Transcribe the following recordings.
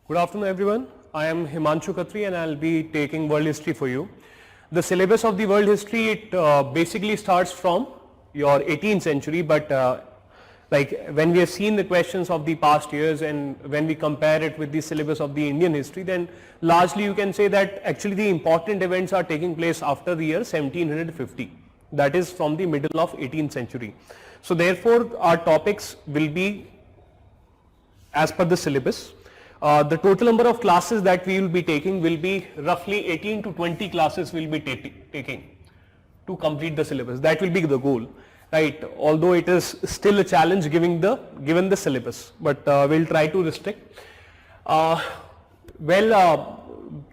Good afternoon everyone. I am Himanshu Khatri and I'll be taking world history for you. The syllabus of the world history, it basically starts from your 18th century, but like when we have seen the questions of the past years and when we compare it with the syllabus of the Indian history, then largely you can say that actually the important events are taking place after the year 1750. That is from the middle of 18th century. So therefore our topics will be as per the syllabus. The total number of classes that we will be taking will be roughly 18 to 20 classes we will be taking to complete the syllabus. That will be the goal, right? Although it is still a challenge given the syllabus, but we'll try to restrict.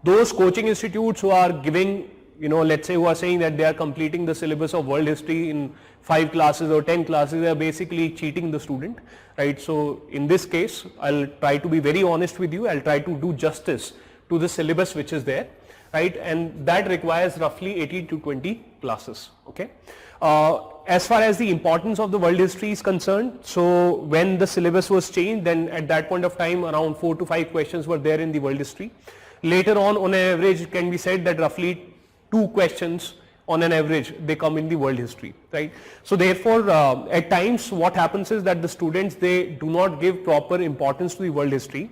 Those coaching institutes who are giving, let's say who are saying that they are completing the syllabus of world history in 5 classes or 10 classes, they are basically cheating the student, right? So in this case, I'll try to be very honest with you. I'll try to do justice to the syllabus which is there, right? And that requires roughly 18 to 20 classes, okay? As far as the importance of the world history is concerned, so when the syllabus was changed, then at that point of time around 4 to 5 questions were there in the world history. Later on an average, it can be said that roughly 2 questions on an average they come in the world history, right? So therefore at times what happens is that the students, they do not give proper importance to the world history.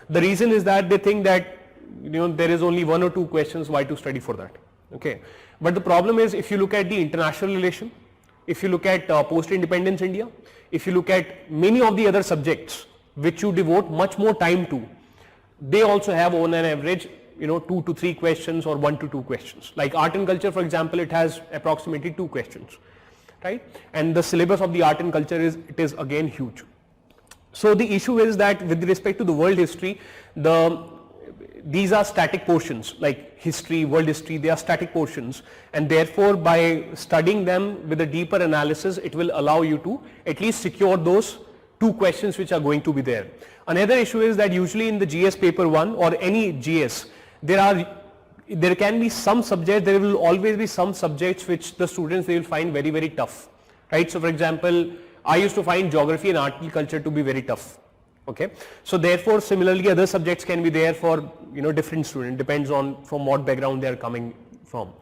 The reason is that they think that there is only 1 or 2 questions, why to study for that, okay? But the problem is, if you look at the international relation, if you look at post-independence India, if you look at many of the other subjects which you devote much more time to, they also have on an average 2 to 3 questions or 1 to 2 questions. Like art and culture, for example, it has approximately 2 questions, right? And the syllabus of the art and culture is again huge. So the issue is that with respect to the world history, these are static portions, like history, world history, they are static portions, and therefore by studying them with a deeper analysis, it will allow you to at least secure those 2 questions which are going to be there. Another issue is that usually in the GS paper 1 or any GS, there can be some subjects, there will always be some subjects which the students, they will find very, very tough, right? So for example, I used to find geography and art and culture to be very tough, okay? So therefore similarly other subjects can be there for different students, depends on from what background they are coming from,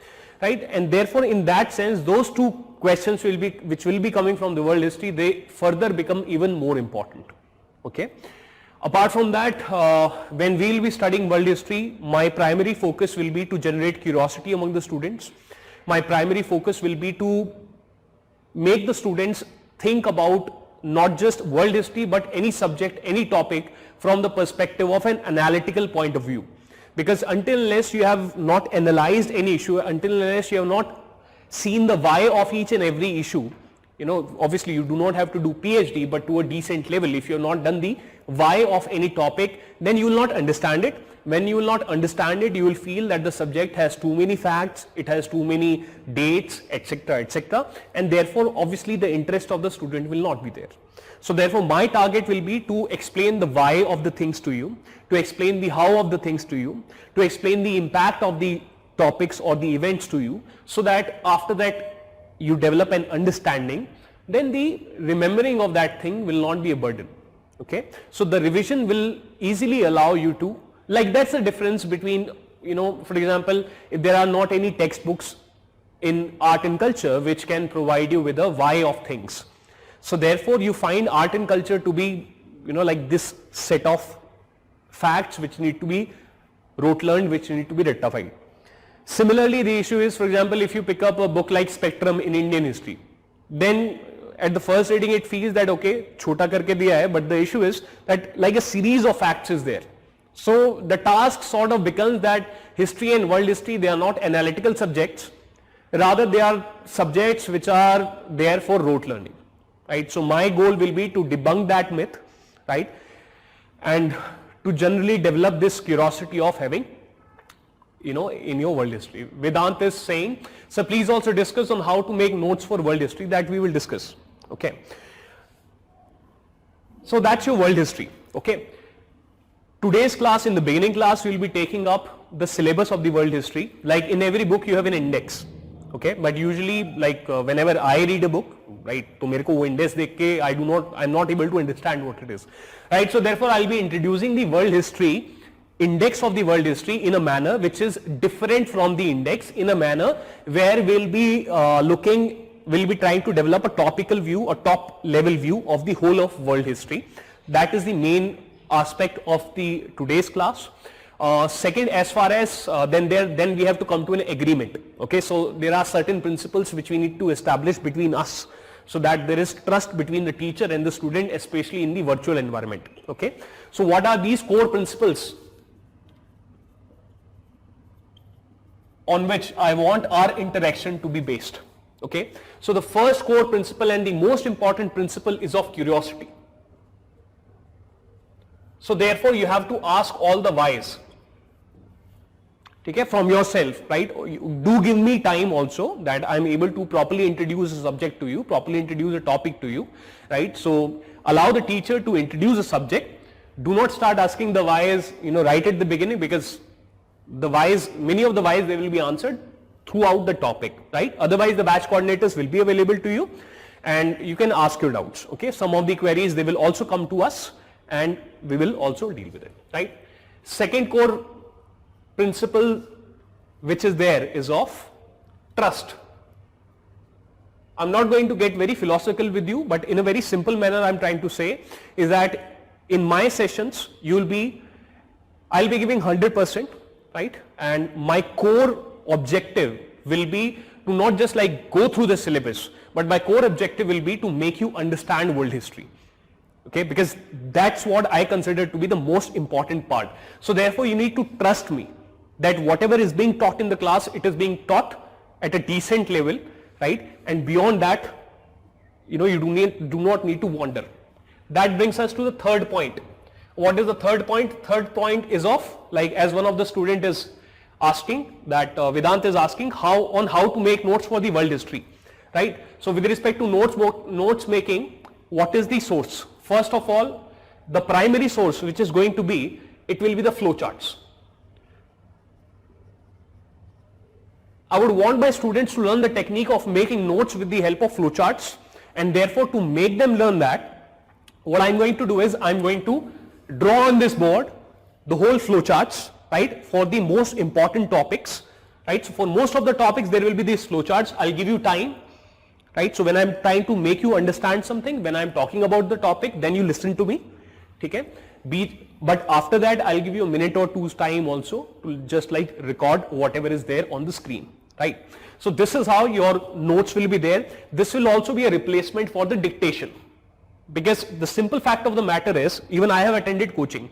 right? And therefore in that sense, those 2 questions which will be coming from the world history, they further become even more important, okay? Apart from that, when we will be studying world history, my primary focus will be to generate curiosity among the students. My primary focus will be to make the students think about not just world history but any subject, any topic from the perspective of an analytical point of view. Because until unless you have not analyzed any issue, until unless you have not seen the why of each and every issue, obviously you do not have to do PhD, but to a decent level, if you have not done the why of any topic, then you will not understand it. When you will not understand it, you will feel that the subject has too many facts, it has too many dates, etc., and therefore obviously the interest of the student will not be there. So therefore my target will be to explain the why of the things to you, to explain the how of the things to you, to explain the impact of the topics or the events to you, so that after that you develop an understanding, then the remembering of that thing will not be a burden, okay? So the revision will easily allow you to, like that's the difference between, for example, if there are not any textbooks in art and culture which can provide you with a why of things. So therefore you find art and culture to be, like this set of facts which need to be rote learned, which need to be rectified. Similarly, the issue is, for example, if you pick up a book like Spectrum in Indian history, then at the first reading it feels that okay, chota karke diya hai, but the issue is that like a series of facts is there. So the task sort of becomes that history and world history, they are not analytical subjects, rather they are subjects which are there for rote learning, right? So my goal will be to debunk that myth, right, and to generally develop this curiosity of having, in your world history. Vedant is saying, so please also discuss on how to make notes for world history, that we will discuss, okay. So that's your world history. Okay. Today's class, in the beginning class, we will be taking up the syllabus of the world history. Like in every book you have an index. Okay, but usually like whenever I read a book, right, तो मेरे को वो index देख के I'm not able to understand what it is, right? So therefore I'll be introducing the world history, index of the world history in a manner which is different from the index, in a manner where we'll be trying to develop a topical view, a top level view of the whole of world history. That is the main aspect of the today's class. Second, as far as then we have to come to an agreement. Okay, so there are certain principles which we need to establish between us, so that there is trust between the teacher and the student, especially in the virtual environment. Okay, so what are these core principles on which I want our interaction to be based? Okay, so the first core principle and the most important principle is of curiosity. So therefore you have to ask all the whys. Okay, from yourself, right? Do give me time also that I'm able to properly introduce a subject to you, properly introduce a topic to you, right? So allow the teacher to introduce a subject. Do not start asking the whys, right at the beginning, because the whys, many of the whys, they will be answered throughout the topic, right? Otherwise the batch coordinators will be available to you and you can ask your doubts. Okay, some of the queries, they will also come to us and we will also deal with it, right? Second core principle which is there is of trust. I'm not going to get very philosophical with you, but in a very simple manner I'm trying to say is that in my sessions I'll be giving 100%, right? And my core objective will be to not just like go through the syllabus, but my core objective will be to make you understand world history. Okay, because that's what I consider to be the most important part. So therefore you need to trust me that whatever is being taught in the class, it is being taught at a decent level, right? And beyond that, you do not need to wander. That brings us to the third point. What is the third point? Third point is of, like, as one of the student is asking, that Vedant is asking how to make notes for the world history, right? So with respect to notes making, what is the source? First of all, the primary source which is going to be, it will be the flowcharts. I would want my students to learn the technique of making notes with the help of flowcharts, and therefore to make them learn that, what I'm going to do is I'm going to draw on this board the whole flowcharts, right, for the most important topics, right? So for most of the topics there will be these flowcharts. I'll give you time, right? So when I'm trying to make you understand something, when I'm talking about the topic, then you listen to me, okay? But after that I'll give you a minute or two's time also to just like record whatever is there on the screen, right? So this is how your notes will be there. This will also be a replacement for the dictation, because the simple fact of the matter is, even I have attended coaching,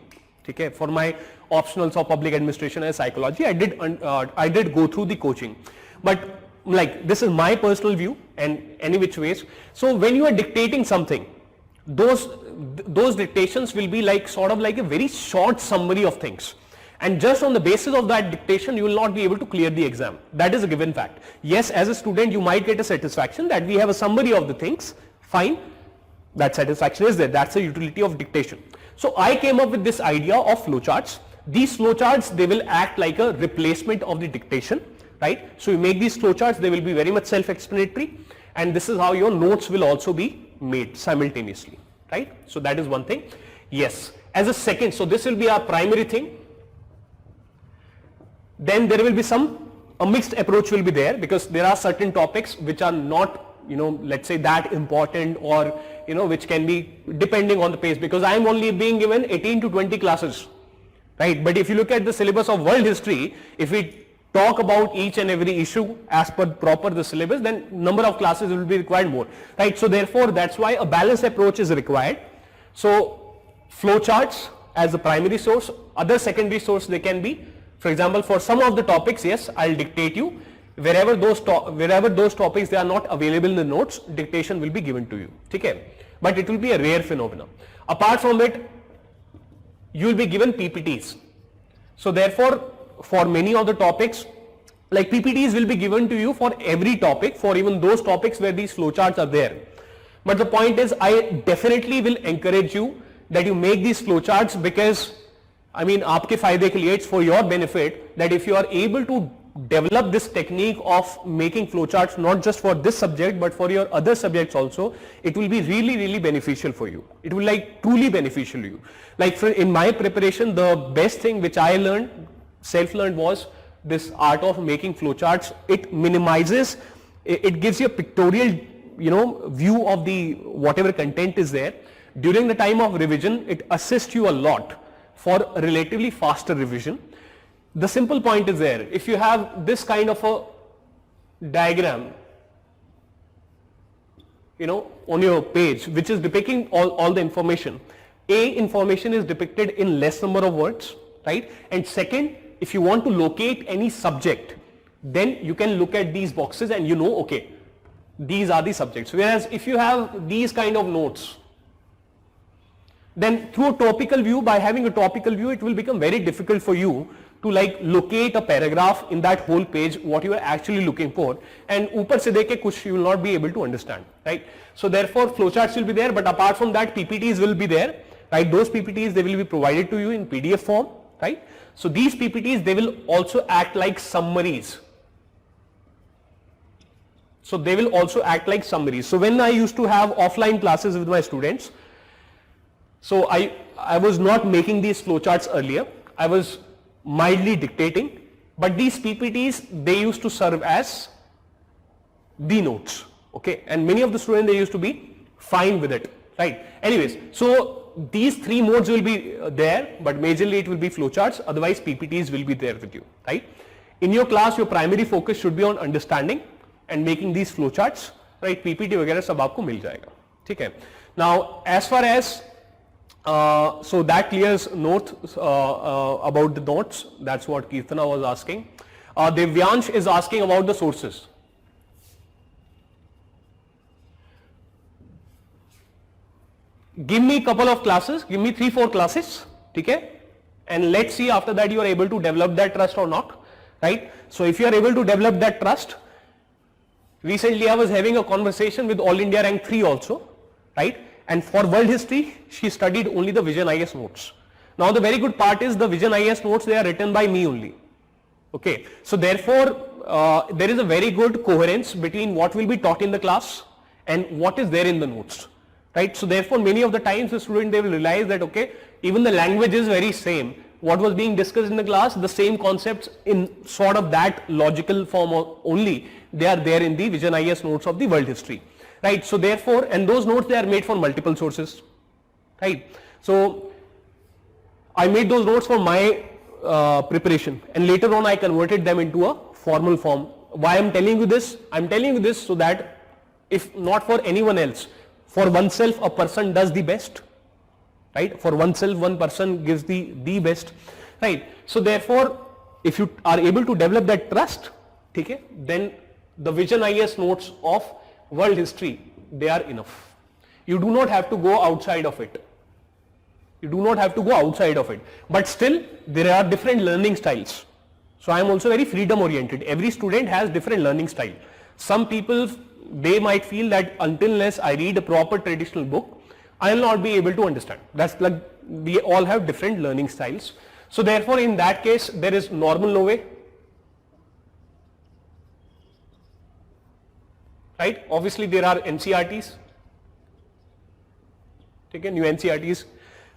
okay, for my optionals of public administration and psychology. I did go through the coaching, but like this is my personal view and any which ways. So when you are dictating something, those dictations will be like sort of like a very short summary of things, and just on the basis of that dictation you will not be able to clear the exam. That is a given fact. Yes, as a student you might get a satisfaction that we have a summary of the things, fine, that satisfaction is there. That's the utility of dictation. So I came up with this idea of flowcharts. These flowcharts, they will act like a replacement of the dictation, right? So you make these flowcharts, they will be very much self-explanatory, and this is how your notes will also be made simultaneously, right? So that is one thing. Yes, as a second, so this will be our primary thing. Then there will be a mixed approach will be there, because there are certain topics which are not, let's say that important, or which can be depending on the pace, because I am only being given 18 to 20 classes, right? But if you look at the syllabus of world history, if we talk about each and every issue as per proper the syllabus, then number of classes will be required more, right? So therefore that's why a balanced approach is required. So flowcharts as the primary source, other secondary source they can be, for example, for some of the topics, yes, I'll dictate you. Wherever those topics they are not available in the notes, dictation will be given to you, okay? But it will be a rare phenomenon. Apart from it, you will be given PPTs. So therefore, for many of the topics, like PPTs will be given to you for every topic, for even those topics where these flowcharts are there. But the point is, I definitely will encourage you that you make these flowcharts because, I mean, आपके फायदे के लिए, it's for your benefit, that if you are able to develop this technique of making flowcharts not just for this subject but for your other subjects also, it will be really, really beneficial for you. It will like truly beneficial to you. Like in my preparation, the best thing which I learned, self-learned, was this art of making flowcharts. It minimizes, it gives you a pictorial, view of the whatever content is there. During the time of revision, it assists you a lot for a relatively faster revision. The simple point is there. If you have this kind of a diagram, on your page, which is depicting all the information, information is depicted in less number of words, right? And second, if you want to locate any subject, then you can look at these boxes and okay, these are the subjects. Whereas if you have these kind of notes, then through a topical view, by having a topical view, it will become very difficult for you to like locate a paragraph in that whole page, what you are actually looking for, and ऊपर से देख के कुछ you will not be able to understand, right? So therefore flowcharts will be there, but apart from that PPTs will be there, right? Those PPTs, they will be provided to you in PDF form, right? So these PPTs, they will also act like summaries. So they will also act like summaries. So when I used to have offline classes with my students, so I was not making these flowcharts earlier. I was mildly dictating, but these PPTs, they used to serve as the notes, okay? And many of the students, they used to be fine with it, right? Anyways, so these three modes will be there, but majorly it will be flowcharts, otherwise PPTs will be there with you, right? In your class, your primary focus should be on understanding and making these flowcharts, right? PPT वगैरह सब आपको मिल जाएगा, ठीक है? Now, as far as so that clears note about the notes. That's what Kirtana was asking. Devyansh is asking about the sources. Give me a couple of classes, give me 3-4 classes, okay? And let's see after that you are able to develop that trust or not, right? So if you are able to develop that trust, recently I was having a conversation with All India Rank 3 also, right? And for world history, she studied only the Vision IS notes. Now the very good part is the Vision IS notes, they are written by me only. Okay, so therefore there is a very good coherence between what will be taught in the class and what is there in the notes, right? So therefore many of the times the student, they will realize that okay, even the language is very same. What was being discussed in the class, the same concepts in sort of that logical form only, they are there in the Vision IS notes of the world history. Right, so therefore, and those notes, they are made from multiple sources, right? So I made those notes for my preparation, and later on I converted them into a formal form. Why I'm telling you this? I'm telling you this so that if not for anyone else, for oneself a person does the best, right? For oneself one person gives the best, right? So therefore, if you are able to develop that trust, okay, then the Vision IS notes of world history, they are enough. You do not have to go outside of it. You do not have to go outside of it. But still, there are different learning styles. So I am also very freedom oriented. Every student has different learning style. Some people, they might feel that until unless I read a proper traditional book, I will not be able to understand. That's like, we all have different learning styles. So therefore, in that case, there is normal no way. Right? Obviously, there are NCRTs, okay, new NCRTs,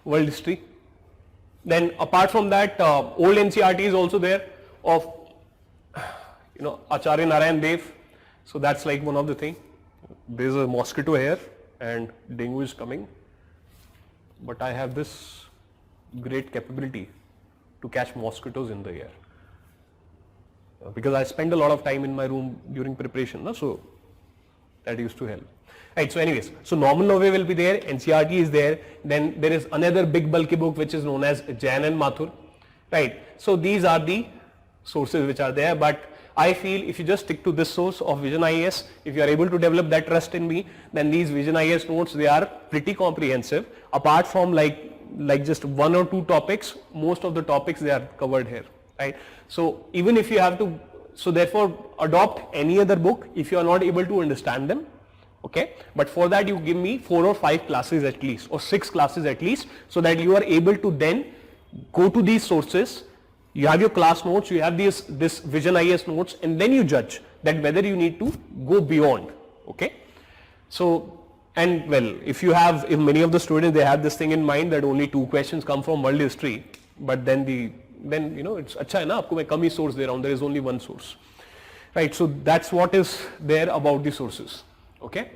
world history. Then apart from that, old NCRT is also there of, Acharya Narayan Dev. So that's like one of the thing. There's a mosquito here and dengue is coming. But I have this great capability to catch mosquitoes in the air. Because I spend a lot of time in my room during preparation, so that used to help. Right, so anyways, so normal Nove will be there, NCRT is there, then there is another big bulky book which is known as Jain and Mathur, right? So these are the sources which are there, but I feel if you just stick to this source of Vision IS, if you are able to develop that trust in me, then these Vision IS notes, they are pretty comprehensive. Apart from like just 1 or 2 topics, most of the topics they are covered here, right? So even if you have to, so therefore adopt any other book if you are not able to understand them, Okay, but for that you give me 4 or 5 classes at least, or 6 classes at least, so that you are able to then go to these sources. You have your class notes, you have this Vision IAS notes, and then you judge that whether you need to go beyond. Okay, so, and well, if many of the students, they have this thing in mind that only 2 questions come from world history, but then it's अच्छा है ना, आपको मैं कम ही source दे रहा हूँ, there is only one source, right? So that's what is there about the sources. Okay,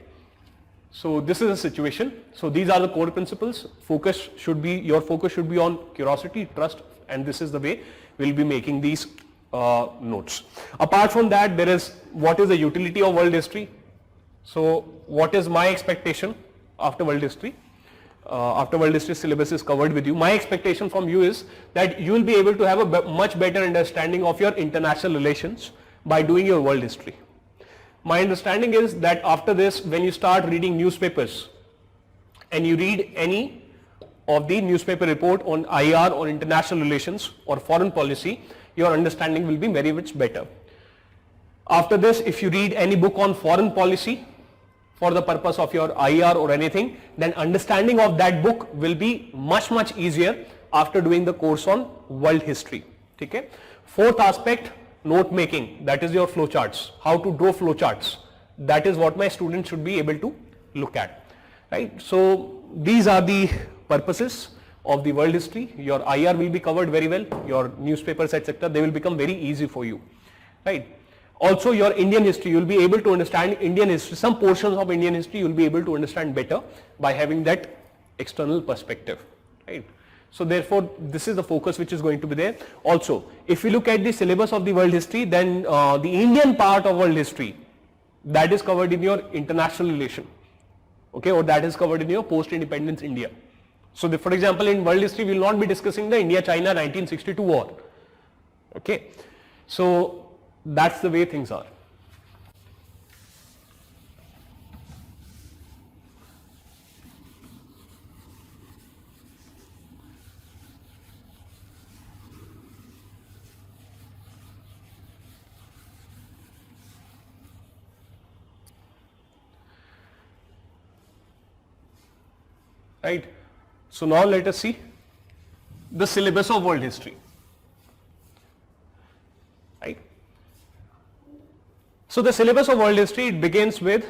so this is a situation. So these are the core principles. Your focus should be on curiosity, trust, and this is the way we'll be making these notes. Apart from that, there is what is the utility of world history. So what is my expectation after world history? After world history syllabus is covered with you, my expectation from you is that you will be able to have a much better understanding of your international relations by doing your world history. My understanding is that after this, when you start reading newspapers and you read any of the newspaper report on IR or international relations or foreign policy, your understanding will be very much better. After this, if you read any book on foreign policy for the purpose of your IR or anything, then understanding of that book will be much easier after doing the course on world history. Okay? Fourth aspect, note making, that is your flowcharts, how to draw flowcharts. That is what my students should be able to look at, right? So these are the purposes of the world history. Your IR will be covered very well, your newspapers, etc., they will become very easy for you, right? Also your Indian history, you will be able to understand Indian history, some portions of Indian history you will be able to understand better by having that external perspective, right? So therefore this is the focus which is going to be there. Also, if you look at the syllabus of the world history, then the Indian part of world history, that is covered in your international relation, okay, or that is covered in your post-independence India. So for example, in world history we will not be discussing the India-China 1962 war, okay. So that's the way things are. Right. So now let us see the syllabus of world history. Right. So the syllabus of world history, it begins with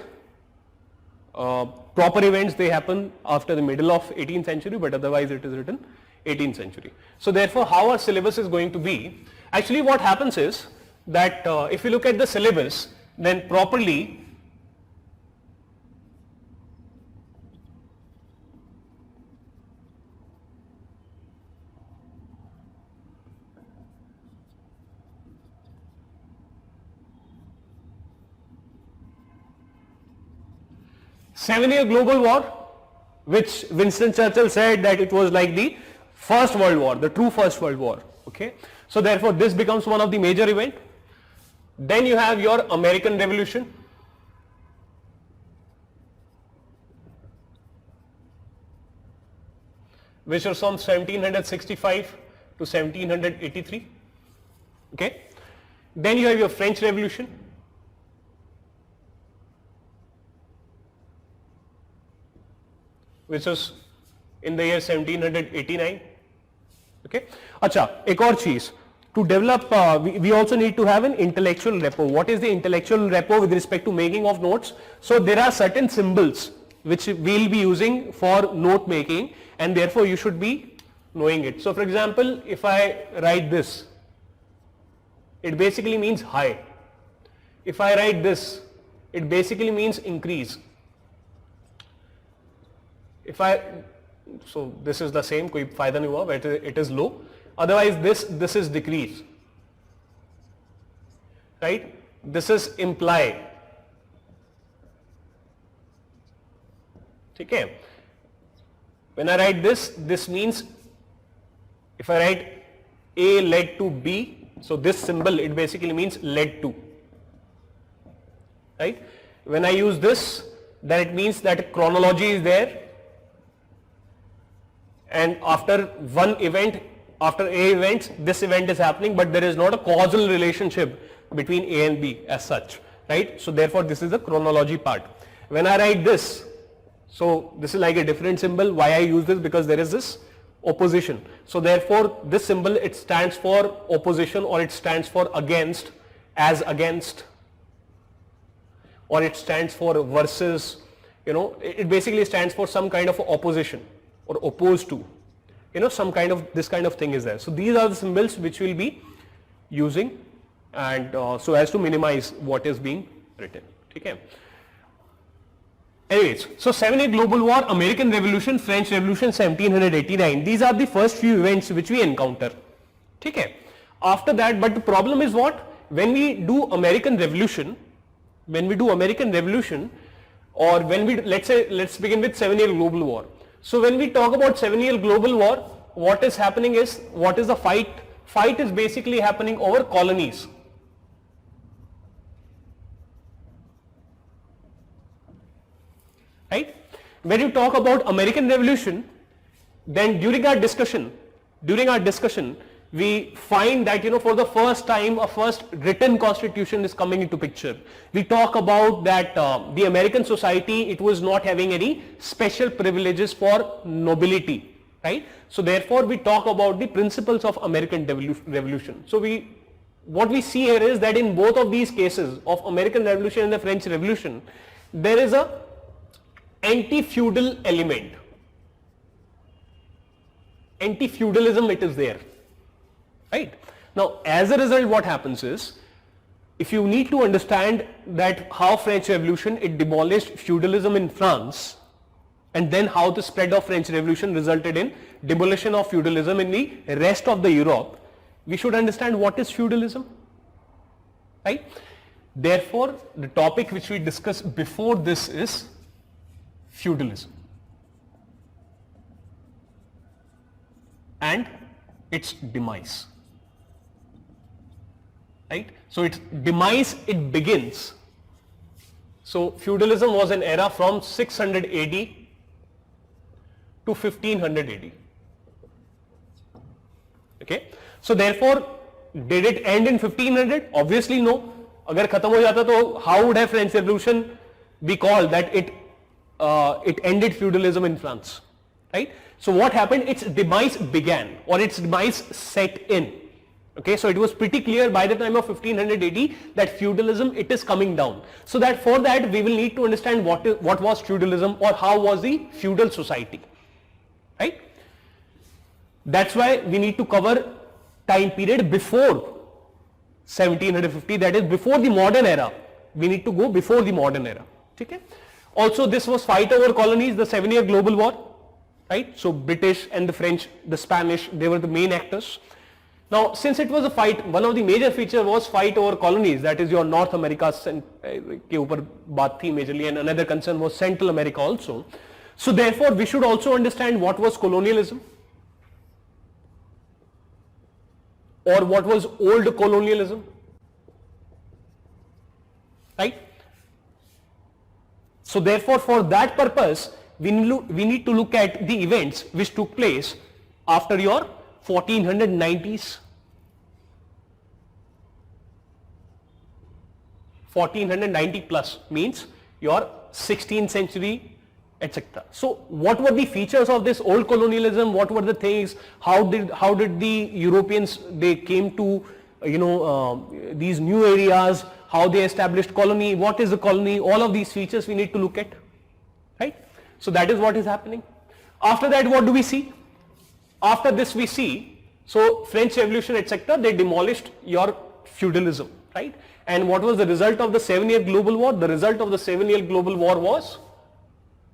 proper events. They happen after the middle of 18th century, but otherwise it is written 18th century. So therefore, how our syllabus is going to be? Actually, what happens is that if you look at the syllabus, then properly Seven-year global war, which Winston Churchill said that it was like the first world war, the true first world war. Okay, so therefore this becomes one of the major event. Then you have your American Revolution, which was from 1765 to 1783. Okay, then you have your French Revolution, which was in the year 1789. Okay. Acha, एक और चीज, to develop, we also need to have an intellectual repo. What is the intellectual repo with respect to making of notes? So there are certain symbols which we will be using for note making, and therefore you should be knowing it. So for example, if I write this, it basically means high. If I write this, it basically means increase. So this is the same, कोई फायदा नहीं हुआ, but it is low. Otherwise this is decrease, right? This is imply. Okay. When I write this means, if I write A led to B, so this symbol, it basically means led to, right? When I use this, then it means that chronology is there, and after one event, after A events, this event is happening, but there is not a causal relationship between A and B as such, right? So therefore this is the chronology part. When I write this, so this is like a different symbol. Why I use this? Because there is this opposition. So therefore this symbol, it stands for opposition, or it stands for against, as against, or it stands for versus, it basically stands for some kind of opposition or opposed to, some kind of, this kind of thing is there. So these are the symbols which we'll be using, and so as to minimize what is being written. Okay. Anyways, so 7-year global war, American Revolution, French Revolution 1789. These are the first few events which we encounter. Okay. After that, but the problem is what? When we do American Revolution, or when we, let's begin with 7-year global war. So when we talk about 7-year global war, what is happening is, what is the fight? Fight is basically happening over colonies. Right? When you talk about American Revolution, then during our discussion, we find that, for the first time, a first written constitution is coming into picture. We talk about that the American society, it was not having any special privileges for nobility, right? So therefore we talk about the principles of American Revolution. So what we see here is that in both of these cases of American Revolution and the French Revolution, there is a anti-feudal element. Anti-feudalism, it is there. Right? Now, as a result, what happens is, if you need to understand that how French Revolution, it demolished feudalism in France, and then how the spread of French Revolution resulted in demolition of feudalism in the rest of the Europe, we should understand what is feudalism. Right? Therefore, the topic which we discussed before this is feudalism and its demise. Right? So its demise, it begins. So feudalism was an era from 600 AD to 1500 AD. Okay? So therefore, did it end in 1500? Obviously no. अगर खत्म हो जाता तो how would have French Revolution be called that it ended feudalism in France, right? So what happened? Its demise began, or its demise set in. Okay, so it was pretty clear by the time of 1500 AD that feudalism, it is coming down. So that for that we will need to understand what was feudalism, or how was the feudal society, right? That's why we need to cover time period before 1750, that is before the modern era. We need to go before the modern era. Okay? Also, this was fight over colonies, the 7-year global war, right? So British and the French, the Spanish, they were the main actors. Now, since it was a fight, one of the major features was fight over colonies, that is your North America ke upar baat thi majorly, and another concern was Central America also. So therefore, we should also understand what was colonialism, or what was old colonialism, right? So therefore, for that purpose, we need to look at the events which took place after your 1490s, 1490 plus means your 16th century, etc. So what were the features of this old colonialism? What were the things? How did the Europeans, they came to these new areas? How they established colony? What is a colony? All of these features we need to look at, right? So that is what is happening. After that, what do we see? After this we see, so French Revolution, etc., they demolished your feudalism, right? And what was the result of the 7-year global war? The result of the 7-year global war was,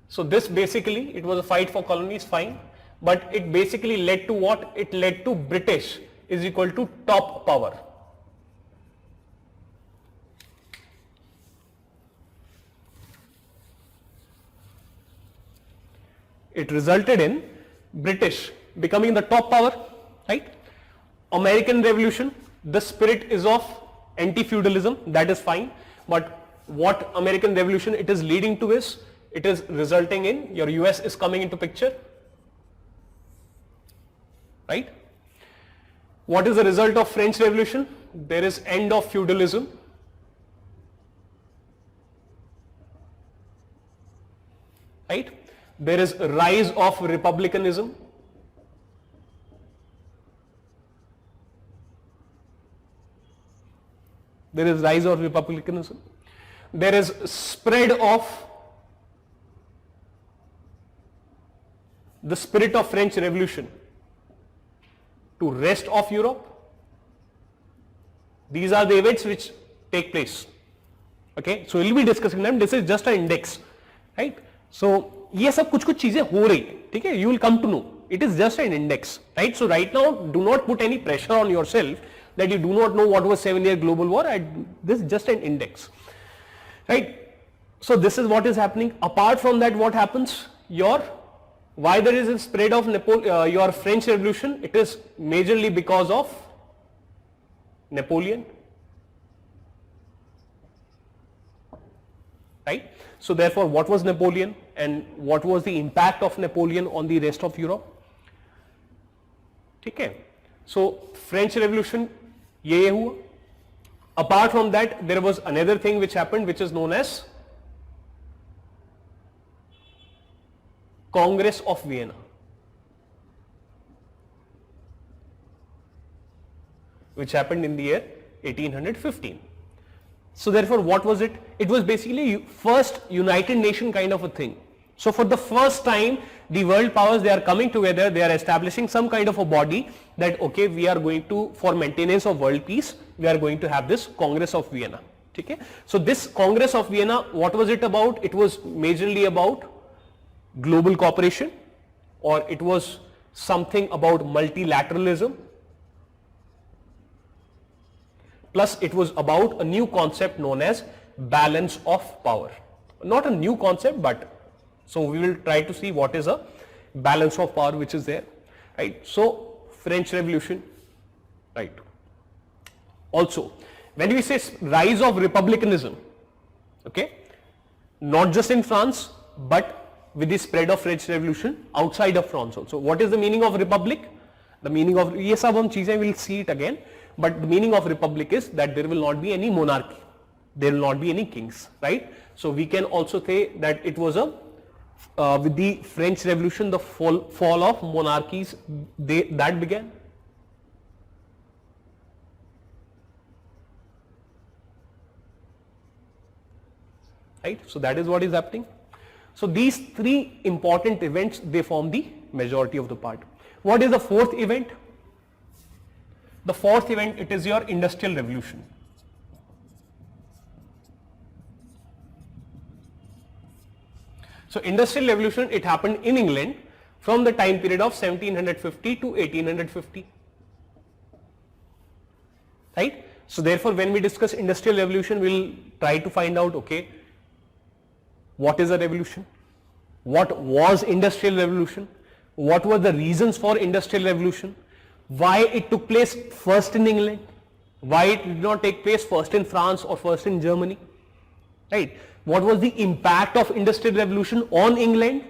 so this basically, it was a fight for colonies, fine, but it basically led to what? It led to British is equal to top power. It resulted in British becoming the top power, right? American Revolution, the spirit is of anti-feudalism, that is fine, but what American Revolution it is leading to is, it is resulting in your US is coming into picture, right? What is the result of French Revolution? There is end of feudalism. There is rise of republicanism. There is rise of republicanism. There is spread of the spirit of French Revolution to rest of Europe. These are the events which take place. Okay, so we'll be discussing them. This is just an index, right? So ये सब कुछ कुछ चीजें हो रही है, ठीक है? You will come to know. It is just an index, right? So right now, do not put any pressure on yourself that you do not know what was 7-year global war. This is just an index, right? So this is what is happening. Apart from that, what happens? Why there is a spread of your French Revolution? It is majorly because of Napoleon, right? So therefore, what was Napoleon and what was the impact of Napoleon on the rest of Europe? ठीक है? So French Revolution ये हुआ. Apart from that, there was another thing which happened, which is known as Congress of Vienna, which happened in the year 1815. So therefore, what was it? It was basically first United Nation kind of a thing. So for the first time, the world powers, they are coming together, they are establishing some kind of a body that, okay, we are going to, for maintenance of world peace, we are going to have this Congress of Vienna. Okay? So this Congress of Vienna, what was it about? It was majorly about global cooperation, or it was something about multilateralism, plus it was about a new concept known as balance of power. Not a new concept, but so we will try to see what is a balance of power which is there, right? So French Revolution, right? Also, when we say rise of republicanism, okay, not just in France, but with the spread of French Revolution outside of France also. What is the meaning of republic? The meaning of, ये सब हम चीजें will see it again, but the meaning of republic is that there will not be any monarchy, there will not be any kings, right? So we can also say that it was a with the French Revolution, the fall of monarchies that began. Right? So that is what is happening. So these three important events, they form the majority of the part. What is the fourth event? The fourth event, it is your Industrial Revolution. So Industrial Revolution, it happened in England from the time period of 1750 to 1850. Right? So therefore, when we discuss Industrial Revolution, we will try to find out, okay, what is a revolution? What was Industrial Revolution? What were the reasons for Industrial Revolution? Why it took place first in England? Why it did not take place first in France or first in Germany? Right? What was the impact of Industrial Revolution on England,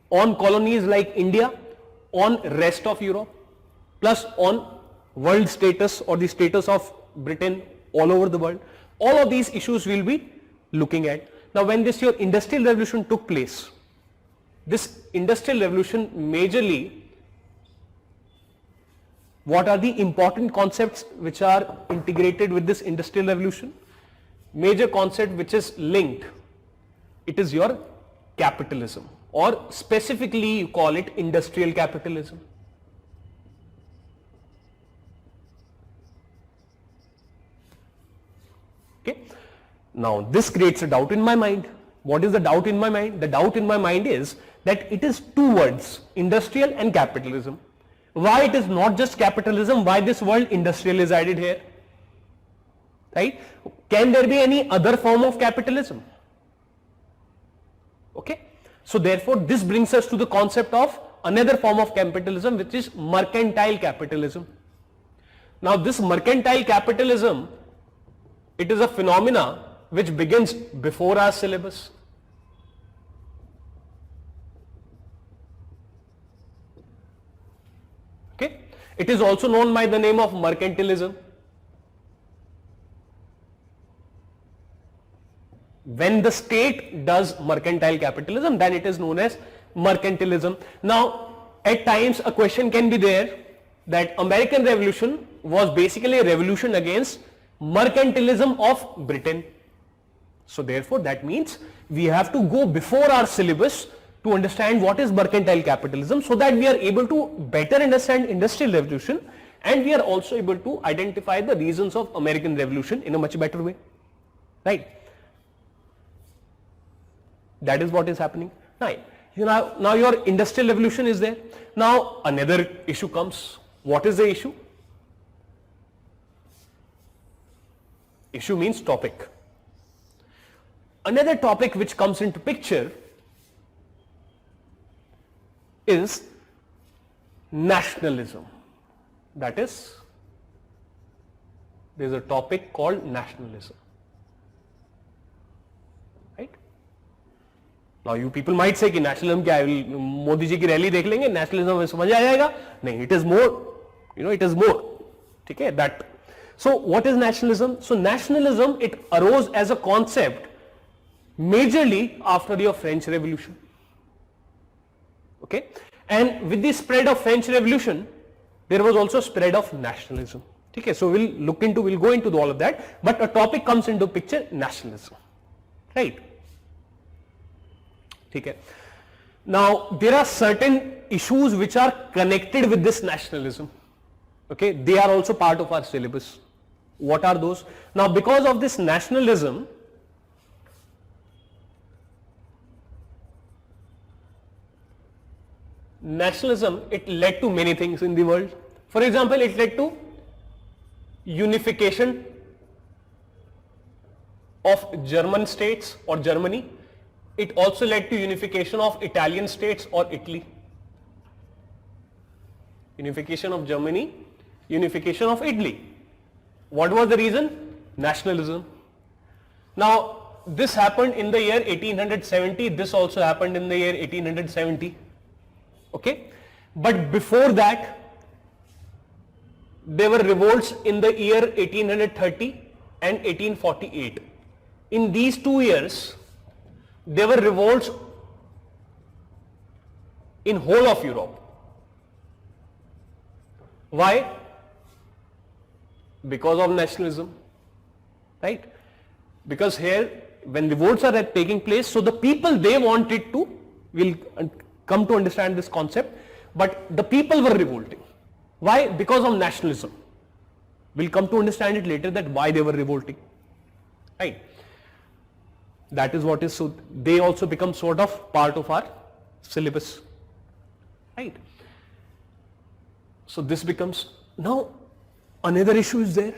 on colonies like India, on rest of Europe, plus on world status or the status of Britain all over the world? All of these issues we will be looking at. Now when this your Industrial Revolution took place, this Industrial Revolution majorly, what are the important concepts which are integrated with this Industrial Revolution? Major concept which is linked, it is your capitalism, or specifically you call it industrial capitalism. Okay. Now this creates a doubt in my mind. What is the doubt in my mind? The doubt in my mind is that it is two words, industrial and capitalism. Why it is not just capitalism? Why this word industrial is added here? Right? Can there be any other form of capitalism? Okay. So therefore this brings us to the concept of another form of capitalism, which is mercantile capitalism. Now this mercantile capitalism, it is a phenomena which begins before our syllabus. Okay. It is also known by the name of mercantilism. When the state does mercantile capitalism, then it is known as mercantilism. Now, at times a question can be there that American Revolution was basically a revolution against mercantilism of Britain. So therefore, that means we have to go before our syllabus to understand what is mercantile capitalism, so that we are able to better understand industrial revolution, and we are also able to identify the reasons of American Revolution in a much better way, right? That is what is happening. Now your industrial revolution is there. Now another issue comes. What is the issue? Issue means topic. Another topic which comes into picture is nationalism. That is, there is a topic called nationalism. Right? Now you people might say कि nationalism क्या है, मोदी जी की rally देख लेंगे, nationalism में समझ आ जाएगा. नहीं, it is more, it is more. ठीक है, that. So what is nationalism? So nationalism, it arose as a concept majorly after the French Revolution. Okay, and with the spread of French Revolution, there was also spread of nationalism. Okay, so we'll go into all of that, but a topic comes into picture, nationalism, right? Okay. Now there are certain issues which are connected with this nationalism. Okay, they are also part of our syllabus. What are those? Now because of this nationalism, it led to many things in the world. For example, it led to unification of German states or Germany. It also led to unification of Italian states or Italy. Unification of Germany, unification of Italy. What was the reason? Nationalism. Now this happened in the year 1870. This also happened in the year 1870. Okay, but before that there were revolts in the year 1830 and 1848. In these 2 years there were revolts in whole of Europe. Why? Because of nationalism, right? Because here when revolts are taking place, so the people, they wanted to, will come to understand this concept, but the people were revolting. Why? Because of nationalism. We'll come to understand it later that why they were revolting, right? That is what is, so they also become sort of part of our syllabus, right? So this becomes, now another issue is there.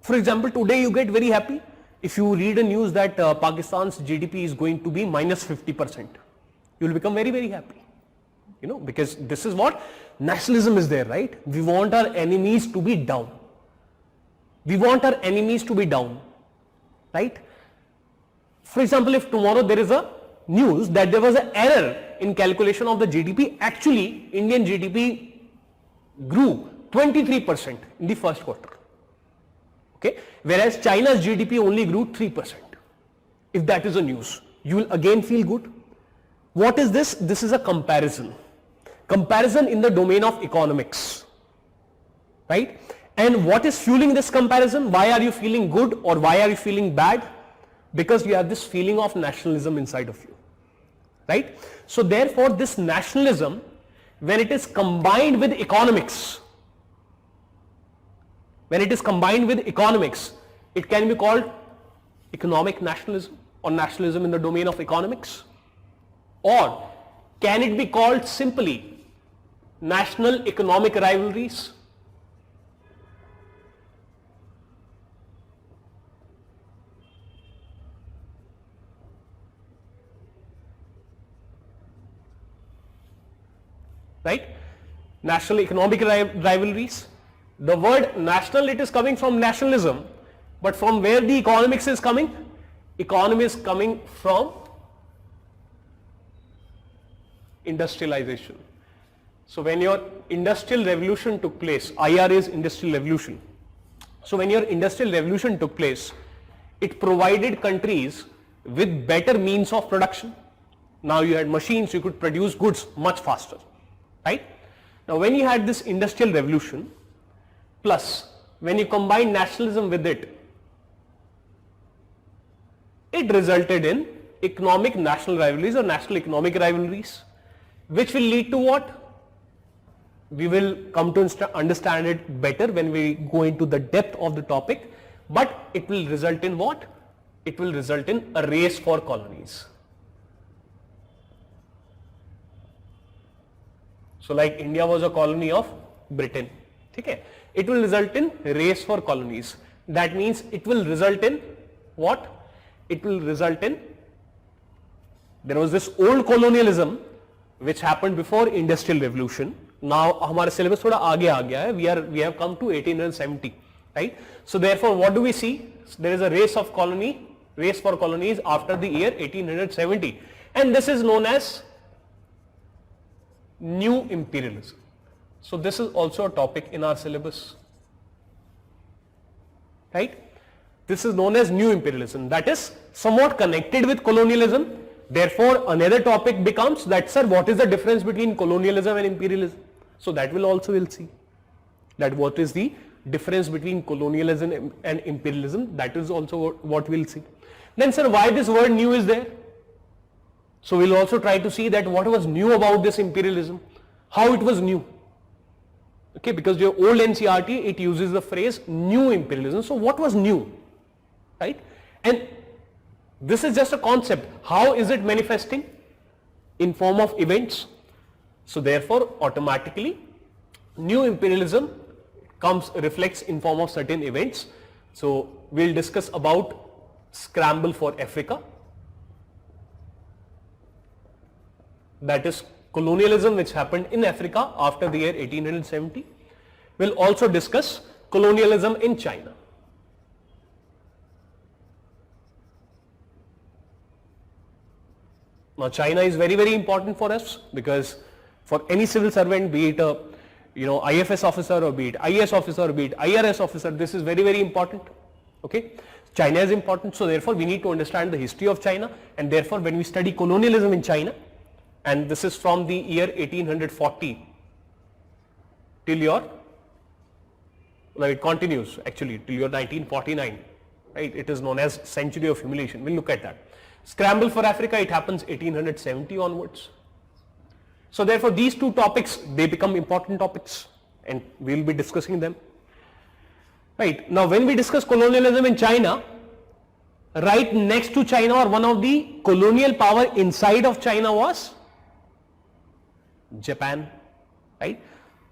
For example, today you get very happy if you read a news that Pakistan's GDP is going to be minus 50%. You will become very, very happy. Because this is what nationalism is there, right? We want our enemies to be down. We want our enemies to be down, right? For example, if tomorrow there is a news that there was an error in calculation of the GDP, actually Indian GDP grew 23% in the first quarter. Okay, whereas China's GDP only grew 3%. If that is a news, you will again feel good. What is this? This is a comparison. Comparison in the domain of economics, right? And what is fueling this comparison? Why are you feeling good or why are you feeling bad? Because you have this feeling of nationalism inside of you, right? So therefore this nationalism, when it is combined with economics, it can be called economic nationalism or nationalism in the domain of economics, or can it be called simply national economic rivalries? Right? National economic rivalries. The word national, it is coming from nationalism, but from where the economics is coming? Economy is coming from industrialization. So when your industrial revolution took place, IR is industrial revolution. So when your industrial revolution took place, it provided countries with better means of production. Now you had machines, you could produce goods much faster, right? Now when you had this industrial revolution, plus when you combine nationalism with it, it resulted in economic national rivalries or national economic rivalries, which will lead to what? We will come to understand it better when we go into the depth of the topic, but it will result in what? It will result in a race for colonies. So like India was a colony of Britain, okay? It will result in race for colonies. That means it will result in what? It will result in, there was this old colonialism which happened before industrial revolution. Now हमारा syllabus थोड़ा आगे आ गया है. We have come to 1870, right? So therefore what do we see? There is a race for colonies after the year 1870, and this is known as new imperialism. So this is also a topic in our syllabus, right? This is known as new imperialism, that is somewhat connected with colonialism. Therefore another topic becomes that, sir, what is the difference between colonialism and imperialism? So that we'll see that what is the difference between colonialism and imperialism. That is also what we'll see. Then, sir, why this word new is there? So we'll also try to see that what was new about this imperialism, how it was new. Okay, because your old NCERT, it uses the phrase new imperialism. So what was new, right? And this is just a concept. How is it manifesting? In form of events. So therefore automatically new imperialism reflects in form of certain events. So we'll discuss about scramble for Africa, that is colonialism which happened in Africa after the year 1870. We'll also discuss colonialism in China. Now China is very, very important for us, because for any civil servant, be it a IFS officer or be it IAS officer or be it IRS officer, this is very, very important. Okay, China is important, so therefore we need to understand the history of China, and therefore when we study colonialism in China, and this is from the year 1840 till it continues actually till your 1949, right? It is known as century of humiliation. We'll look at that. Scramble for Africa, it happens 1870 onwards. So therefore these two topics, they become important topics, and we'll be discussing them. Right, now when we discuss colonialism in China, right next to China, or one of the colonial power inside of China was Japan, right?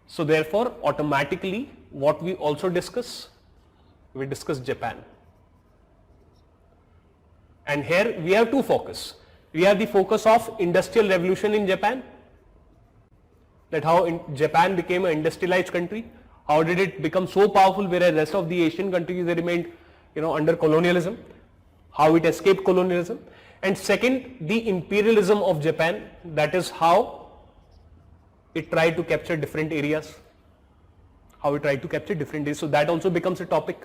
So therefore automatically what we also discuss, we discuss Japan. And here we have two focus. We have the focus of industrial revolution in Japan, that how Japan became an industrialized country, how did it become so powerful whereas rest of the Asian countries, they remained under colonialism, how it escaped colonialism. And second, the imperialism of Japan, that is how it tried to capture different areas, So that also becomes a topic.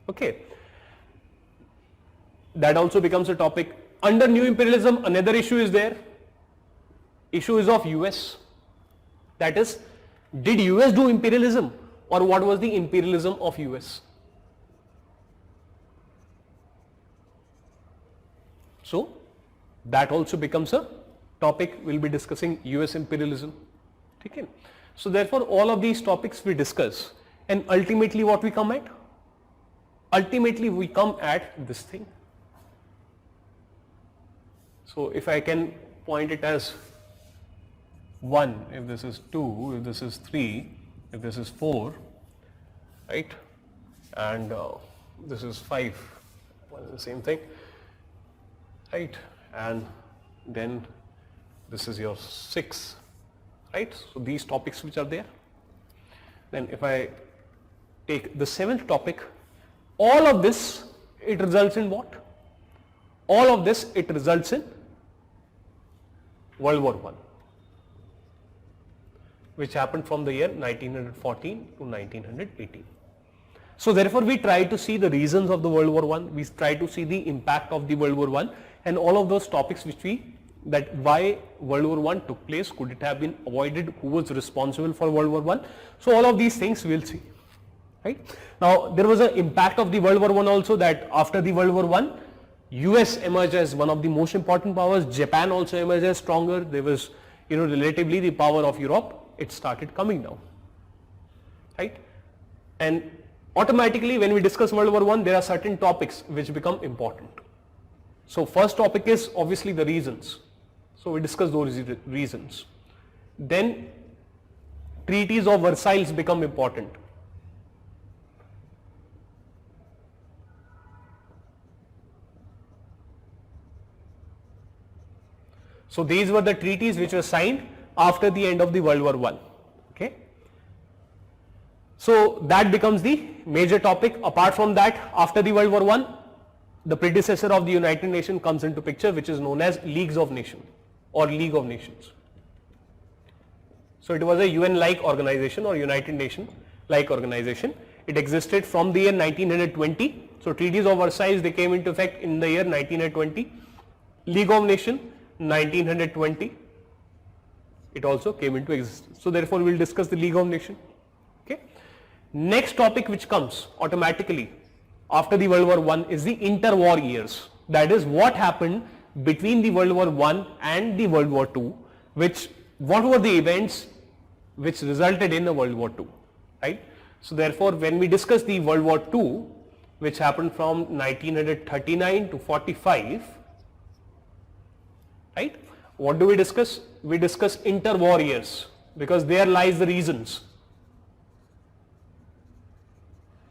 Okay, that also becomes a topic. Under new imperialism, another issue is there. Issue is of US. That is, did US do imperialism, or what was the imperialism of US? So that also becomes a topic. We'll be discussing US imperialism. Okay. So therefore all of these topics we discuss, and ultimately what we come at? Ultimately we come at this thing. So if I can point it as 1, if this is 2, if this is 3, if this is 4, right, and this is 5, well, the same thing, right, and then this is your 6, right? So these topics which are there. Then if I take the 7th topic, all of this, it results in what? All of this, it results in World War I, which happened from the year 1914 to 1918. So therefore we try to see the reasons of the World War I, we try to see the impact of the World War I, and all of those topics which we that why World War I took place, could it have been avoided, who was responsible for World War I. So all of these things we'll see. Right? Now there was an impact of the World War I also, that after the World War I, US emerged as one of the most important powers, Japan also emerged as stronger, there was relatively the power of Europe, it started coming down. Right? And automatically when we discuss World War I, there are certain topics which become important. So first topic is obviously the reasons. So we discuss those reasons. Then treaties of Versailles become important. So these were the treaties which were signed after the end of the World War I. Okay. So that becomes the major topic. Apart from that, after the World War I, the predecessor of the United Nations comes into picture, which is known as Leagues of Nations or League of Nations. So it was a UN-like organization or United Nations-like organization. It existed from the year 1920. So treaties of Versailles, they came into effect in the year 1920. League of Nations, 1920. It also came into existence. So therefore we will discuss the League of Nations. Okay. Next topic which comes automatically after the World War I is the interwar years. That is what happened between the World War I and the World War II, what were the events which resulted in the World War II, right? So therefore when we discuss the World War II, which happened from 1939 to 45, right? What do we discuss? We discuss interwar years, because there lies the reasons.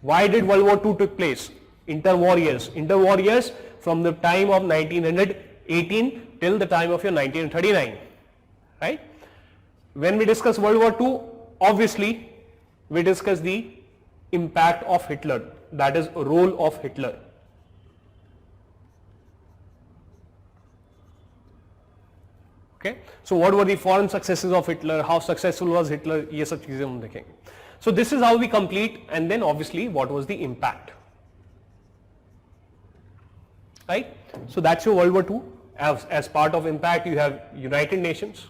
Why did World War II took place? Interwar years. Interwar years from the time of 1918 till the time of your 1939. Right? When we discuss World War II, obviously we discuss the impact of Hitler, that is role of Hitler. Okay? So what were the foreign successes of Hitler? How successful was Hitler? ये सब चीजें हम देखेंगे. So this is how we complete, and then obviously what was the impact. Right? So that's your World War II. As part of impact you have United Nations,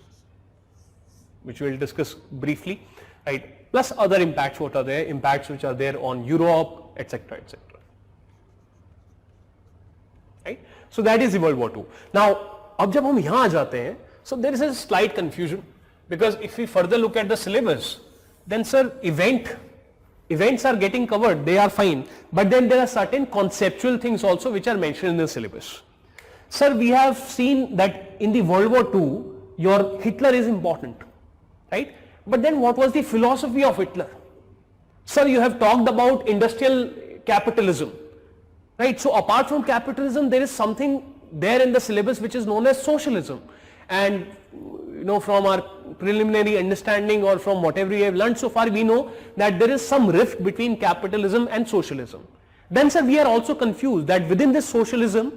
which we will discuss briefly, right? Plus other impacts, what are there? Impacts which are there on Europe, etc., etc. Right? So that is the World War II. Now, अब जब हम यहाँ आ जाते हैं, so there is a slight confusion, because if we further look at the syllabus, then sir, events are getting covered, they are fine, but then there are certain conceptual things also which are mentioned in the syllabus. Sir, we have seen that in the World War II, your Hitler is important, right? But then what was the philosophy of Hitler? Sir, you have talked about industrial capitalism, right? So apart from capitalism, there is something there in the syllabus which is known as socialism. And from our preliminary understanding or from whatever we have learned so far, we know that there is some rift between capitalism and socialism. Then sir, we are also confused that within this socialism,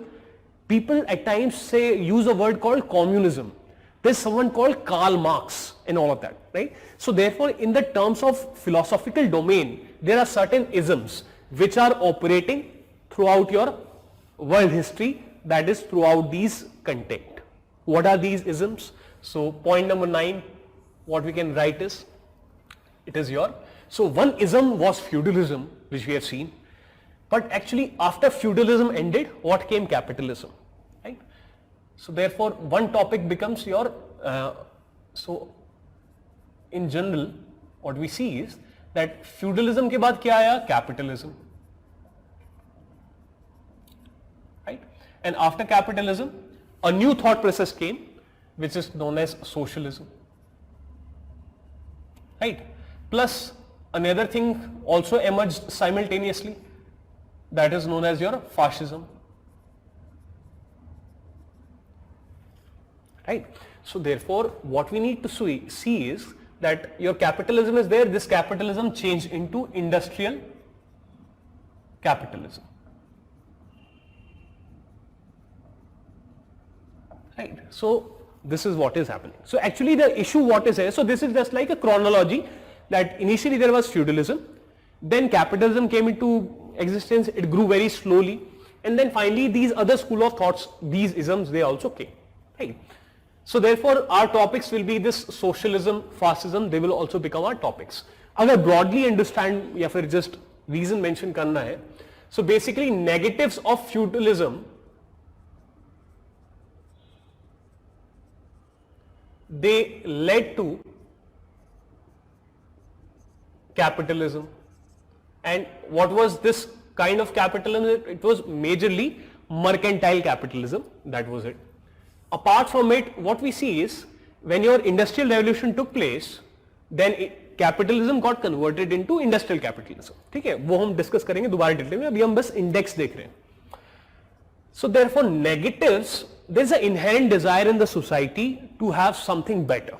people at times use a word called communism. There's someone called Karl Marx and all of that, right? So therefore, in the terms of philosophical domain, there are certain isms which are operating throughout your world history, that is throughout these content. What are these isms? So point number 9, what we can write is, so one ism was feudalism, which we have seen, but actually after feudalism ended, what came? Capitalism, right? So therefore one topic becomes your, so in general what we see is that feudalism के बाद क्या आया? Capitalism, right? And after capitalism, a new thought process came, which is known as socialism, right? Plus another thing also emerged simultaneously, that is known as your fascism, right? So therefore what we need to see is that your capitalism is there, this capitalism changed into industrial capitalism, right? So this is what is happening. So actually the issue what is here, so this is just like a chronology, that initially there was feudalism, then capitalism came into existence, it grew very slowly, and then finally these other school of thoughts, these isms, they also came, right? So therefore our topics will be this socialism, fascism, they will also become our topics. अगर broadly understand या फिर just reason mention करना है, so basically negatives of feudalism, they led to capitalism. And what was this kind of capitalism? It was majorly mercantile capitalism, that was it. Apart from it, what we see is when your industrial revolution took place, then capitalism got converted into industrial capitalism. ठीक है, वो हम discuss करेंगे दोबारा detail में, अभी हम बस इंडेक्स देख रहे हैं. So therefore negatives, there is an inherent desire in the society to have something better.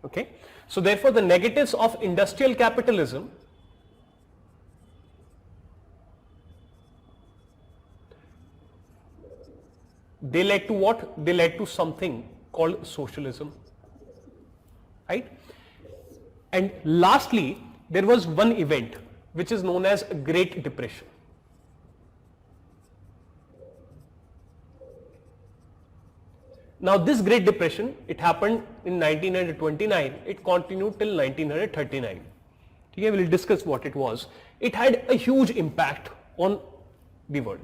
Okay, so therefore the negatives of industrial capitalism they led to what? They led to something called socialism, right? And lastly, there was one event which is known as Great Depression. Now this Great Depression, it happened in 1929, it continued till 1939. Okay, we will discuss what it was. It had a huge impact on the world.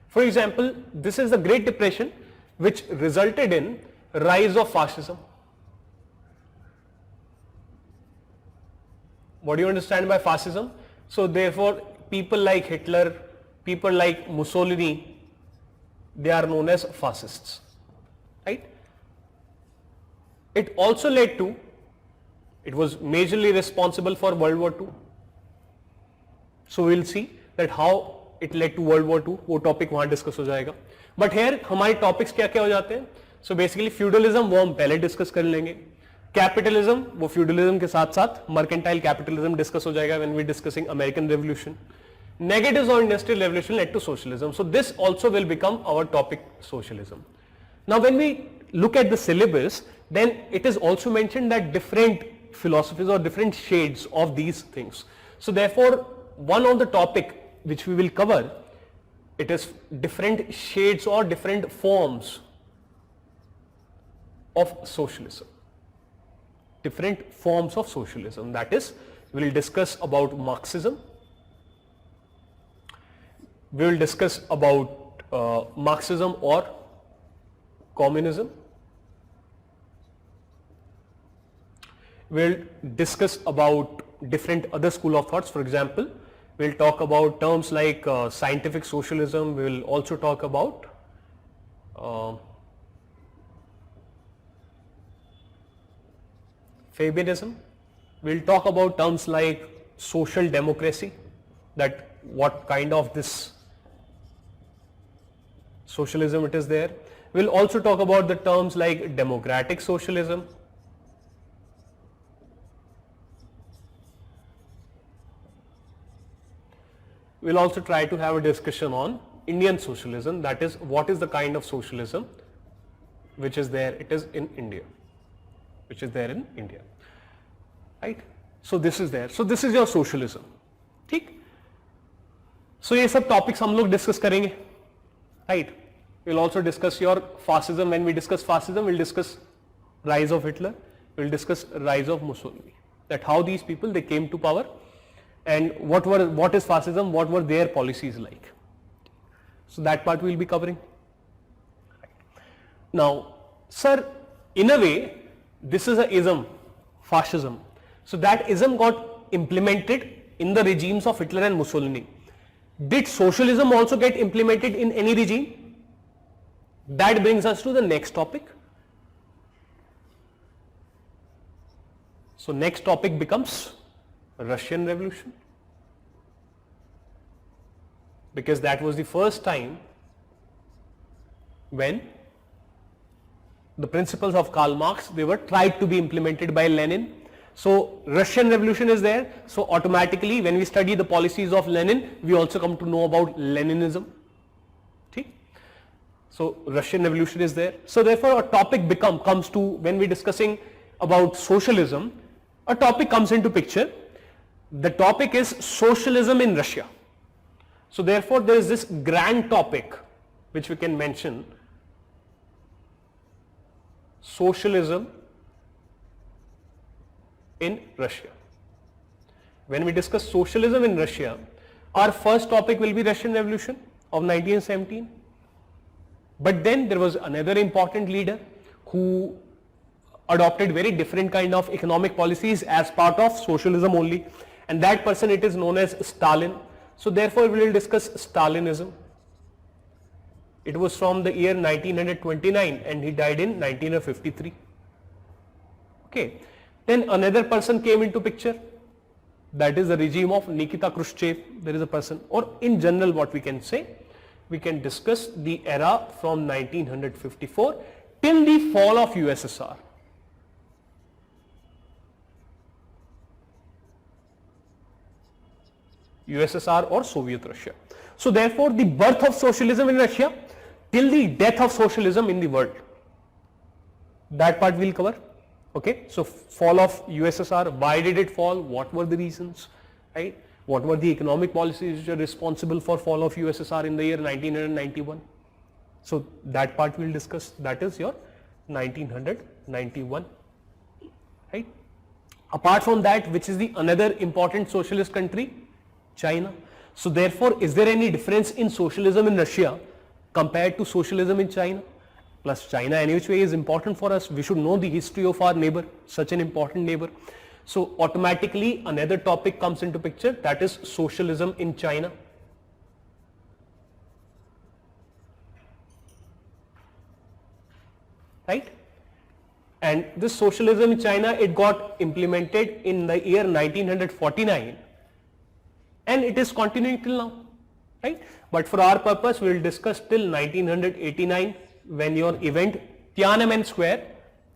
For example, this is the Great Depression which resulted in rise of fascism. What do you understand by fascism? So therefore people like Hitler, people like Mussolini, they are known as fascists, right? It also led to, it was majorly responsible for World War II. So we'll see that how it led to World War II, वो topic वहाँ discuss हो जाएगा. But here हमारे topics क्या क्या हो जाते हैं? सो बेसिकली फ्यूडलिज्म वो हम पहले डिस्कस कर लेंगे. कैपिटलिज्म वो फ्यूडलिज्म के साथ साथ मर्केंटाइल कैपिटलिज्म डिस्कस हो जाएगा when we discussing American revolution. Negatives of industrial revolution led to socialism. So this also will become our topic, socialism. Now when we look at the syllabus, then it is also mentioned that different philosophies or different shades of these things. So therefore one of the topic which we will cover, it is different shades or different forms of socialism. Different forms of socialism. That is, we will discuss about Marxism. We will discuss about Marxism or communism. We will discuss about different other school of thoughts. For example, we will talk about terms like scientific socialism. We will also talk about Fabianism. We will talk about terms like social democracy, that what kind of this socialism it is there. We will also talk about the terms like democratic socialism. We will also try to have a discussion on Indian socialism, that is what is the kind of socialism which is there, it is in India, which is there in India, right? So this is there. So this is your socialism. ठीक? So ये सब topics हम लोग discuss करेंगे, right? We will also discuss your fascism. When we discuss fascism, we will discuss rise of Hitler, we will discuss rise of Mussolini, that how these people they came to power and what is fascism, what were their policies like. So that part we will be covering. Now, sir, in a way, this is a ism, fascism. So that ism got implemented in the regimes of Hitler and Mussolini. Did socialism also get implemented in any regime? That brings us to the next topic. So next topic becomes Russian Revolution, because that was the first time when the principles of Karl Marx, they were tried to be implemented by Lenin. So Russian Revolution is there. So automatically when we study the policies of Lenin, we also come to know about Leninism. Okay? So Russian Revolution is there. So therefore a topic comes to, when we discussing about socialism, a topic comes into picture. The topic is socialism in Russia. So therefore there is this grand topic which we can mention, socialism in Russia. When we discuss socialism in Russia, our first topic will be Russian Revolution of 1917. But then there was another important leader who adopted very different kind of economic policies as part of socialism only, and that person, it is known as Stalin. So therefore we will discuss Stalinism. It was from the year 1929 and he died in 1953. Okay. Then another person came into picture, that is the regime of Nikita Khrushchev. There is a person, or in general what we can say, we can discuss the era from 1954 till the fall of USSR. USSR or Soviet Russia. So therefore the birth of socialism in Russia till the death of socialism in the world. That part we'll cover. Okay, so fall of USSR, why did it fall, what were the reasons, right? What were the economic policies which are responsible for fall of USSR in the year 1991? So that part we'll discuss, that is your 1991, right? Apart from that, which is the another important socialist country? China. So therefore, is there any difference in socialism in Russia compared to socialism in China? Plus China any which way is important for us. We should know the history of our neighbor, such an important neighbor. So automatically another topic comes into picture, that is socialism in China. Right? And this socialism in China, it got implemented in the year 1949 and it is continuing till now, right? But for our purpose, we will discuss till 1989 when your event Tiananmen Square,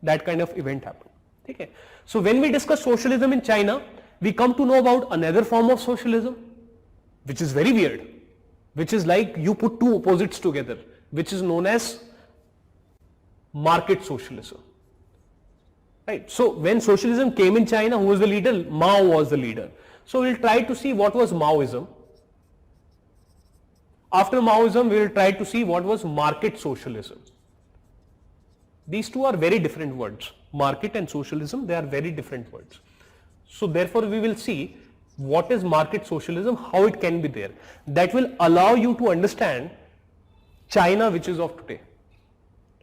that kind of event happened. Okay. So when we discuss socialism in China, we come to know about another form of socialism, which is very weird, which is like you put two opposites together, which is known as market socialism. Right. So when socialism came in China, who was the leader? Mao was the leader. So we'll try to see what was Maoism. After Maoism, we will try to see what was market socialism. These two are very different words. Market and socialism, they are very different words. So therefore, we will see what is market socialism, how it can be there. That will allow you to understand China, which is of today.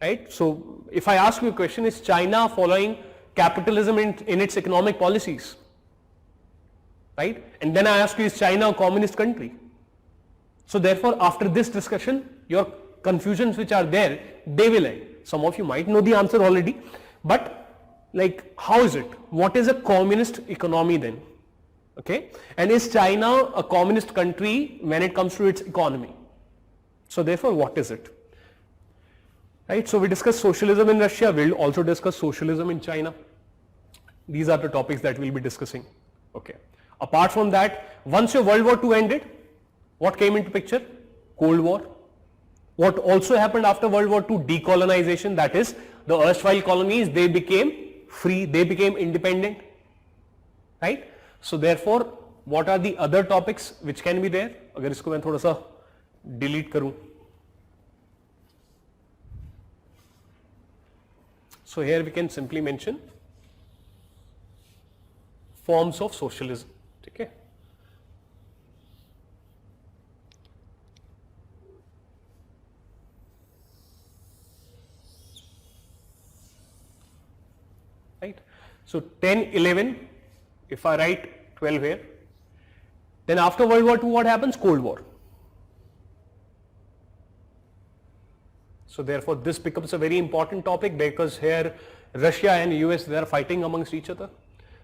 Right? So if I ask you a question, is China following capitalism in its economic policies? Right? And then I ask you, is China a communist country? So therefore, after this discussion, your confusions which are there, they will end. Some of you might know the answer already, but like, how is it? What is a communist economy then? Okay? And is China a communist country when it comes to its economy? So therefore, what is it? Right? So we discuss socialism in Russia, we'll also discuss socialism in China. These are the topics that we'll be discussing. Okay. Apart from that, once your World War II ended, what came into picture? Cold War. What also happened after World War II? Decolonization, that is, the erstwhile colonies, they became free, they became independent. Right? So therefore, what are the other topics which can be there? अगर इसको मैं थोड़ा सा delete करूं. So here we can simply mention forms of socialism. Okay. Right. So 10, 11, if I write 12 here, then after World War II what happens? Cold War. So therefore this becomes a very important topic because here Russia and US, they are fighting amongst each other.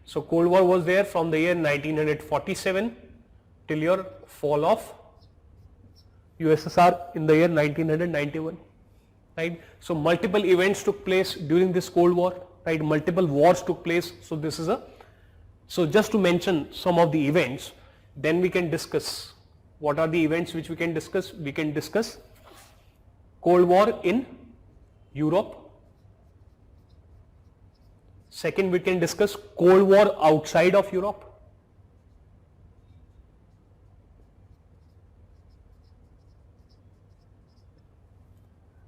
So Cold War was there from the year 1947 till your fall of USSR in the year 1991. Right? So multiple events took place during this Cold War. Right? Multiple wars took place. So this is so just to mention some of the events, then we can discuss what are the events which we can discuss. We can discuss Cold War in Europe. Second, we can discuss Cold War outside of Europe.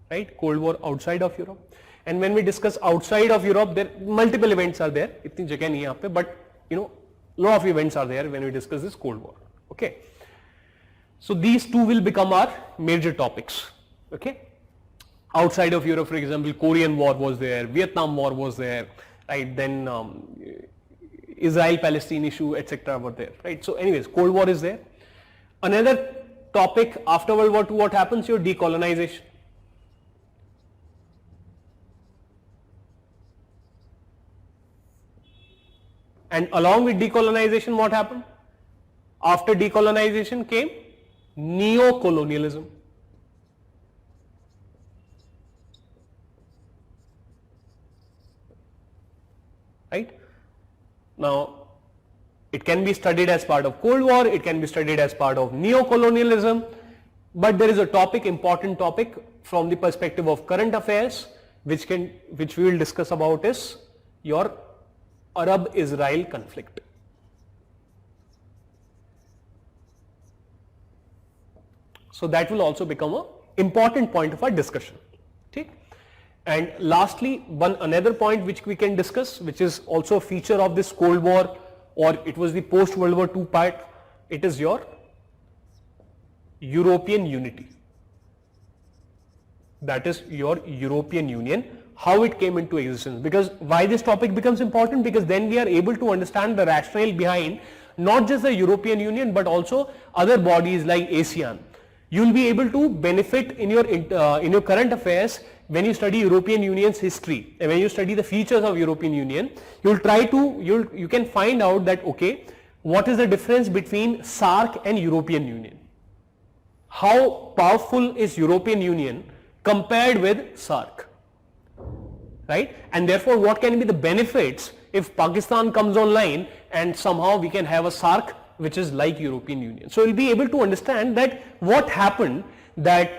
Right? Cold War outside of Europe. And when we discuss outside of Europe, there multiple events are there. इतनी जगह नहीं है यहाँ पे, but you know, lot of events are there when we discuss this Cold War. Okay. So these two will become our major topics. Okay. Outside of Europe, for example, Korean War was there, Vietnam War was there, right? Then Israel-Palestine issue, etc. were there, right? So anyways, Cold War is there. Another topic after World War II, what happens? Your decolonization. And along with decolonization, what happened? After decolonization came neo-colonialism. Right? Now, it can be studied as part of Cold War, it can be studied as part of neo-colonialism, but there is a topic, important topic from the perspective of current affairs, which we will discuss about is your Arab-Israel conflict. So that will also become an important point of our discussion. Okay? And lastly, another point which we can discuss, which is also a feature of this Cold War, or it was the post World War II part, it is your European unity. That is your European Union, how it came into existence. Because why this topic becomes important? Because then we are able to understand the rationale behind not just the European Union but also other bodies like ASEAN. You will be able to benefit in your current affairs when you study European Union's history, and when you study the features of European Union, you can find out that, okay, what is the difference between SAARC and European Union? How powerful is European Union compared with SAARC? Right? And therefore, what can be the benefits if Pakistan comes online and somehow we can have a SAARC which is like European Union? So, we will be able to understand that what happened, that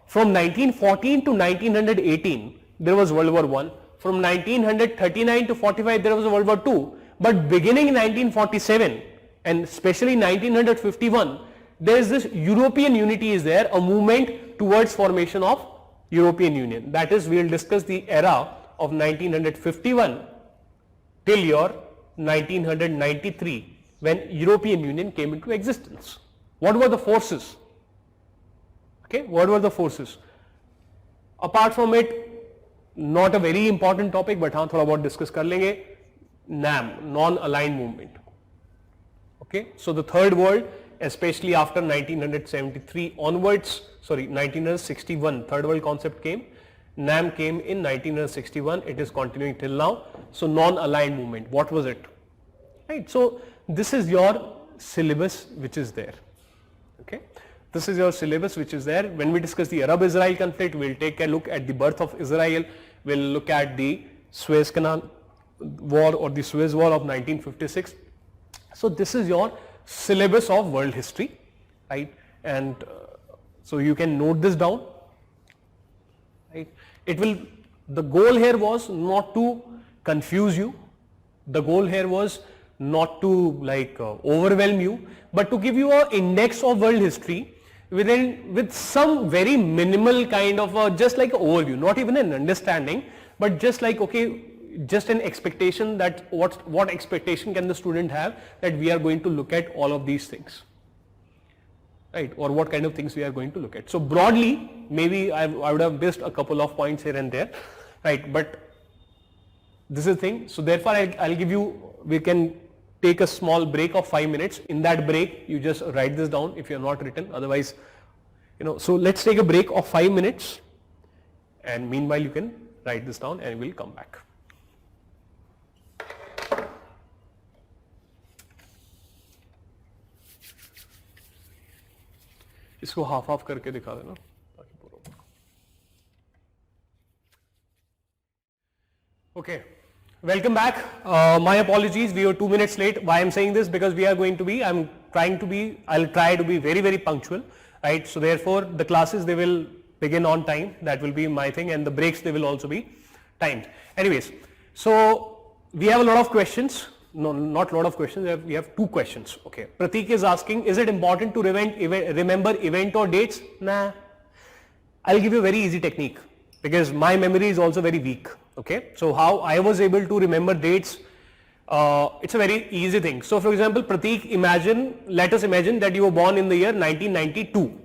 from 1914 to 1918 there was World War I, from 1939 to 45 there was World War II, but beginning in 1947 and especially 1951 there is this European unity is there, a movement towards formation of European Union. That is, we will discuss the era of 1951 till your 1993 when European Union came into existence. What were the forces? Okay, what were the forces? Apart from it, not a very important topic, but हाँ थोड़ा बहुत discuss कर लेंगे. NAM, non-aligned movement. Okay, so the third world, especially after 1973 onwards, 1961, third world concept came. NAM came in 1961. It is continuing till now. So non-aligned movement. What was it? Right. So this is your syllabus which is there. Okay. This is your syllabus which is there. When we discuss the Arab-Israel conflict, we will take a look at the birth of Israel. We will look at the Suez Canal War or the Suez War of 1956. So this is your syllabus of world history, right? And so you can note this down, right? The goal here was not to confuse you. The goal here was not to overwhelm you, but to give you an index of world history with some very minimal kind of just like an overview, not even an understanding, but just like, okay, just an expectation that what expectation can the student have that we are going to look at all of these things, right? Or what kind of things we are going to look at. So broadly, maybe I would have missed a couple of points here and there, right? But this is the thing. So therefore, I'll give you, we can take a small break of 5 minutes. In that break, you just write this down if you have not written. Otherwise, so let's take a break of 5 minutes, and meanwhile you can write this down and we'll come back. इसको half half करके दिखा देना ताकि पूरा. Okay, welcome back. My apologies, we were 2 minutes late. Why I'm saying this? Because I'll try to be very, very punctual, right? So therefore the classes, they will begin on time. That will be my thing, and the breaks, they will also be timed. Anyways, so we have a lot of questions. No, not a lot of questions. We have 2 questions. Okay. Pratik is asking, is it important to remember event or dates? Nah. I'll give you a very easy technique. because my memory is also very weak. Okay, so how I was able to remember dates, it's a very easy thing. So for example, Prateek, let us imagine that you were born in the year 1992,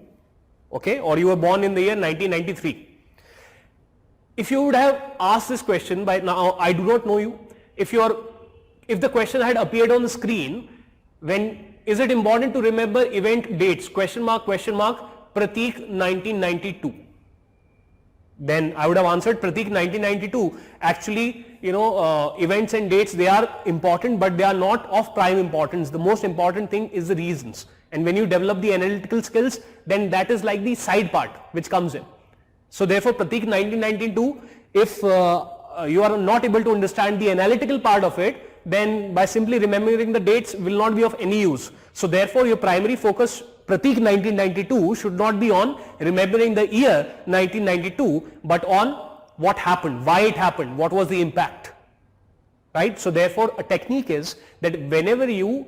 okay, or you were born in the year 1993. If you would have asked this question by now, I do not know you. If the question had appeared on the screen, when is it important to remember event dates? Question mark, Prateek 1992. Then I would have answered Prateek 1992. Actually, events and dates, they are important, but they are not of prime importance. The most important thing is the reasons. And when you develop the analytical skills, then that is like the side part which comes in. So therefore, Prateek 1992, if you are not able to understand the analytical part of it, then by simply remembering the dates will not be of any use. So therefore, your primary focus, Prateek 1992, should not be on remembering the year 1992, but on what happened, why it happened, what was the impact, right? So therefore, a technique is that whenever you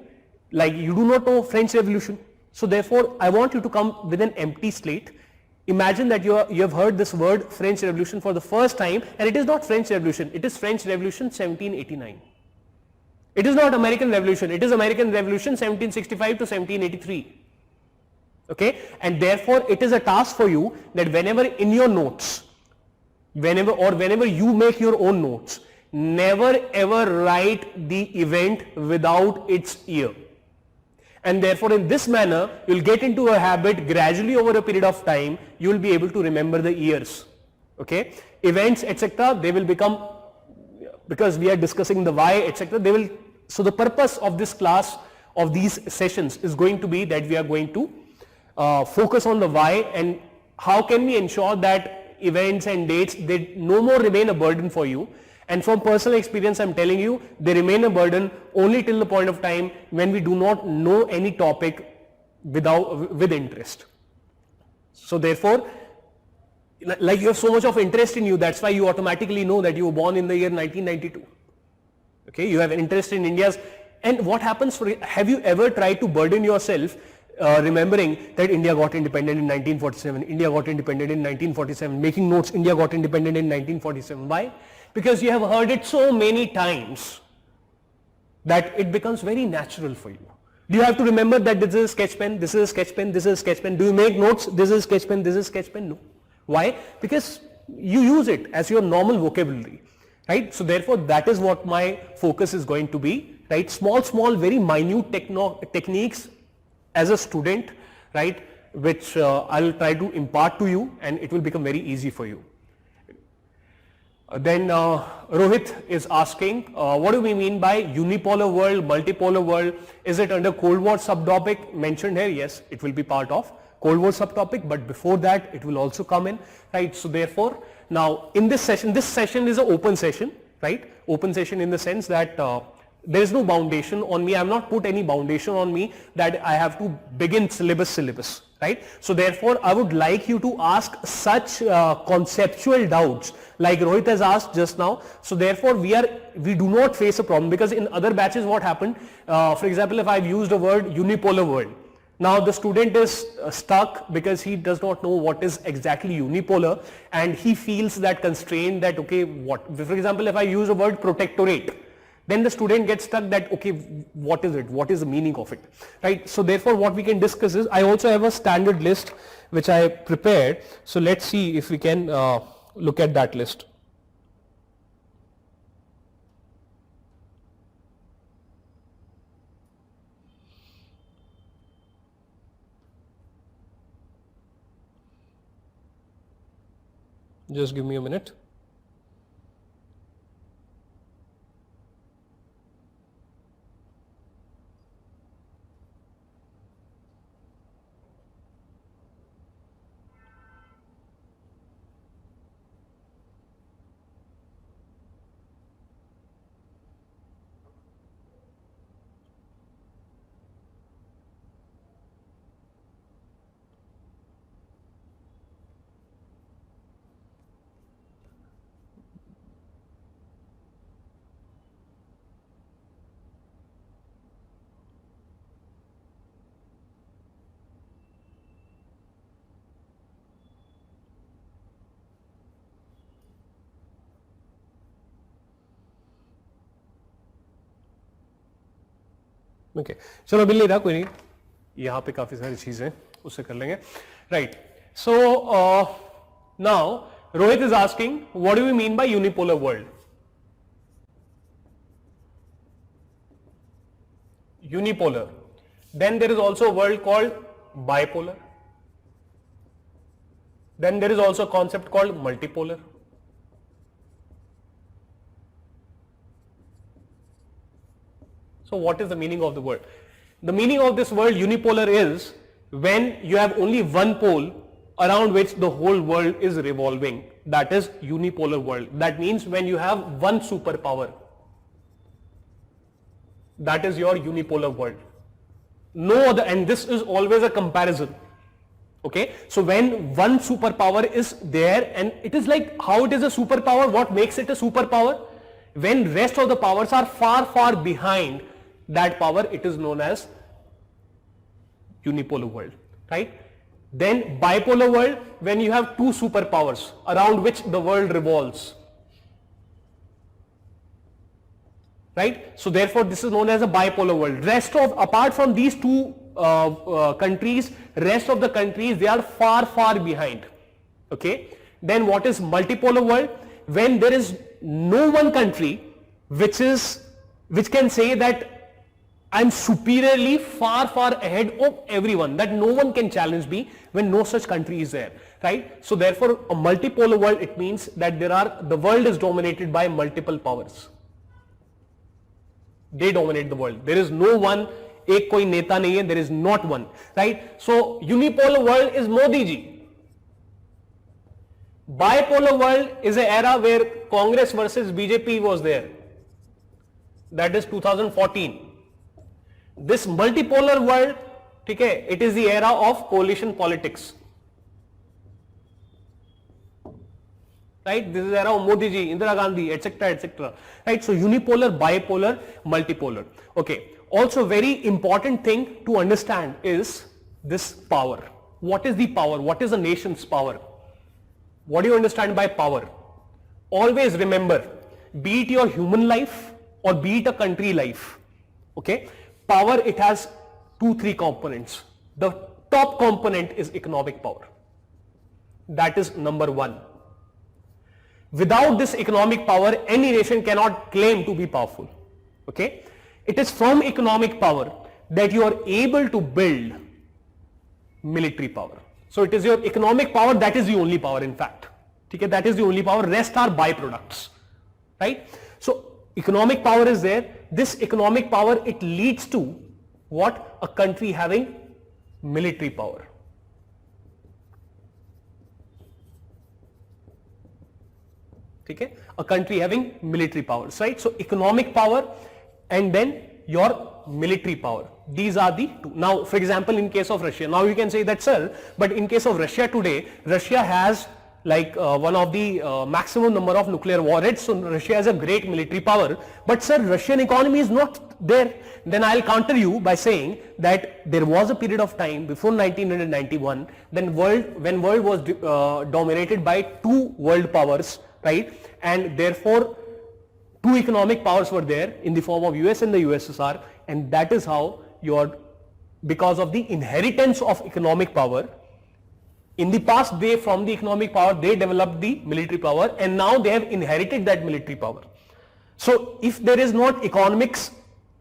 do not know French Revolution, so therefore I want you to come with an empty slate. Imagine that you have heard this word French Revolution for the first time, and it is not French Revolution, it is French Revolution 1789. It is not American Revolution, it is American Revolution 1765 to 1783. Okay, and therefore it is a task for you that whenever in your notes, whenever you make your own notes, never ever write the event without its year. And therefore in this manner, you will get into a habit gradually over a period of time, you will be able to remember the years. Okay, events, etc., they will become, because we are discussing the why, etc., so the purpose of this class, of these sessions, is going to be that we are going to focus on the why and how can we ensure that events and dates, they no more remain a burden for you. And from personal experience, I'm telling you, they remain a burden only till the point of time when we do not know any topic with interest. So therefore, like you have so much of interest in you, that's why you automatically know that you were born in the year 1992. Okay, you have an interest in India's, and what happens have you ever tried to burden yourself remembering that India got independent in 1947, India got independent in 1947, making notes, India got independent in 1947. Why? Because you have heard it so many times that it becomes very natural for you. Do you have to remember that this is a sketch pen, this is a sketch pen, this is a sketch pen? Do you make notes, this is a sketch pen, this is a sketch pen? No. Why? Because you use it as your normal vocabulary, right? So therefore, that is what my focus is going to be, right? Small, very minute techniques as a student, right, which I'll try to impart to you, and it will become very easy for you. Then Rohit is asking, what do we mean by unipolar world, multipolar world? Is it under Cold War subtopic mentioned here? Yes, it will be part of Cold War subtopic, but before that it will also come in, right? So therefore, now in this session is an open session, right? Open session in the sense that there is no foundation on me. I have not put any foundation on me that I have to begin syllabus, right? So therefore, I would like you to ask such conceptual doubts like Rohit has asked just now. So therefore, we do not face a problem, because in other batches what happened, for example, if I've used a word unipolar world, now the student is stuck because he does not know what is exactly unipolar, and he feels that constraint that, okay, for example, if I use a word protectorate, then the student gets stuck that, okay, what is it? What is the meaning of it? Right? So therefore, what we can discuss is, I also have a standard list which I prepared. So let's see if we can look at that list. Just give me a minute. Okay चलो मिल नहीं रहा, कोई नहीं, यहाँ पे काफी सारी चीजें उससे कर लेंगे. Right, so now Rohit is asking what do we mean by unipolar world. Unipolar. Then there is also a world called bipolar. Then there is also a concept called multipolar. So what is the meaning of the word? The meaning of this word unipolar is when you have only one pole around which the whole world is revolving. That is unipolar world. That means when you have one superpower. That is your unipolar world. No other, and this is always a comparison. Okay, so when one superpower is there, and it is like how it is a superpower, what makes it a superpower? When rest of the powers are far behind that power, it is known as unipolar world, right? Then bipolar world, when you have two superpowers around which the world revolves. Right, so therefore this is known as a bipolar world. Rest of, apart from these two countries, rest of the countries, they are far behind. Okay, then what is multipolar world? When there is no one country which can say that I'm superiorly far ahead of everyone, that no one can challenge me, when no such country is there, right? So therefore a multipolar world, it means that the world is dominated by multiple powers. They dominate the world. There is no one, एक कोई नेता नहीं है, there is not one, right? So unipolar world is Modi ji. Bipolar world is an era where Congress versus BJP was there. That is 2014. This multipolar world, ठीक है, it is the era of coalition politics. Right, this is the era of Modi ji, Indira Gandhi, etc. Right, so unipolar, bipolar, multipolar. Okay, also very important thing to understand is this power. What is the power? What is a nation's power? What do you understand by power? Always remember, be it your human life or be it a country life, okay, power, it has 2-3 components. The top component is economic power. That is number one. Without this economic power, any nation cannot claim to be powerful. Okay, it is from economic power that you are able to build military power. So it is your economic power that is the only power, in fact. Okay, that is the only power. Rest are byproducts, right? So economic power is there. This economic power, it leads to what? A country having military power. Okay, a country having military powers, right? So economic power and then your military power. These are the two. Now, for example, in case of Russia, now you can say that, sir, but in case of Russia today, Russia has like one of the maximum number of nuclear warheads. So Russia has a great military power, but sir, Russian economy is not there. Then I'll counter you by saying that there was a period of time before 1991, then when world was dominated by two world powers, right? And therefore two economic powers were there in the form of US and the USSR, and that is how because of the inheritance of economic power, in the past from the economic power they developed the military power, and now they have inherited that military power. So if there is not economics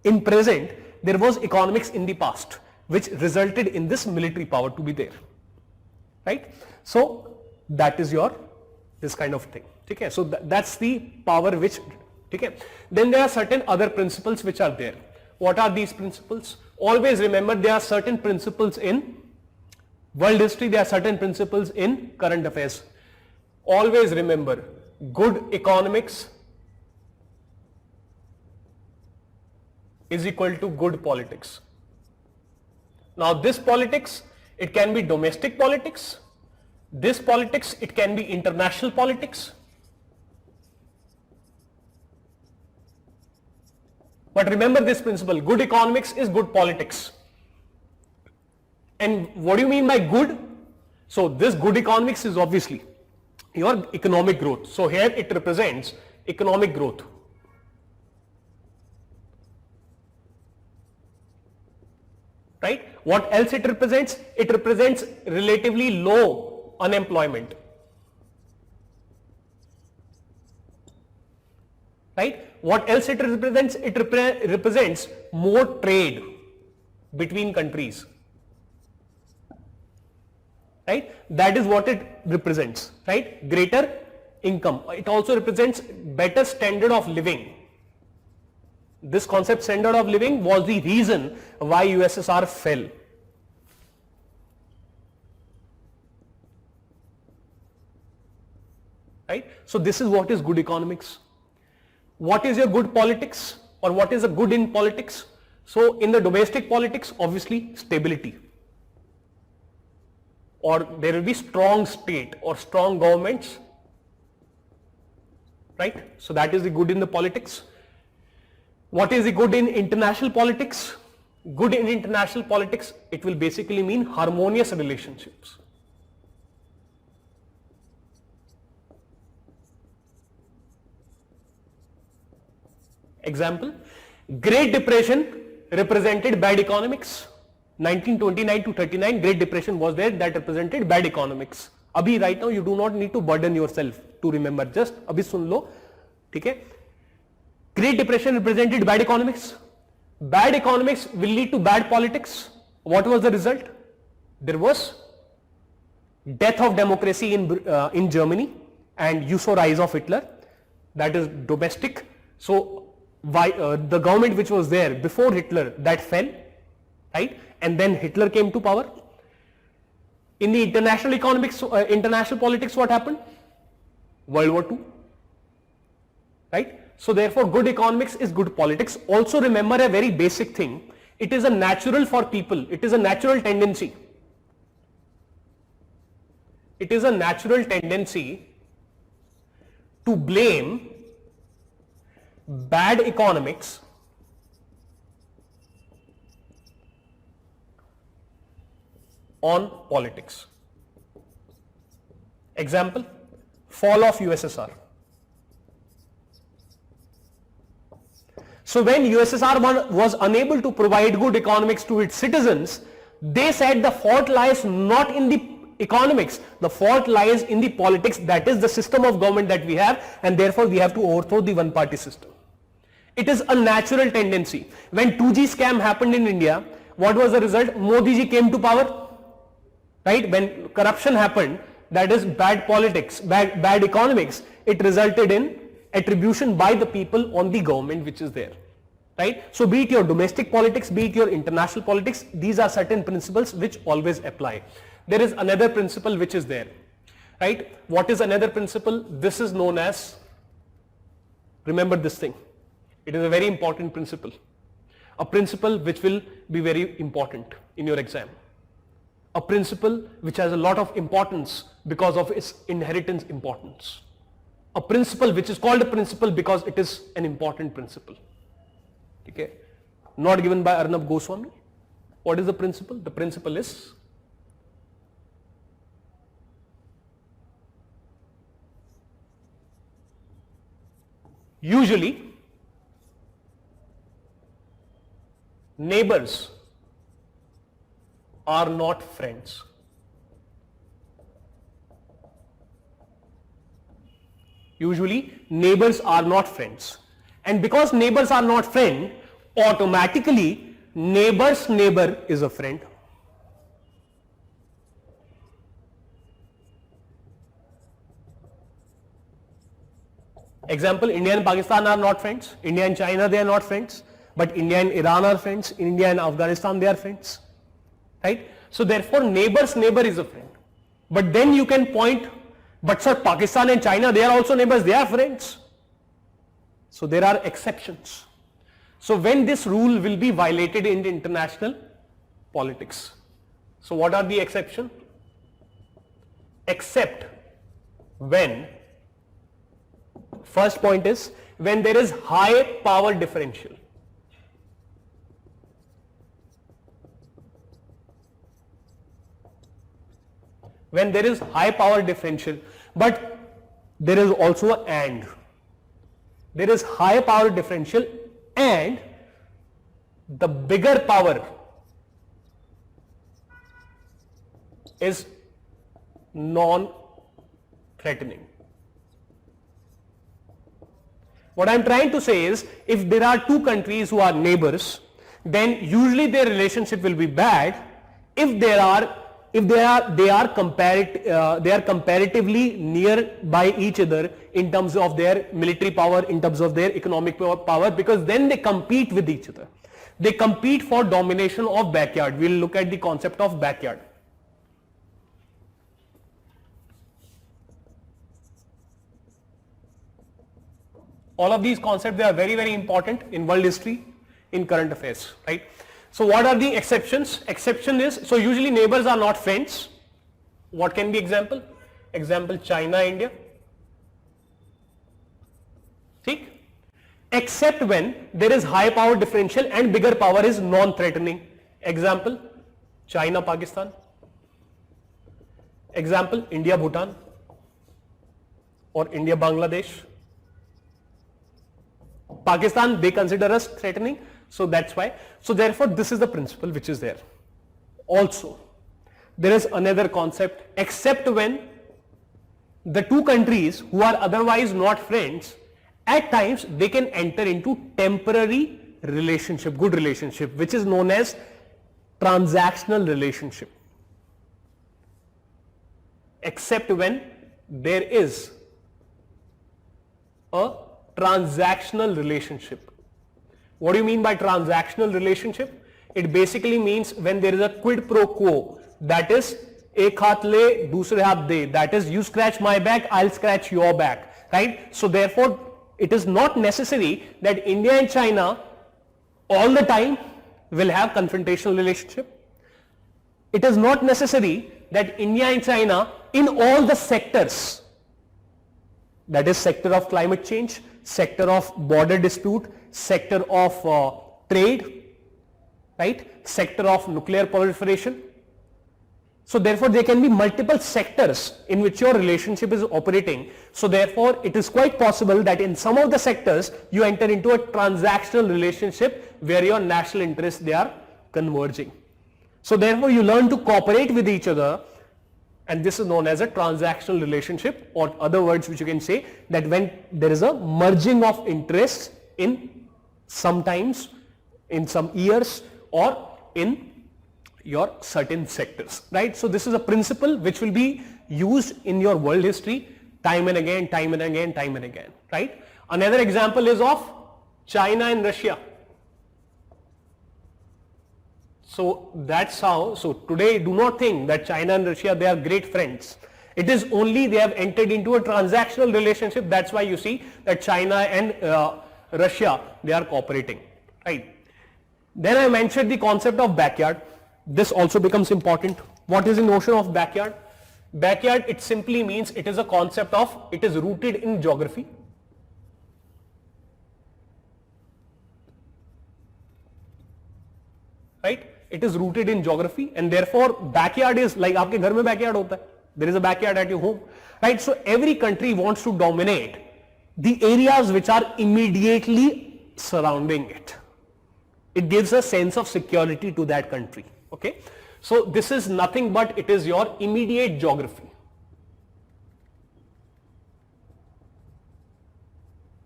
in present, there was economics in the past, which resulted in this military power to be there, right? So that is this kind of thing. Okay, so that's the power which, okay. Then there are certain other principles which are there. What are these principles? Always remember, there are certain principles in world history, there are certain principles in current affairs. Always remember, good economics is equal to good politics. Now this politics, it can be domestic politics. This politics, it can be international politics. But remember this principle, good economics is good politics. And what do you mean by good? So this good economics is obviously your economic growth. So here it represents economic growth. right? What else it represents? It represents relatively low unemployment, right? What else it represents? It represents more trade between countries, right? That is what it represents, right? Greater income. It also represents better standard of living. This concept, standard of living, was the reason why USSR fell. Right? So this is what is good economics. What is your good politics, or what is a good in politics? So in the domestic politics, obviously stability, or there will be strong state or strong governments, right? So that is the good in the politics. What is the good in international politics? Good in international politics, it will basically mean harmonious relationships. Example, Great Depression represented bad economics. 1929 to 39, Great Depression was there, that represented bad economics. Abhi right now you do not need to burden yourself to remember, just abhi sun lo, theek hai? Great Depression represented bad economics. Bad economics will lead to bad politics. What was the result? There was death of democracy in Germany and you saw rise of Hitler. That is domestic. So the government which was there before Hitler, that fell, right? And then Hitler came to power. In the international economics, international politics, what happened? World War II, right? So therefore good economics is good politics. Also remember a very basic thing. It is a natural for people. It is a natural tendency. It is a natural tendency to blame bad economics on politics. Example, fall of USSR. So when USSR was unable to provide good economics to its citizens, they said the fault lies not in the economics, the fault lies in the politics, that is the system of government that we have, and therefore we have to overthrow the one party system. It is a natural tendency. When 2G scam happened in India, what was the result? Modi ji came to power, right? When corruption happened, that is bad politics, bad economics, it resulted in attribution by the people on the government which is there, right? So be it your domestic politics, be it your international politics, these are certain principles which always apply. There is another principle which is there, right? What is another principle? This is known as, remember this thing, it is a very important principle, a principle which will be very important in your exam, a principle which has a lot of importance because of its inheritance importance. A principle which is called a principle because it is an important principle. Okay? Not given by Arnab Goswami. What is the principle? The principle is usually neighbors are not friends. Usually neighbors are not friends, and because neighbors are not friends, automatically neighbor's neighbor is a friend. Example, India and Pakistan are not friends, India and China they are not friends, but India and Iran are friends, India and Afghanistan they are friends, right? So therefore neighbor's neighbor is a friend. But then you can point, but sir, Pakistan and China, they are also neighbors, they are friends. So there are exceptions. So when this rule will be violated in international politics. So what are the exceptions? Except when, first point is, when there is high power differential. When there is high power differential, but there is also an and. There is high power differential and the bigger power is non-threatening. What I'm trying to say is, if there are two countries who are neighbors, then usually their relationship will be bad if they are comparatively near by each other in terms of their military power, in terms of their economic power, because then they compete with each other. They compete for domination of backyard. We'll look at the concept of backyard. All of these concepts, they are very, very important in world history, in current affairs, right? So what are the exceptions? Exception is, so usually neighbors are not friends. What can be example? Example, China, India. See? Except when there is high power differential and bigger power is non-threatening. Example, China, Pakistan. Example, India, Bhutan. Or India, Bangladesh. Pakistan, they consider us threatening, so that's why. So therefore, this is the principle which is there. Also, there is another concept, except when the two countries who are otherwise not friends, at times they can enter into temporary relationship, good relationship, which is known as transactional relationship. Except when there is a transactional relationship. What do you mean by transactional relationship? It basically means when there is a quid pro quo, that is ek haath le dusre haath de, that is you scratch my back, I'll scratch your back, right? So therefore it is not necessary that India and China all the time will have confrontational relationship. It is not necessary that India and China in all the sectors, that is sector of climate change, sector of border dispute, sector of trade, right, sector of nuclear proliferation. So therefore there can be multiple sectors in which your relationship is operating. So therefore it is quite possible that in some of the sectors you enter into a transactional relationship where your national interests, they are converging. So therefore you learn to cooperate with each other, and this is known as a transactional relationship, or other words which you can say that when there is a merging of interests in sometimes in some years or in your certain sectors, right? So this is a principle which will be used in your world history time and again, time and again, time and again, right? Another example is of China and Russia. So that's how, so today do not think that China and Russia, they are great friends. It is only they have entered into a transactional relationship. That's why you see that China and Russia, they are cooperating, right? Then I mentioned the concept of backyard. This also becomes important. What is the notion of backyard? Backyard, it simply means it is a concept of, it is rooted in geography. Right? It is rooted in geography, and therefore backyard is like आपके घर में backyard होता है. There is a backyard at your home, right? So every country wants to dominate the areas which are immediately surrounding it. It gives a sense of security to that country. Okay, so this is nothing but it is your immediate geography,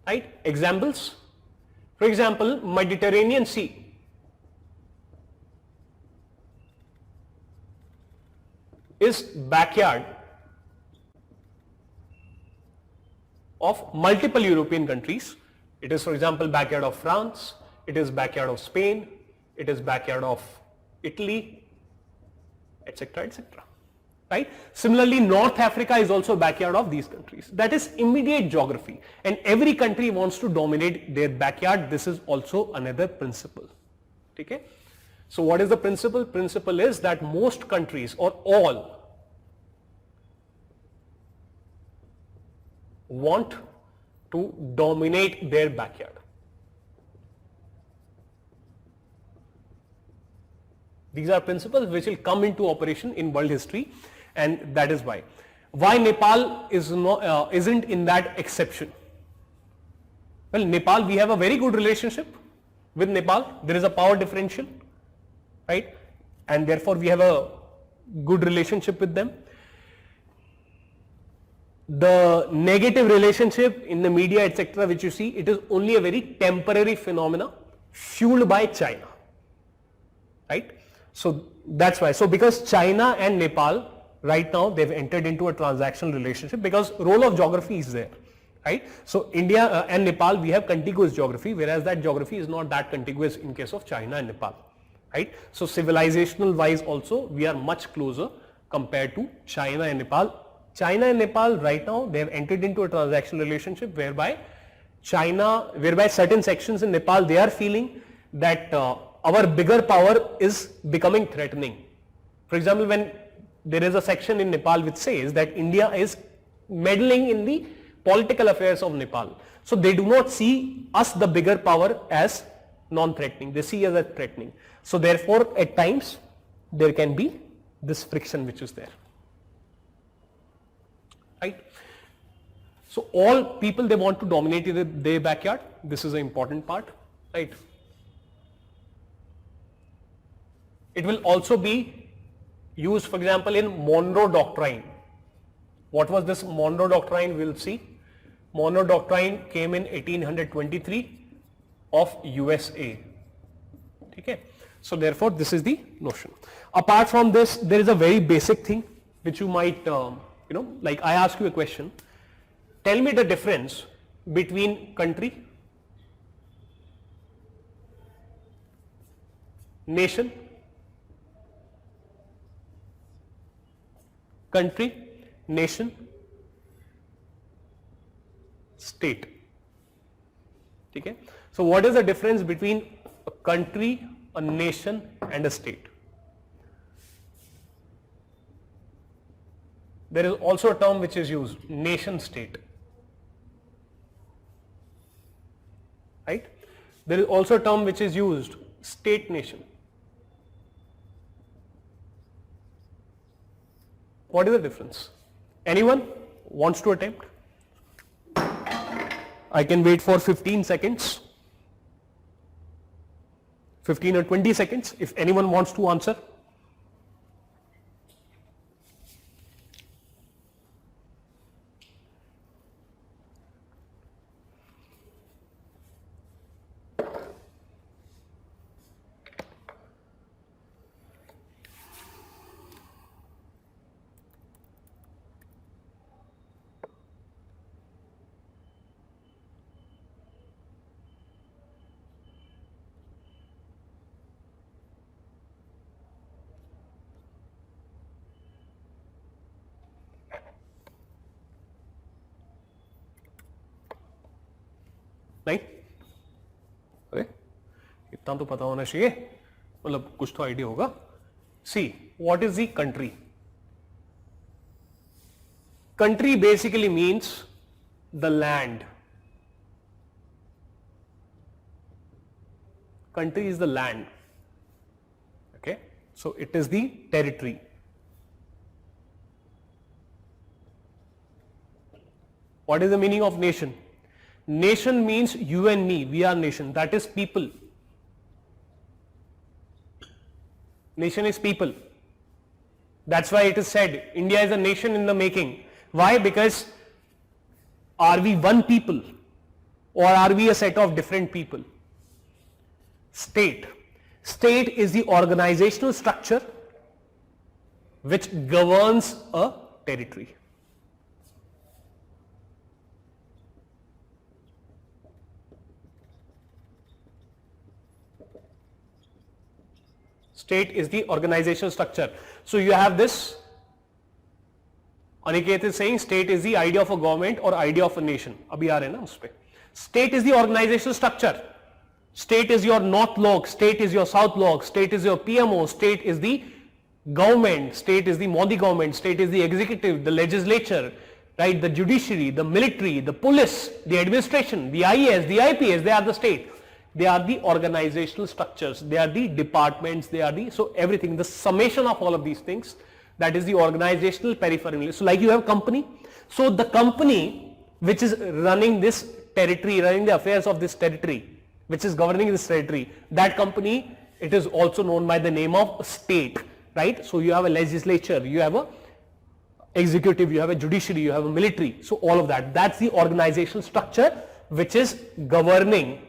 right? Examples, for example, Mediterranean Sea. Is backyard of multiple European countries. It is, for example, backyard of France, it is backyard of Spain, it is backyard of Italy, etc., etc. Right? Similarly, North Africa is also backyard of these countries. That is immediate geography, and every country wants to dominate their backyard. This is also another principle. Okay? So what is the principle? Principle is that most countries or all want to dominate their backyard. These are principles which will come into operation in world history, and that is why. Why Nepal is isn't in that exception? Well, Nepal, we have a very good relationship with Nepal. There is a power differential, right? And therefore we have a good relationship with them. The negative relationship in the media, etc., which you see, it is only a very temporary phenomena fueled by China, right? So that's why. So because China and Nepal right now, they've entered into a transactional relationship because role of geography is there, right? So India and Nepal, we have contiguous geography, whereas that geography is not that contiguous in case of China and Nepal, right? So civilizational wise also, we are much closer compared to China and Nepal. China and Nepal right now, they have entered into a transactional relationship whereby certain sections in Nepal, they are feeling that our bigger power is becoming threatening. For example, when there is a section in Nepal which says that India is meddling in the political affairs of Nepal. So they do not see us, the bigger power, as non-threatening. They see us as threatening. So therefore, at times, there can be this friction which is there. Right? So all people, they want to dominate their backyard. This is an important part, right? It will also be used, for example, in Monroe Doctrine. What was this Monroe Doctrine? We'll see. Monroe Doctrine came in 1823 of USA. Okay. So therefore, this is the notion. Apart from this, there is a very basic thing which you might like I ask you a question, tell me the difference between country, nation, country, nation, state. Okay? So what is the difference between a country, a nation and a state? There is also a term which is used, nation state, right? There is also a term which is used, state nation. What is the difference? Anyone wants to attempt? I can wait for 15 seconds, 15 or 20 seconds if anyone wants to answer. नहीं अरे इतना तो पता होना चाहिए मतलब कुछ तो आइडिया होगा see what is the country country basically means the land country is the land okay so it is the territory what is the meaning of nation Nation means you and me, we are nation, that is people. Nation is people. That's why it is said, India is a nation in the making. Why? Because are we one people or are we a set of different people? State. State is the organizational structure which governs a territory. State is the organizational structure. So you have this, Aniket is saying state is the idea of a government or idea of a nation. Abhi aa rahe na us pe. State is the organizational structure. State is your north log, state is your south log, state is your PMO, state is the government, state is the Modi government, state is the executive, the legislature, right, the judiciary, the military, the police, the administration, the IAS, the IPS, they are the state. They are the organizational structures, they are the departments, they are the, so everything, the summation of all of these things, that is the organizational peripheral. So like you have company, so the company which is running this territory, running the affairs of this territory, which is governing this territory, that company, it is also known by the name of state. right? So you have a legislature, you have a executive, you have a judiciary, you have a military. So all of that, that's the organizational structure which is governing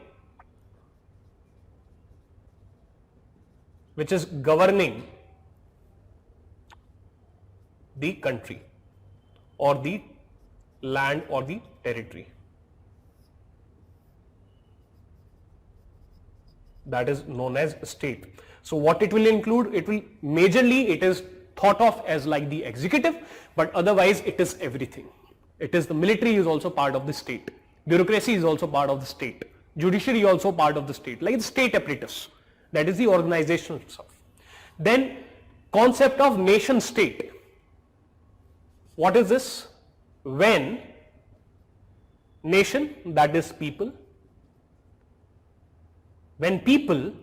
the country or the land or the territory. That is known as state. So what it will include? It will majorly, it is thought of as like the executive, but otherwise it is everything. It is the military is also part of the state. Bureaucracy is also part of the state. Judiciary is also part of the state, like the state apparatus. That is the organizational stuff. Then concept of nation state. What is this? When nation, that is people, when people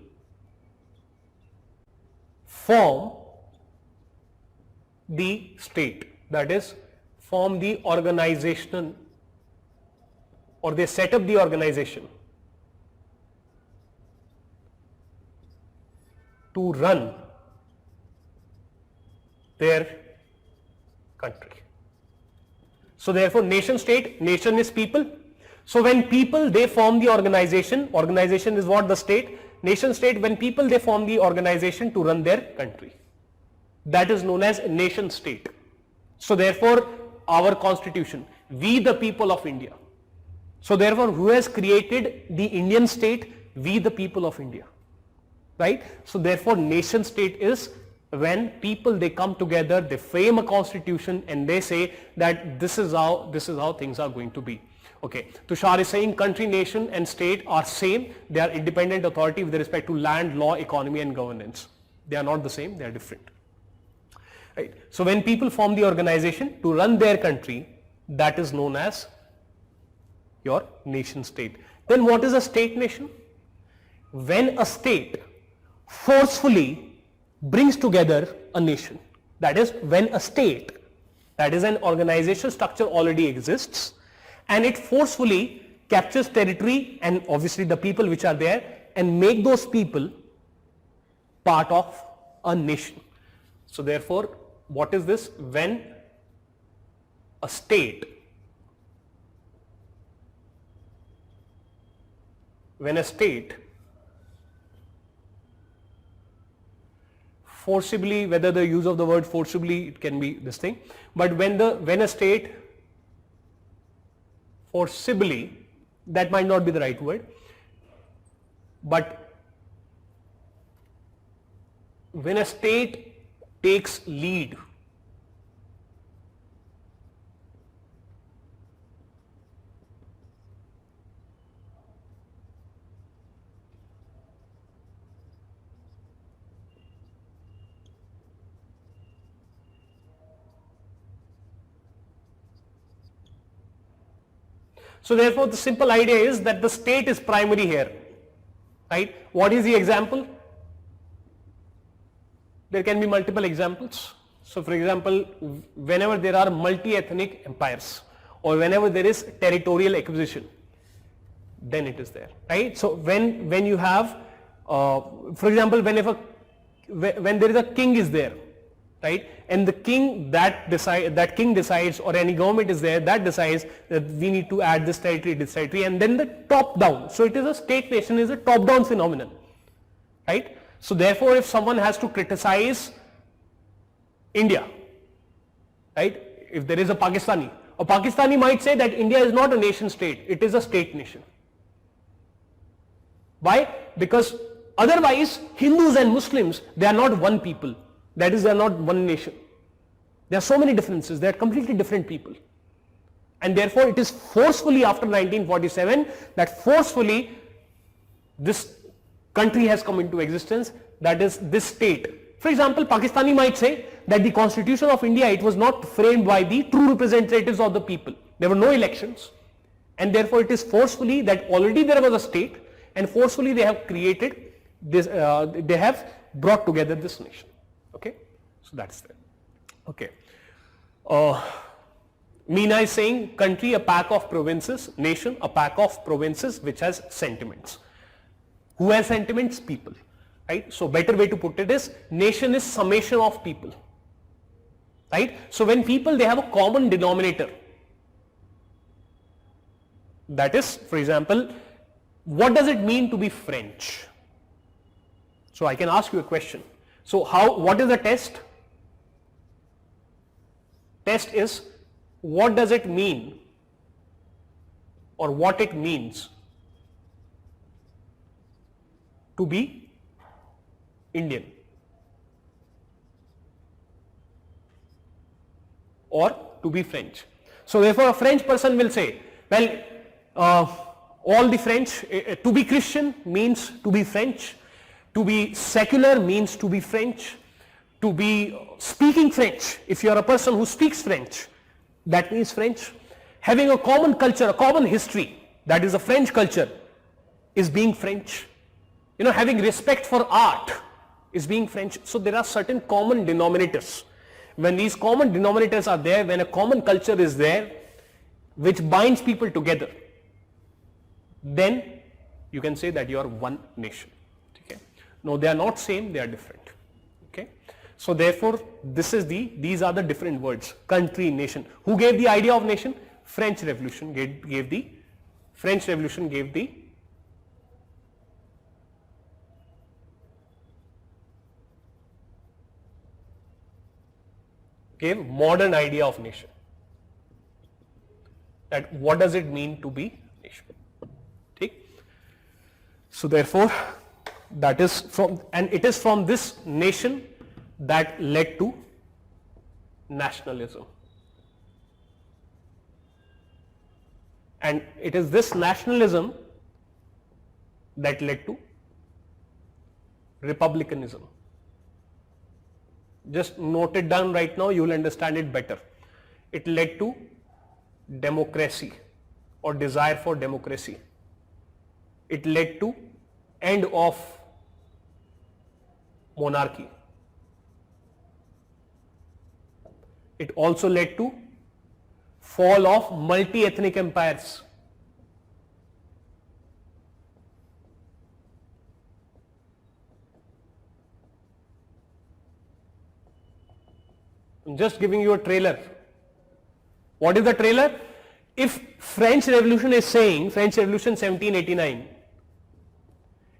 form the state, that is form the organization or they set up the organization to run their country. So therefore nation state, nation is people. So when people they form the organization, organization is what? The state. Nation state, when people they form the organization to run their country. That is known as nation state. So therefore our constitution, we the people of India. So therefore who has created the Indian state? We the people of India. Right? So therefore nation state is when people they come together, they frame a constitution and they say that this is how things are going to be. Okay, Tushar is saying country, nation and state are same. They are independent authority with respect to land, law, economy and governance. They are not the same, they are different. Right. So when people form the organization to run their country, that is known as your nation state. Then what is a state nation? When a state forcefully brings together a nation. That is when a state, that is an organizational structure already exists and it forcefully captures territory and obviously the people which are there and make those people part of a nation. So therefore what is this? When a state forcibly, whether the use of the word forcibly, it can be this thing, but when a state forcibly, that might not be the right word, but when a state takes lead So therefore the simple idea is that the state is primary here, right? What is the example? There can be multiple examples. So for example, whenever there are multi-ethnic empires or whenever there is territorial acquisition, then it is there, right? So when you have, for example, when there is a king is there, right? And the king that king decides, or any government is there that decides that we need to add this territory, and then the top down. So it is a state nation is a top down phenomenon, right? So therefore, if someone has to criticize India, right? If there is a Pakistani might say that India is not a nation state; it is a state nation. Why? Because otherwise, Hindus and Muslims, they are not one people. That is, they are not one nation. There are so many differences. They are completely different people. And therefore, it is forcefully after 1947 that forcefully this country has come into existence. That is this state. For example, Pakistani might say that the Constitution of India, it was not framed by the true representatives of the people. There were no elections. And therefore, it is forcefully that already there was a state and forcefully they have created this, they have brought together this nation. Okay, so that's there. Okay, Meena is saying country a pack of provinces, nation a pack of provinces which has sentiments. Who has sentiments? People. right? So better way to put it is nation is summation of people, right? So when people, they have a common denominator, that is, for example, what does it mean to be French? So I can ask you a question. So what is the test? Test is what does it mean or what it means to be Indian or to be French. So therefore a French person will say, well, all the French, to be Christian means to be French, to be secular means to be French, to be speaking French, if you are a person who speaks French, that means French. Having a common culture, a common history, that is a French culture, is being French. You know, having respect for art is being French. So there are certain common denominators. When these common denominators are there, when a common culture is there, which binds people together, then you can say that you are one nation. Okay? No, they are not same, they are different. Okay? So therefore, these are the different words, country, nation. Who gave the idea of nation? French Revolution gave the modern idea of nation. That what does it mean to be nation? Okay? So therefore, that is from, and it is from this nation that led to nationalism. And it is this nationalism that led to republicanism. Just note it down right now, you will understand it better. It led to democracy or desire for democracy. It led to end of monarchy. It also led to fall of multi-ethnic empires. I'm just giving you a trailer. What is the trailer? If French Revolution is saying, French Revolution 1789,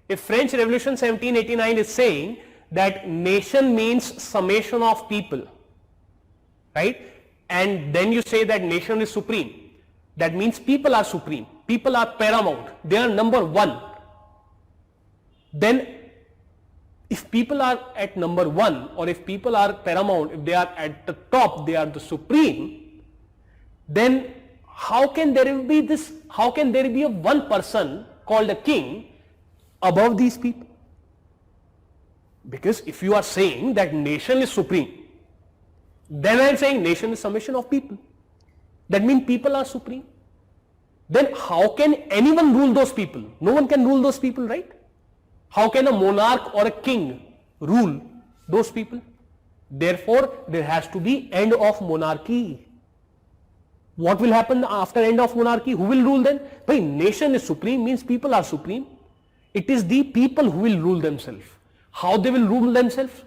if French Revolution 1789 is saying that nation means summation of people, right? And then you say that nation is supreme. That means people are supreme. People are paramount. They are number one. Then if people are at number one, or if people are paramount, if they are at the top, they are the supreme, then how can there be a one person called a king above these people? Because if you are saying that nation is supreme, then I am saying nation is summation of people. That means people are supreme. Then how can anyone rule those people? No one can rule those people, right? How can a monarch or a king rule those people? Therefore, there has to be end of monarchy. What will happen after end of monarchy? Who will rule then? By nation is supreme means people are supreme. It is the people who will rule themselves. How they will rule themselves?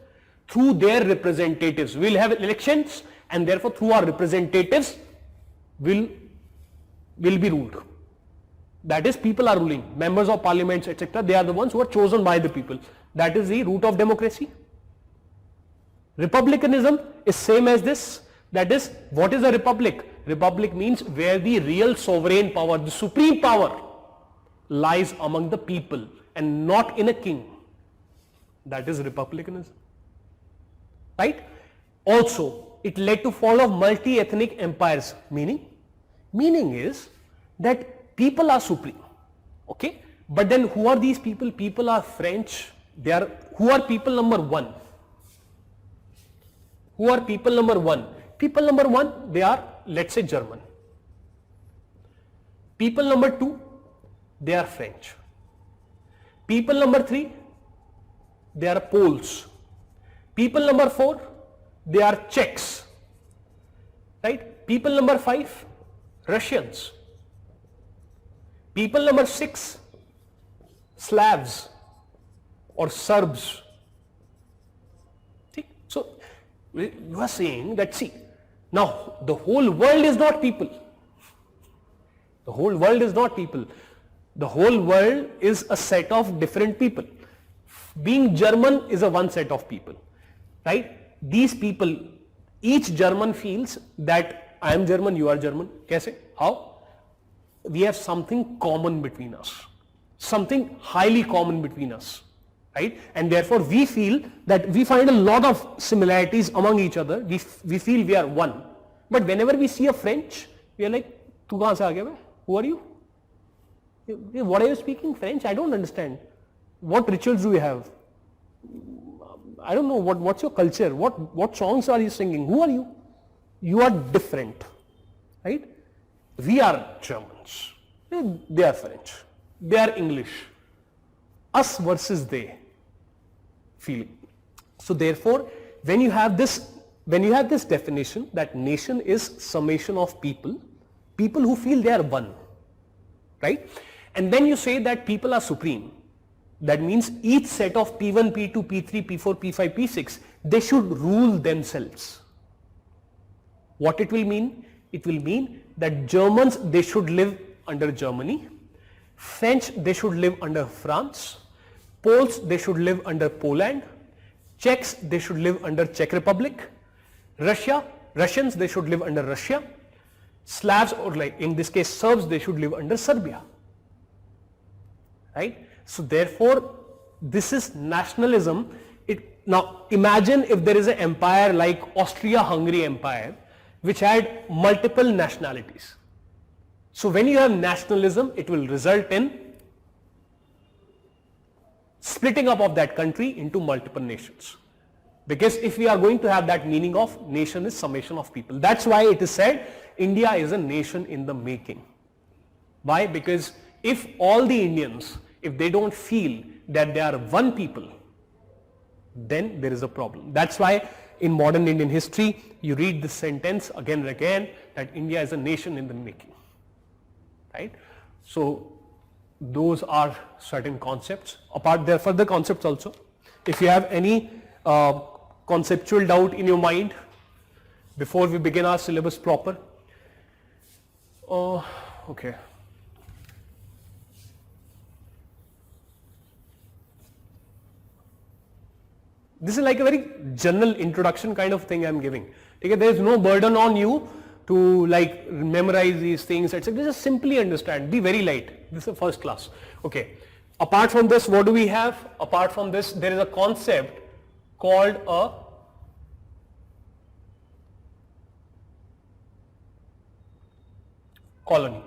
Through their representatives. We will have elections, and therefore through our representatives will be ruled. That is, people are ruling. Members of parliaments, etc. They are the ones who are chosen by the people. That is the root of democracy. Republicanism is same as this. That is, what is a republic? Republic means where the real sovereign power, the supreme power, lies among the people and not in a king. That is republicanism. Right? Also, it led to fall of multi-ethnic empires. Meaning is that people are supreme. Okay? But then who are these people? People are French. Who are people number one? Who are people number one? People number one, they are, let's say, German. People number two, they are French. People number three, they are Poles. People number four, they are Czechs. Right? People number five, Russians. People number six, Slavs. or Serbs. See? So you are saying that, see, now the whole world is not people. The whole world is not people. The whole world is a set of different people. Being German is a one set of people, right? These people, each German feels that I am German, you are German. Kaise? How? We have something common between us, something highly common between us, right? And therefore we feel that we find a lot of similarities among each other. We feel we are one. But whenever we see a French, we are like, "Tu kahan se aa gaya bhai? Who are you? What are you speaking French? I don't understand. What rituals do you have? I don't know, what's your culture? What songs are you singing? Who are you? You are different, right? We are Germans. They are French. They are English. Us versus they feeling. So therefore, when you have this definition that nation is summation of people who feel they are one, right? And then you say that people are supreme. That means each set of P1, P2, P3, P4, P5, P6, they should rule themselves. What it will mean? It will mean that Germans, they should live under Germany. French, they should live under France. Poles, they should live under Poland. Czechs, they should live under Czech Republic. Russians, they should live under Russia. Slavs, or like in this case Serbs, they should live under Serbia. Right? So therefore, this is nationalism. Now imagine if there is an empire like Austria-Hungary Empire, which had multiple nationalities. So when you have nationalism, it will result in splitting up of that country into multiple nations. Because if we are going to have that meaning of nation is summation of people. That's why it is said India is a nation in the making. Why? Because if all the Indians, if they don't feel that they are one people, then there is a problem. That's why in modern Indian history, you read this sentence again and again that India is a nation in the making, right? So those are certain concepts. Apart, there are further concepts also. If you have any conceptual doubt in your mind before we begin our syllabus proper. Okay. This is like a very general introduction kind of thing I am giving. Okay, there is no burden on you to like memorize these things, etc. Just simply understand. Be very light. This is a first class. Okay. Apart from this, what do we have? Apart from this, there is a concept called a colony.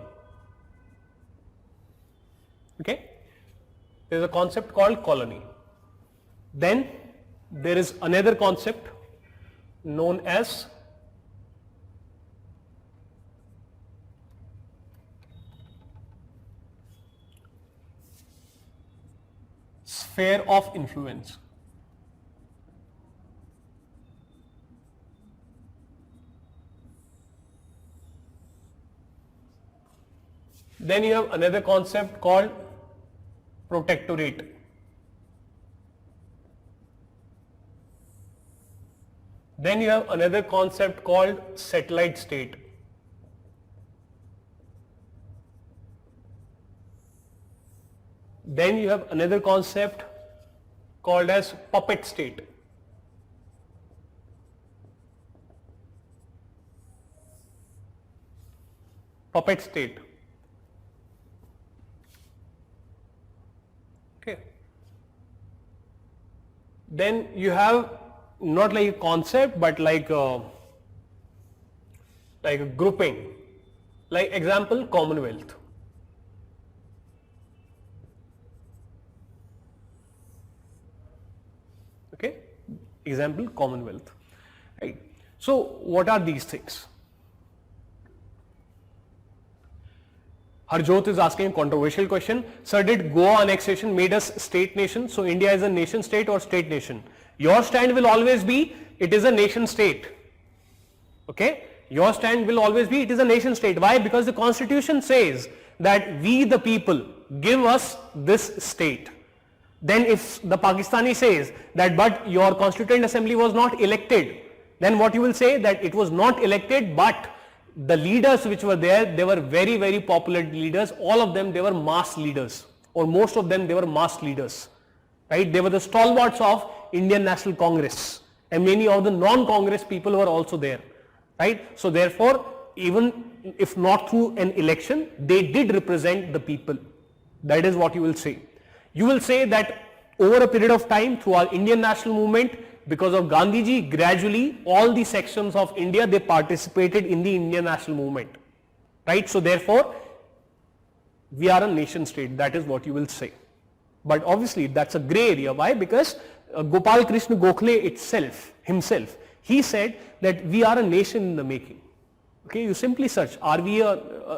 Okay. There is a concept called colony. Then there is another concept known as sphere of influence. Then you have another concept called protectorate. Then you have another concept called satellite state. Then you have another concept called as puppet state. Puppet state. Okay. Then you have not like a concept, but like a grouping. Like example, Commonwealth. Okay, example, Commonwealth. Right. So what are these things? Harjot is asking a controversial question. Sir, did Goa annexation made us state nation? So India is a nation state or state nation? Your stand will always be, it is a nation state. Okay? Your stand will always be, it is a nation state. Why? Because the constitution says that we the people give us this state. Then if the Pakistani says that but your Constituent Assembly was not elected, then what you will say that it was not elected, but the leaders which were there, they were very, very popular leaders. All of them, they were mass leaders, or most of them, they were mass leaders, right? They were the stalwarts of Indian National Congress, and many of the non-Congress people were also there, right? So therefore, even if not through an election, they did represent the people. That is what you will say. You will say that over a period of time through our Indian national movement, because of Gandhiji, gradually all the sections of India, they participated in the Indian national movement, right? So therefore, we are a nation state. That is what you will say. But obviously that's a grey area. Why? Because Gopal Krishna Gokhale himself, he said that we are a nation in the making. Okay, you simply search,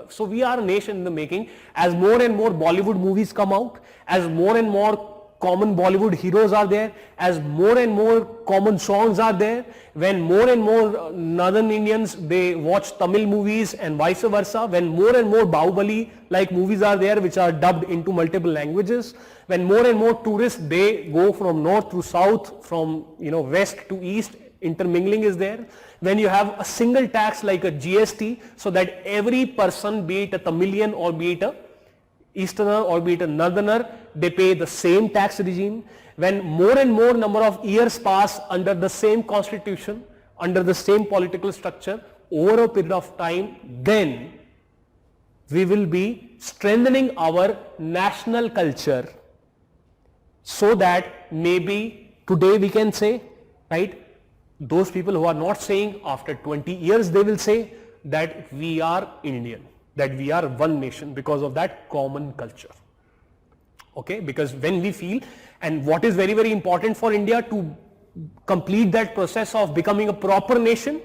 so we are a nation in the making. As more and more Bollywood movies come out, as more and more common Bollywood heroes are there, as more and more common songs are there, when more and more northern Indians, they watch Tamil movies and vice versa, when more and more Bahubali like movies are there which are dubbed into multiple languages, when more and more tourists, they go from north to south, from west to east, intermingling is there. When you have a single tax like a GST, so that every person, be it a Tamilian or be it a Easterner or be it a Northerner, they pay the same tax regime. When more and more number of years pass under the same constitution, under the same political structure, over a period of time, then we will be strengthening our national culture, so that maybe today we can say, right, those people who are not saying, after 20 years they will say that we are Indian, that we are one nation because of that common culture. Okay, because when we feel, and what is very, very important for India to complete that process of becoming a proper nation,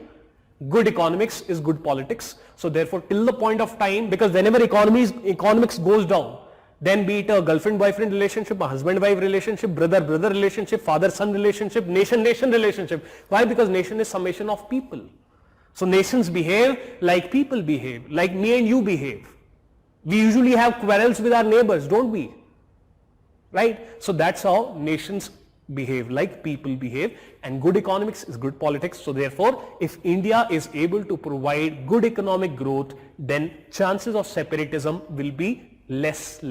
good economics is good politics. So therefore, till the point of time, because whenever economics goes down, then be it a girlfriend-boyfriend relationship, a husband-wife relationship, brother-brother relationship, father-son relationship, nation-nation relationship. Why? Because nation is summation of people. So nations behave like people behave, like me and you behave. We usually have quarrels with our neighbors, don't we? Right? So that's how nations behave, like people behave, and good economics is good politics. So therefore, if India is able to provide good economic growth, then chances of separatism will be less,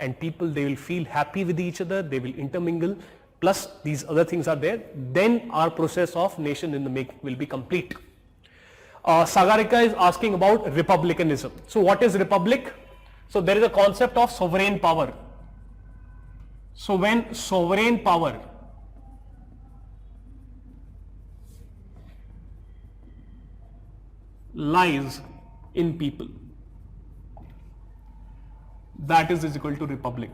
and people, they will feel happy with each other, they will intermingle, plus these other things are there, then our process of nation in the making will be complete. Sagarika is asking about republicanism. So what is republic? So there is a concept of sovereign power. So when sovereign power lies in people, that is equal to republic.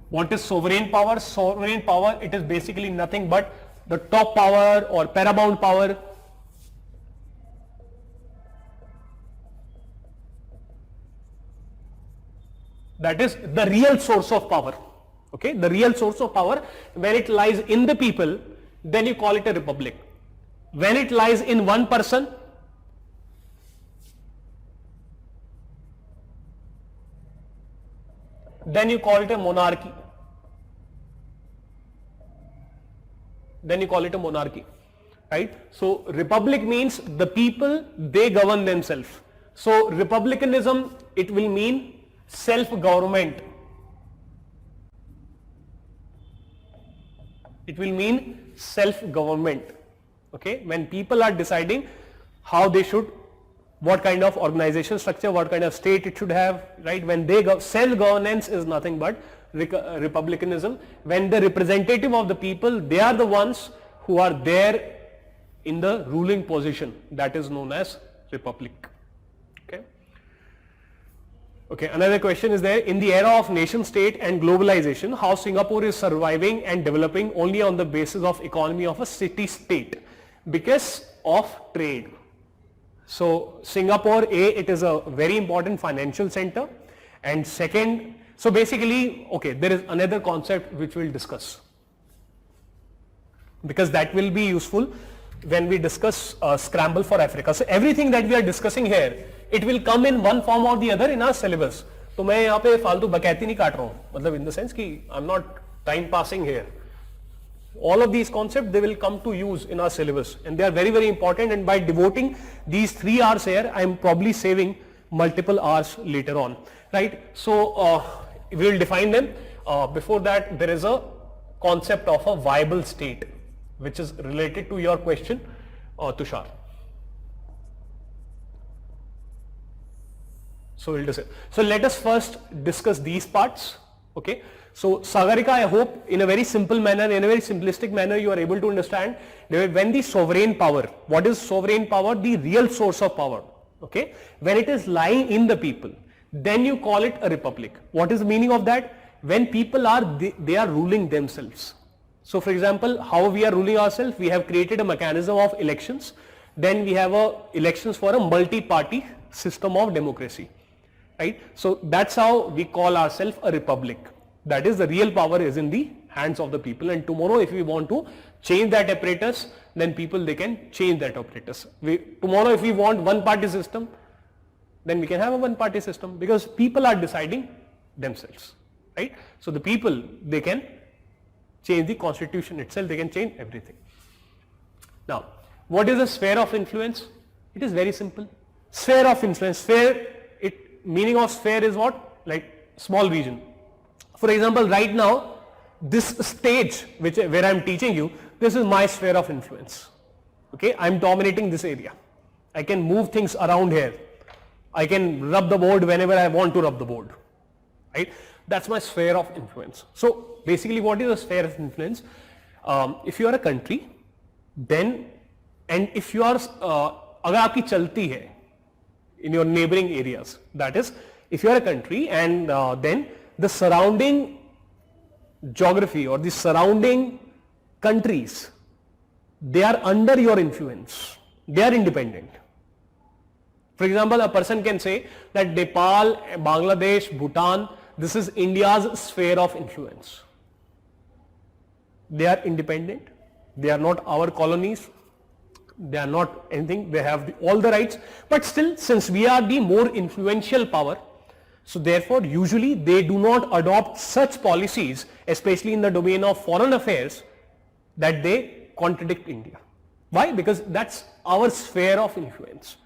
What is sovereign power? Sovereign power, it is basically nothing but the top power or paramount power that is the real source of power. Okay, the real source of power, when it lies in the people, then you call it a republic. When it lies in one person, then you call it a monarchy. Right? So republic means the people, they govern themselves. So republicanism, it will mean self-government. It will mean self-government. Okay, when people are deciding how they should, what kind of organization structure, what kind of state it should have, right? When they go, self-governance is nothing but republicanism. When the representative of the people, they are the ones who are there in the ruling position, that is known as republic. Okay. Okay, another question is there, in the era of nation state and globalization, how Singapore is surviving and developing only on the basis of economy of a city state because of trade. So Singapore, it is a very important financial center, and second, so basically, okay, there is another concept which we'll discuss, because that will be useful when we discuss Scramble for Africa. So everything that we are discussing here, it will come in one form or the other in our syllabus. तो मैं यहाँ पे फालतू बकैती नहीं काट रहा हूँ, मतलब इन द सेंस कि I am not time passing here. All of these concepts, they will come to use in our syllabus, and they are very, very important, and by devoting these 3 hours here, I am probably saving multiple hours later on, right? So we will define them. Before that, there is a concept of a viable state which is related to your question, Tushar. So let us first discuss these parts, okay? So Sagarika, I hope in a very simple manner, in a very simplistic manner, you are able to understand that when the sovereign power, what is sovereign power? The real source of power, okay? When it is lying in the people, then you call it a republic. What is the meaning of that? When people are, they are ruling themselves. So for example, how we are ruling ourselves? We have created a mechanism of elections. Then we have elections for a multi-party system of democracy, right? So that's how we call ourselves a republic. That is, the real power is in the hands of the people, and tomorrow if we want to change that apparatus, then people, they can change that apparatus. Tomorrow if we want one party system, then we can have a one party system, because people are deciding themselves, right? So the people, they can change the constitution itself, they can change everything. Now, what is the sphere of influence? It is very simple. Sphere of influence, meaning of sphere is what? Like small region. For example, right now, this stage where I am teaching you, this is my sphere of influence. Okay, I am dominating this area. I can move things around here. I can rub the board whenever I want to rub the board. Right? That's my sphere of influence. So basically, what is a sphere of influence? If you are a country, then, and if you are, अगर आपकी चलती है in your neighboring areas, that is, if you are a country and then the surrounding geography or the surrounding countries, they are under your influence, they are independent. For example, a person can say that Nepal, Bangladesh, Bhutan, this is India's sphere of influence. They are independent, they are not our colonies, they are not anything, they have all the rights, but still, since we are the more influential power, so therefore, usually they do not adopt such policies, especially in the domain of foreign affairs, that they contradict India. Why? Because that's our sphere of influence,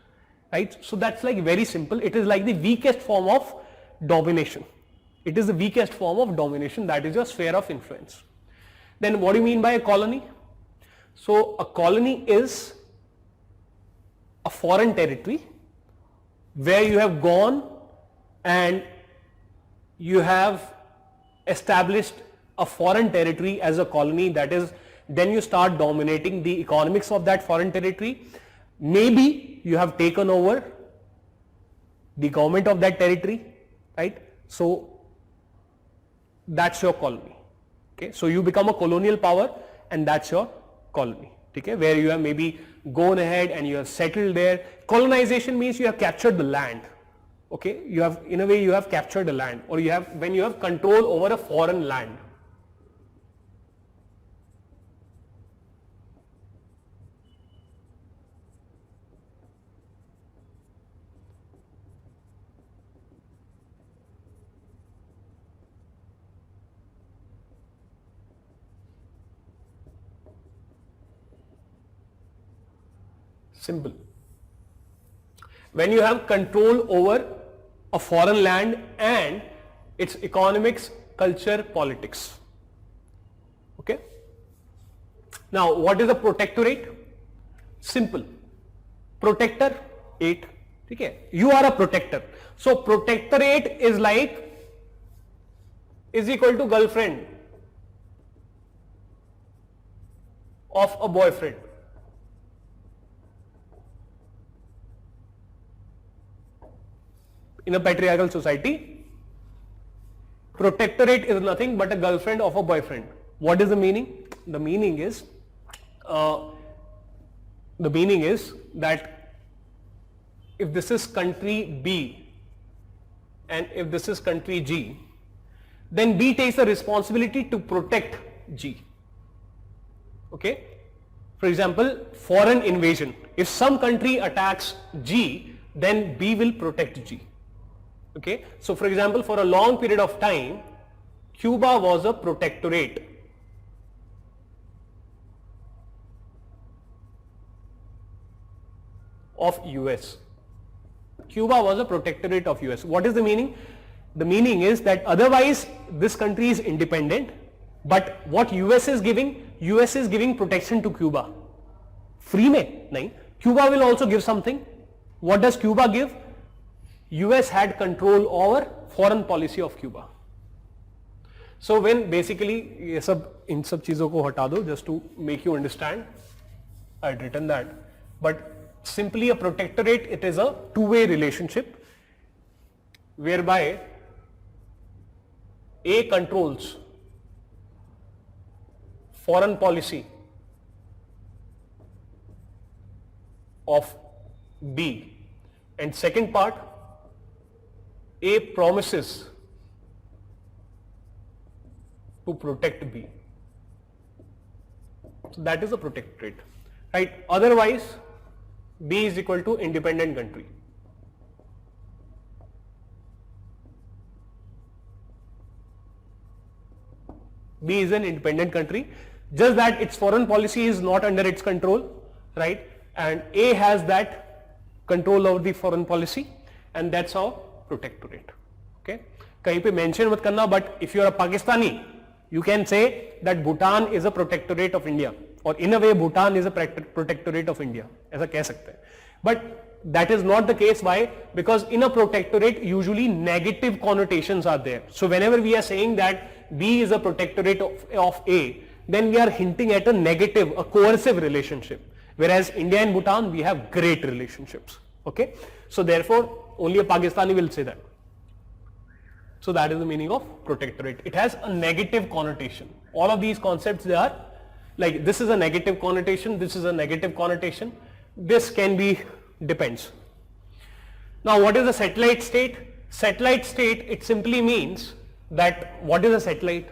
right? So that's like very simple. It is like the weakest form of domination. It is the weakest form of domination, that is your sphere of influence. Then what do you mean by a colony? So a colony is a foreign territory where you have gone and you have established a foreign territory as a colony, that is, then you start dominating the economics of that foreign territory. Maybe you have taken over the government of that territory, right? So that's your colony. Okay, so you become a colonial power and that's your colony. Okay, where you have maybe gone ahead and you have settled there. Colonization means you have captured the land. Okay, you have, in a way, you have captured a land, or you have, when you have control over a foreign land. Simple. When you have control over a foreign land and its economics, culture, politics. Okay. Now, what is a protectorate? Simple. Protector, 8. Okay. You are a protector. So protectorate is equal to girlfriend of a boyfriend. In a patriarchal society, protectorate is nothing but a girlfriend of a boyfriend. What is the meaning? The meaning is that if this is country B and if this is country G, then B takes the responsibility to protect G. Okay? For example, foreign invasion. If some country attacks G, then B will protect G. Okay, so for example, for a long period of time, Cuba was a protectorate. Of US. Cuba was a protectorate of US. What is the meaning? The meaning is that otherwise this country is independent, but what US is giving protection to Cuba. Free mein? Nahin. Cuba will also give something. What does Cuba give? US had control over foreign policy of Cuba. So when basically ये सब इन सब चीजों को हटा दो just to make you understand, I had written that, but simply a protectorate, it is a two-way relationship whereby A controls foreign policy of B, and second part, A promises to protect B. So that is a protectorate, right? Otherwise B is equal to independent country. B is an independent country, just that its foreign policy is not under its control, right? And A has that control over the foreign policy, and that's how protectorate. Okay? कहीं पे mention मत करना, but if you are a Pakistani, you can say that Bhutan is a protectorate of India, or in a way Bhutan is a protectorate of India. ऐसा कह सकते हैं. But that is not the case. Why? Because in a protectorate usually negative connotations are there. So whenever we are saying that B is a protectorate of A, then we are hinting at a negative, a coercive relationship. Whereas India and Bhutan, we have great relationships. Okay? So therefore, only a Pakistani will say that. So that is the meaning of protectorate. It has a negative connotation. All of these concepts, they are like, this is a negative connotation, this is a negative connotation. This can be, depends. Now what is a satellite state? Satellite state, it simply means that, what is a satellite?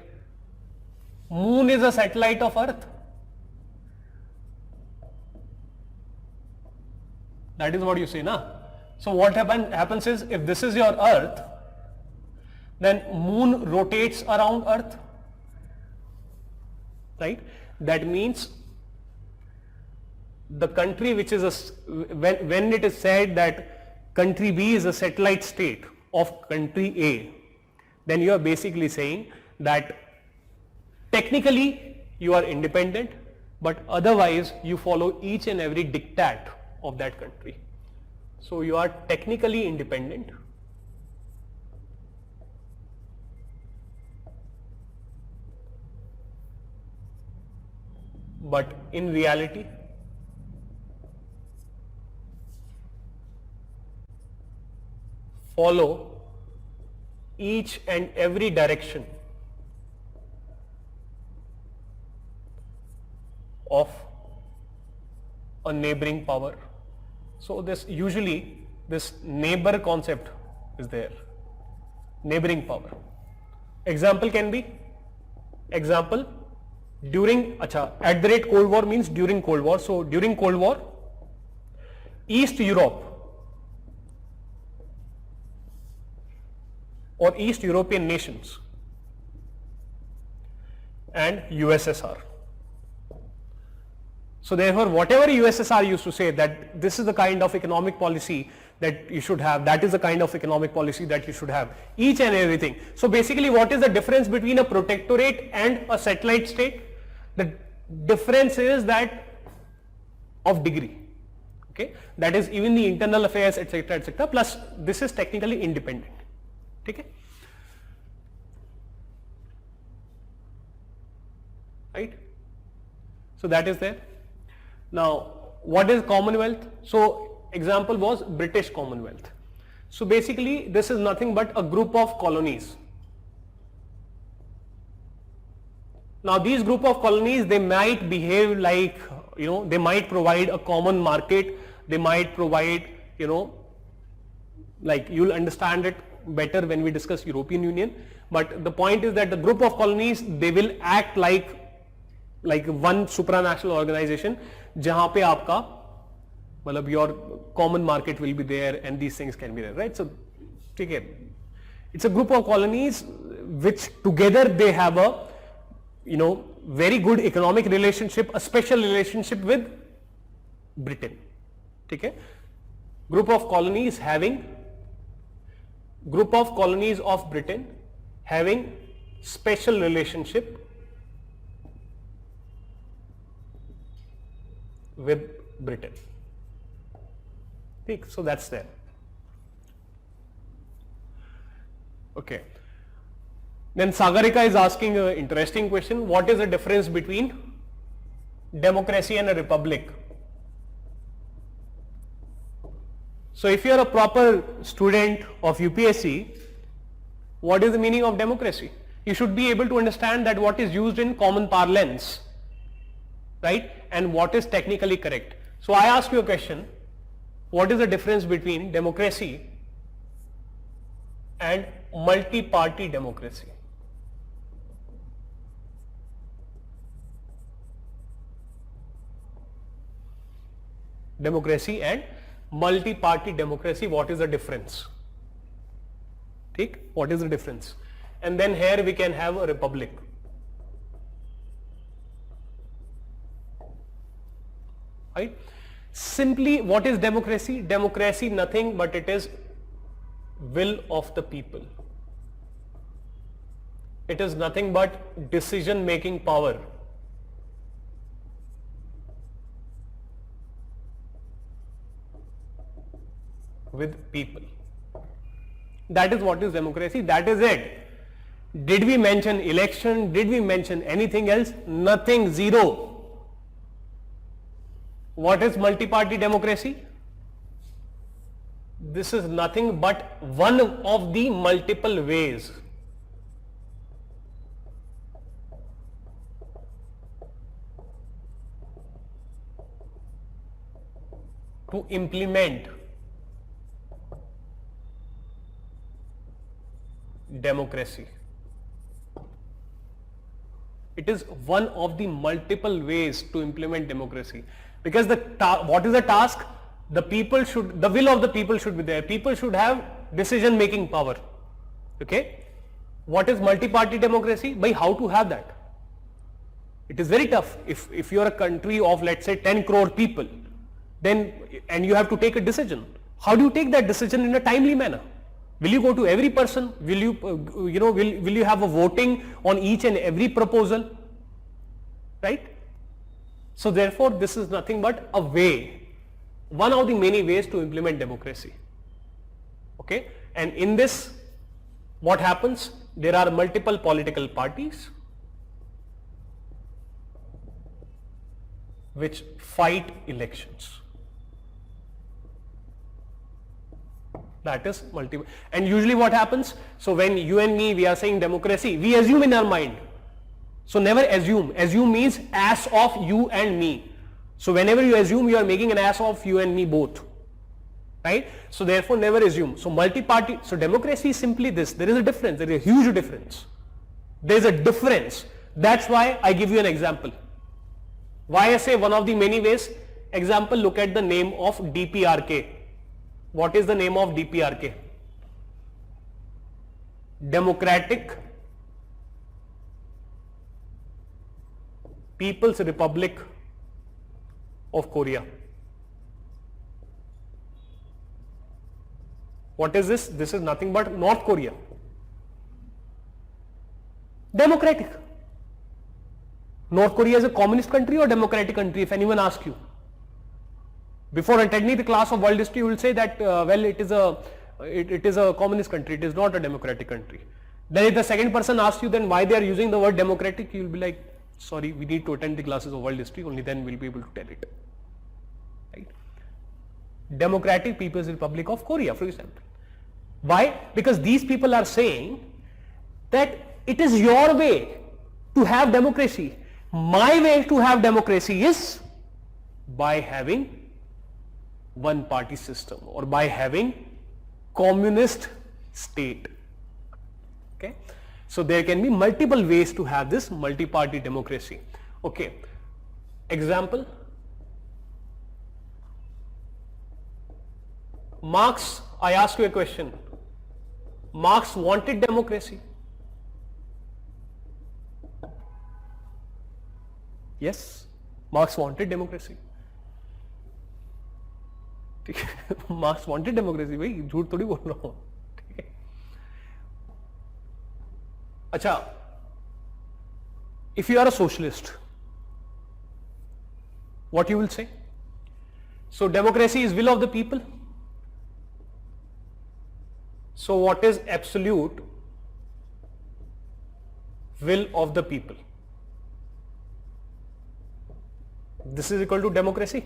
Moon is a satellite of Earth. That is what you say, na? So what happens is, if this is your Earth, then Moon rotates around Earth, right? That means the country which is when it is said that country B is a satellite state of country A, then you are basically saying that technically you are independent, but otherwise you follow each and every diktat of that country. So you are technically independent, but in reality follow each and every direction of a neighboring power. So this usually, this neighbor concept is there, neighboring power. Example can be, example, during, at the rate Cold War means during Cold War. So during Cold War, East Europe or East European nations and USSR. So therefore, whatever USSR used to say that this is the kind of economic policy that you should have, that is the kind of economic policy that you should have, each and everything. So basically, what is the difference between a protectorate and a satellite state? The difference is that of degree. Okay, that is even the internal affairs, etc., plus this is technically independent. Okay, right? So that is there. Now, what is Commonwealth? So example was British Commonwealth. So basically, this is nothing but a group of colonies. Now these group of colonies, they might behave like, they might provide a common market, they might provide, like you'll understand it better when we discuss European Union, but the point is that the group of colonies, they will act like one supranational organization, जहाँ पे आपका, मतलब your common market will be there and these things can be there, right? So Okay. It's a group of colonies which together they have a, very good economic relationship, a special relationship with Britain. Okay. Group of colonies of Britain having special relationship with Britain. Okay. So that's there. Okay. Then Sagarika is asking an interesting question. What is the difference between democracy and a republic? So if you are a proper student of UPSC, what is the meaning of democracy? You should be able to understand that what is used in common parlance, right? And what is technically correct. So I ask you a question. What is the difference between democracy and multi-party democracy? Democracy and multi-party democracy, what is the difference? Take, what is the difference? And then here we can have a republic. Right? Simply, what is democracy? Democracy nothing but it is will of the people. It is nothing but decision making power. With people. That is what is democracy. That is it. Did we mention election? Did we mention anything else? Nothing. Zero. What is multi-party democracy? This is nothing but one of the multiple ways to implement democracy. It is one of the multiple ways to implement democracy, because what is the task? The will of the people should be there. People should have decision making power. Okay. What is multi-party democracy? By how to have that? It is very tough. If you are a country of, let's say, 10 crore people, then, and you have to take a decision. How do you take that decision in a timely manner? Will you go to every person? Will you, will you have a voting on each and every proposal? Right? So therefore, this is nothing but a way, one of the many ways to implement democracy. Okay? And in this, what happens? There are multiple political parties which fight elections. That is multiple. And usually what happens? So when you and me, we are saying democracy, we assume in our mind. So never assume. Assume means as of you and me. So whenever you assume, you are making an ass of you and me both. Right? So therefore never assume. So multi-party, so democracy is simply this. There is a difference. There is a huge difference. There is a difference. That's why I give you an example. Why I say one of the many ways? Example, look at the name of DPRK. What is the name of DPRK? Democratic People's Republic of Korea. What is this? This is nothing but North Korea. Democratic. North Korea is a communist country or democratic country, if anyone asks you. Before attending the class of world history, you will say that, well, it is a communist country, it is not a democratic country. Then if the second person asks you then why they are using the word democratic, you will be like, sorry, we need to attend the classes of world history, only then we will be able to tell it. Right? Democratic People's Republic of Korea, for example. Why? Because these people are saying that it is your way to have democracy. My way to have democracy is by having one party system or by having communist state. Okay. So there can be multiple ways to have this multi-party democracy. Okay. Example. Marx, I ask you a question. Marx wanted democracy. Yes, Marx wanted democracy. ठीक है, Marx wanted democracy. भाई झूठ थोड़ी बोल रहा हूं. ठीक है. अच्छा, if you are a socialist, what you will say? So democracy is will of the people. So what is absolute will of the people? This is equal to democracy.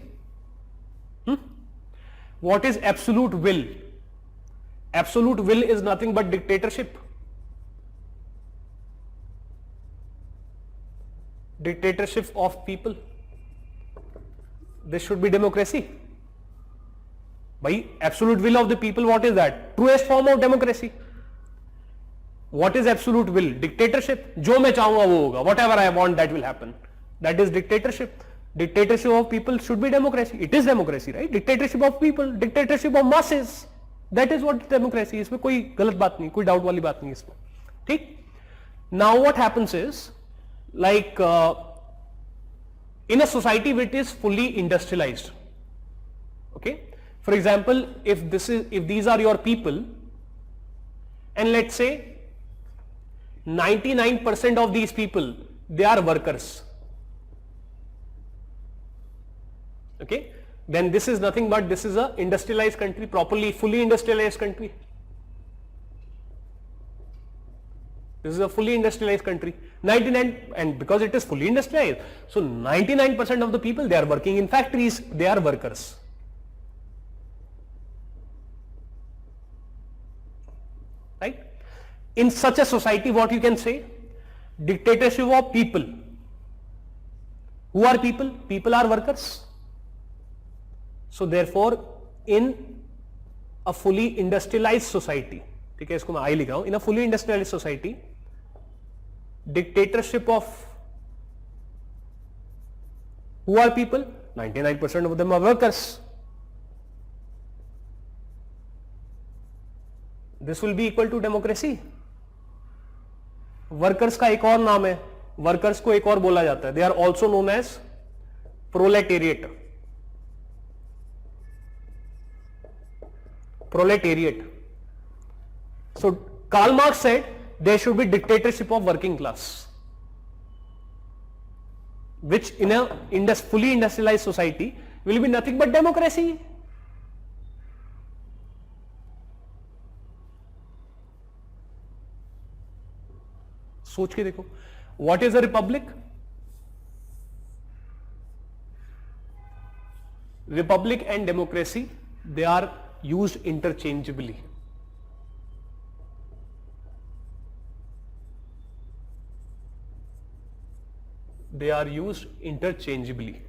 What is absolute will? Absolute will is nothing but dictatorship. Dictatorship of people. This should be democracy. By absolute will of the people, what is that? Truest form of democracy. What is absolute will? Dictatorship. जो मैं चाहूंगा वो होगा. Whatever I want, that will happen. That is dictatorship. Dictatorship of people should be democracy. It is democracy, right? Dictatorship of people, dictatorship of masses. That is what democracy is. इसमें कोई गलत बात नहीं, कोई डाउट वाली बात नहीं इसमें. ठीक? Now what happens is, like in a society which is fully industrialized, okay? For example, if these are your people, and let's say 99% of these people, they are workers, okay, then this is nothing but this is a industrialized country, properly fully industrialized country. This is a fully industrialized country. 99, and because it is fully industrialized, so 99% of the people, they are working in factories, they are workers. Right? In such a society, what you can say? Dictatorship of people. Who are people? People are workers. So therefore, in a fully industrialized society, ठीक है, इसको मैं आई लिख रहा हूं, in a fully industrialized society, dictatorship of who are people? 99% of them are workers. This will be equal to democracy. Workers का एक और नाम है, वर्कर्स को एक और बोला जाता है, they are also known as proletariat. Proletariat. So Karl Marx said there should be dictatorship of working class, which in a fully industrialized society will be nothing but democracy. सोच के देखो, what is a republic? Republic and democracy, they are used interchangeably. They are used interchangeably,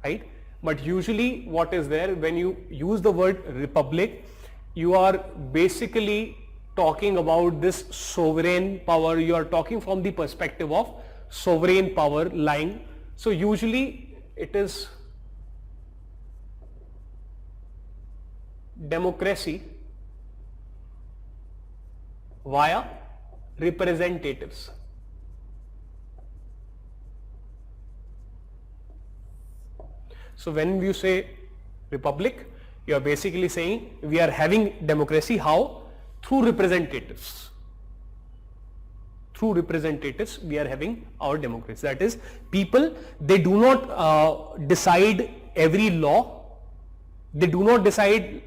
right? But usually what is there, when you use the word republic, you are basically talking about this sovereign power. You are talking from the perspective of sovereign power lying. So usually it is democracy via representatives. So when you say republic, you are basically saying we are having democracy. How? Through representatives. Through representatives we are having our democracy. That is, people, they do not decide every law. They do not decide,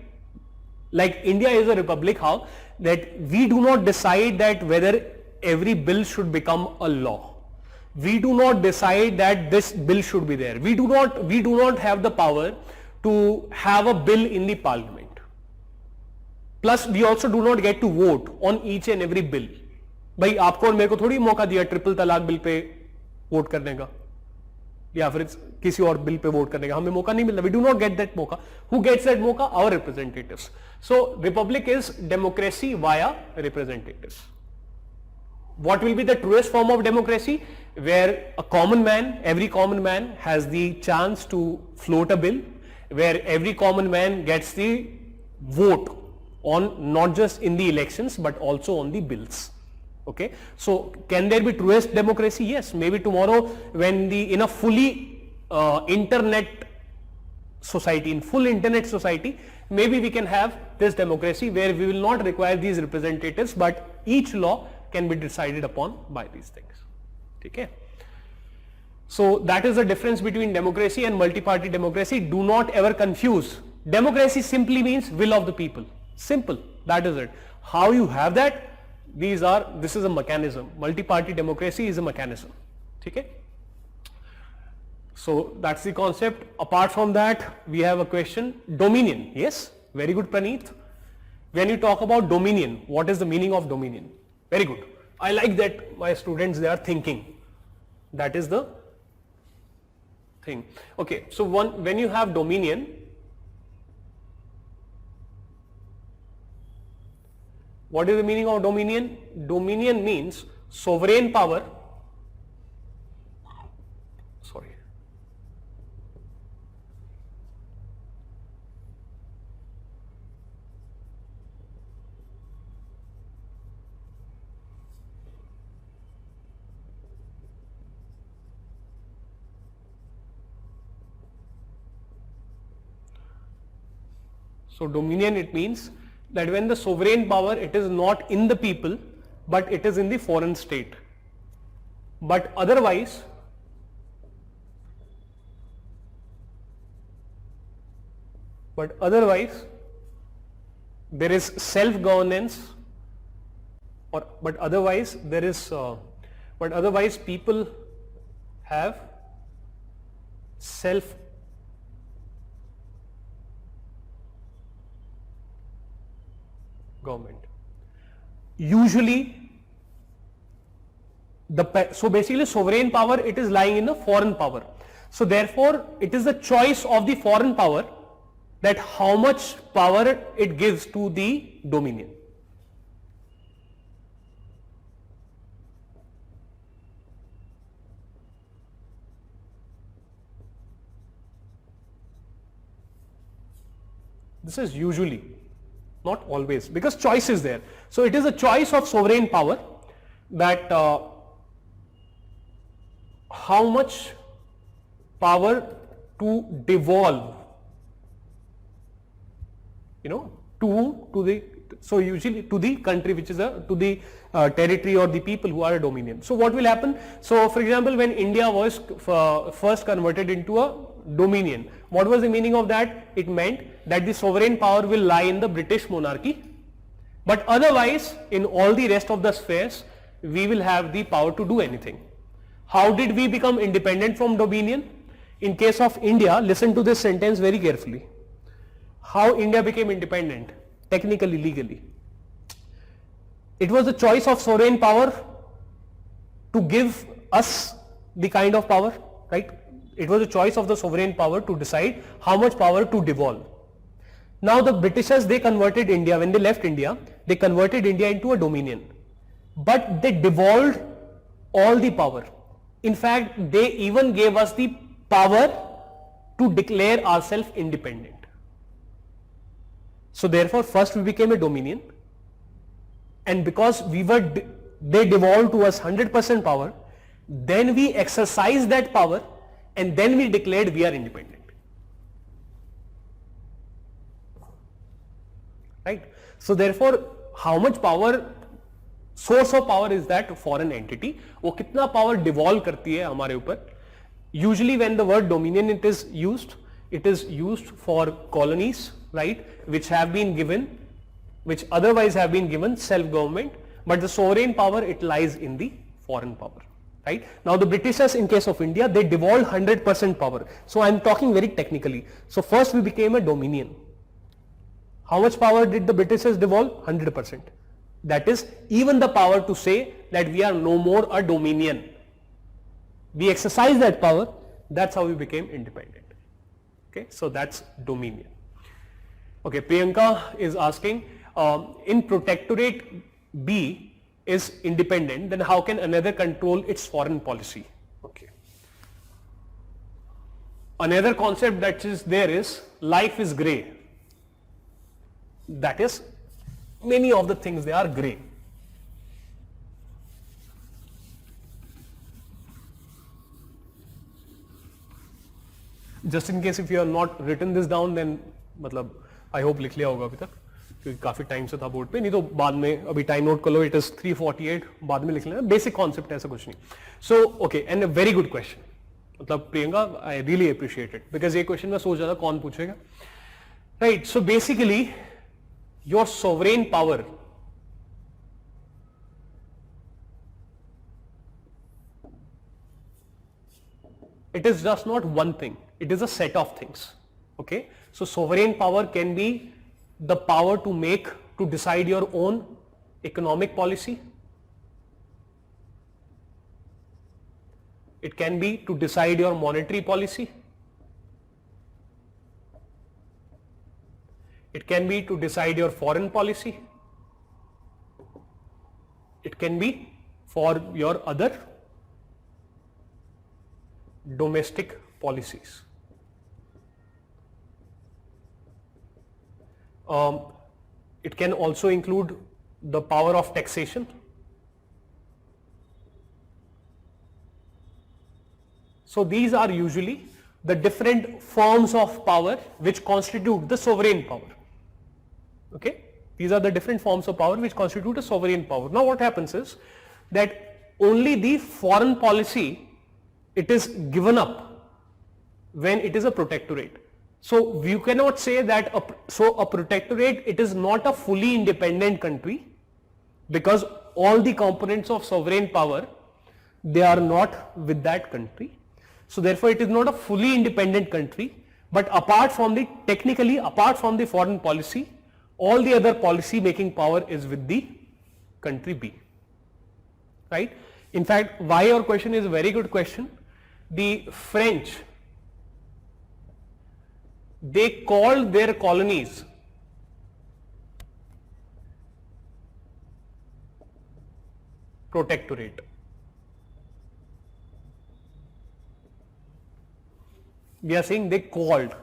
like India is a republic, how? That we do not decide that whether every bill should become a law. We do not decide that this bill should be there. We do not have the power to have a bill in the parliament. Plus we also do not get to vote on each and every bill. भाई आपको और मेरे को थोड़ी मौका दिया triple तलाक bill pay vote करने का या फिर किसी और बिल पे वोट करने का, हमें मौका नहीं मिलता. We do not get that मौका. हु गेट्स दैट मौका? Our representatives. So republic is democracy via representatives. What will be the truest form of democracy? Where a common man, every common man has the chance to float a bill, where every common man gets the vote on not just in the elections but also on the bills. Okay, so can there be truest democracy? Yes, maybe tomorrow when in a fully internet society, in full internet society, maybe we can have this democracy where we will not require these representatives, but each law can be decided upon by these things. Okay. So that is the difference between democracy and multi-party democracy. Do not ever confuse. Democracy simply means will of the people. Simple. That is it. How you have that? This is a mechanism. Multi-party democracy is a mechanism. Okay. So that's the concept. Apart from that, we have a question. Dominion. Yes. Very good, Praneeth. When you talk about dominion, what is the meaning of dominion? Very good. I like that my students, they are thinking. That is the thing. Okay. So when you have dominion, what is the meaning of dominion? Dominion means sovereign power. Sorry. So dominion, it means that when the sovereign power, it is not in the people, but it is in the foreign state. But otherwise, there is self-governance, but otherwise people have self government. Usually, so basically sovereign power, it is lying in the foreign power. So therefore, it is the choice of the foreign power that how much power it gives to the dominion. This is usually, not always, because choice is there. So it is a choice of sovereign power that how much power to devolve, to the, so usually to the country, which is to the territory or the people who are a dominion. So what will happen? So for example, when India was first converted into a dominion, what was the meaning of that? It meant that the sovereign power will lie in the British monarchy, but otherwise in all the rest of the spheres we will have the power to do anything. How did we become independent from dominion? In case of India, listen to this sentence very carefully. How India became independent, technically, legally. It was the choice of sovereign power to give us the kind of power, right? It was a choice of the sovereign power to decide how much power to devolve. Now the Britishers, they converted India, when they left India, they converted India into a dominion. But they devolved all the power. In fact, they even gave us the power to declare ourselves independent. So therefore, first we became a dominion, and because they devolved to us 100% power, then we exercised that power, and then we declared we are independent. Right? So therefore, how much power, source of power is that foreign entity, वो कितना power devolve करती है हमारे ऊपर. Usually when the word dominion it is used for colonies, right, which otherwise have been given self-government, but the sovereign power, it lies in the foreign power. Right? Now the Britishers, in case of India, they devolved 100% power. So I am talking very technically. So first we became a dominion. How much power did the Britishers devolve? 100%. That is even the power to say that we are no more a dominion. We exercise that power. That's how we became independent. Okay, so that's dominion. Okay, Priyanka is asking, in Protectorate B is independent, then how can another control its foreign policy? Okay. Another concept that is there is life is grey. That is many of the things, they are gray. Just in case if you have not written this down, then मतलब I hope लिख लिया होगा अभी तक, क्योंकि काफी time से था बोर्ड पे, नहीं तो बाद में अभी टाइम नोट कर लो, इट इज 3:48, बाद में लिख लेना, बेसिक कॉन्सेप्ट ऐसा कुछ नहीं. So okay, and a very good question. मतलब Priyanka, I really appreciate it, because ये क्वेश्चन मैं सोच रहा था कौन पूछेगा. Right, so basically your sovereign power it is just not one thing, it is a set of things. Okay, so sovereign power can be the power to decide your own economic policy. It can be to decide your monetary policy. It can be to decide your foreign policy. It can be for your other domestic policies. It can also include the power of taxation. So these are usually the different forms of power which constitute the sovereign power. Okay, these are the different forms of power which constitute a sovereign power. Now what happens is that only the foreign policy, it is given up when it is a protectorate. So you cannot say that a protectorate, it is not a fully independent country, because all the components of sovereign power, they are not with that country. So therefore it is not a fully independent country, but technically apart from the foreign policy, all the other policy making power is with the country B. Right? In fact, why your question is a very good question. The French, they called their colonies protectorate. We are saying they called,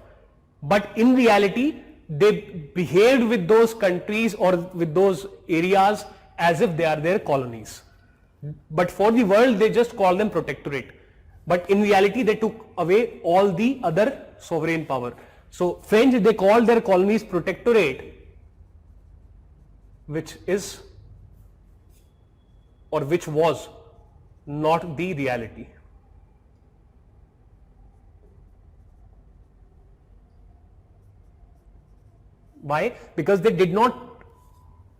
but in reality they behaved with those countries or with those areas as if they are their colonies. But for the world they just call them protectorate. But in reality they took away all the other sovereign power. So French, they called their colonies protectorate, which is or which was not the reality. Why? Because they did not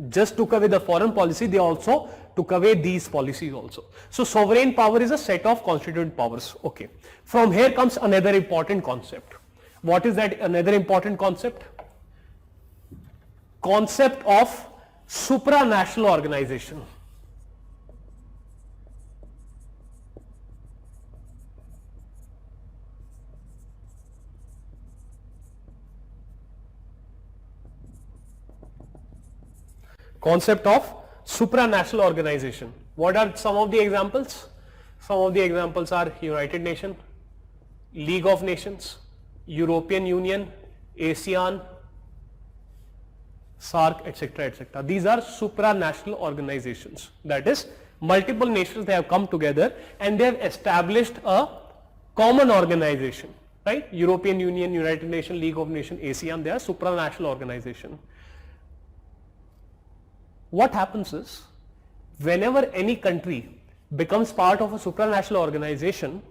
just took away the foreign policy, they also took away these policies also. So sovereign power is a set of constituent powers. Okay. From here comes another important concept. What is that another important concept? Concept of supranational organization. Concept of supranational organization. What are some of the examples? Some of the examples are United Nations, League of Nations, European Union, ASEAN, SAARC, etc., etc. These are supranational organizations. That is, multiple nations, they have come together and they have established a common organization. Right? European Union, United Nations, League of Nations, ASEAN, they are supranational organization. What happens is, whenever any country becomes part of a supranational organization,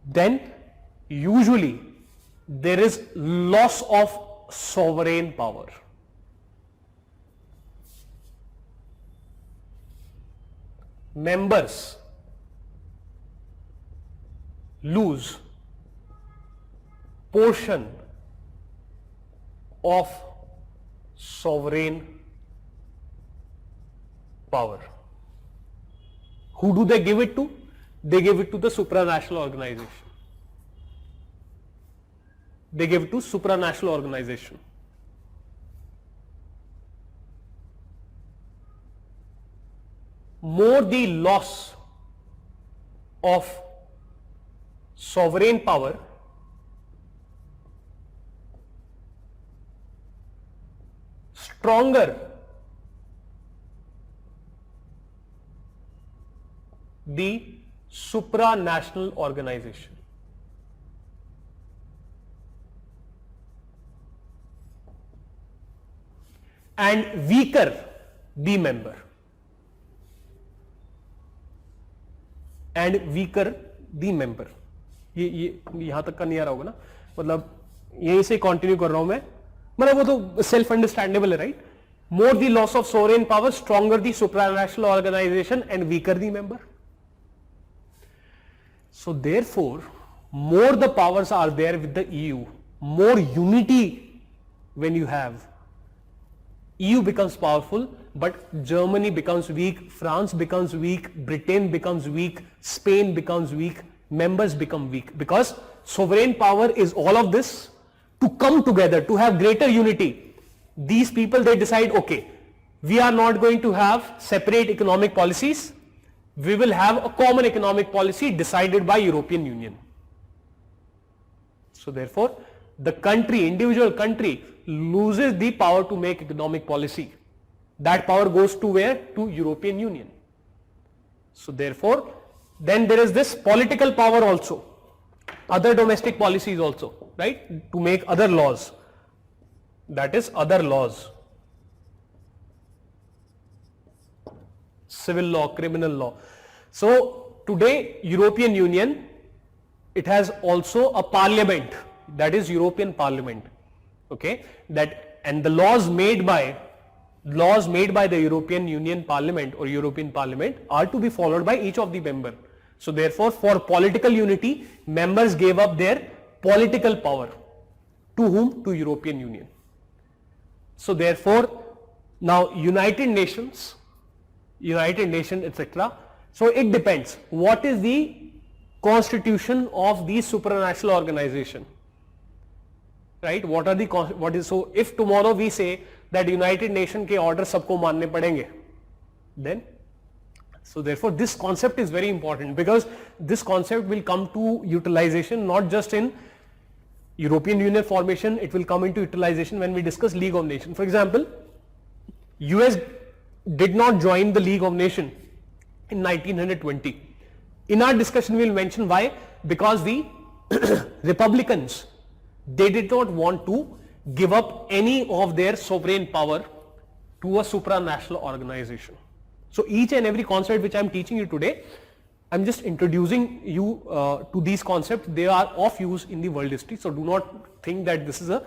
then usually there is loss of sovereign power. Members lose portion of sovereign power. Who do they give it to? They give it to the supranational organization. They give it to supranational organization. More the loss of sovereign power, stronger the supranational organization. And weaker the member. And weaker the member. ये यहां तक का नहीं आ रहा होगा ना, मतलब यहीं से कंटिन्यू कर रहा हूं मैं, मतलब वो तो सेल्फ अंडरस्टैंडेबल है, right? More the loss of sovereign power, stronger the supranational organization and weaker the member. So therefore, more the powers are there with the EU, more unity when you have, EU becomes powerful, but Germany becomes weak, France becomes weak, Britain becomes weak, Spain becomes weak, members become weak, because sovereign power is all of this to come together, to have greater unity. These people, they decide, okay, we are not going to have separate economic policies, we will have a common economic policy decided by European Union. So therefore, the country, individual country, loses the power to make economic policy. That power goes to where? To European Union. So therefore, then there is this political power also, other domestic policies also, right, to make other laws. That is other laws, civil law, criminal law. So today European Union, it has also a parliament, that is European Parliament, okay, that, and the laws made by the European Union Parliament or European Parliament are to be followed by each of the member. So therefore, for political unity, members gave up their political power. To whom? To European Union. So therefore, now United Nations, etc. So it depends. What is the constitution of the supranational organization? Right? So if tomorrow we say that United Nations के order सबको मानने पड़ेंगे, then, so therefore this concept is very important, because this concept will come to utilization not just in European Union formation, it will come into utilization when we discuss League of Nations. For example, US did not join the League of Nations in 1920. In our discussion we will mention why, because the Republicans, they did not want to give up any of their sovereign power to a supranational organization. So each and every concept which I am teaching you today, I am just introducing you to these concepts. They are of use in the world history. So do not think that this is a,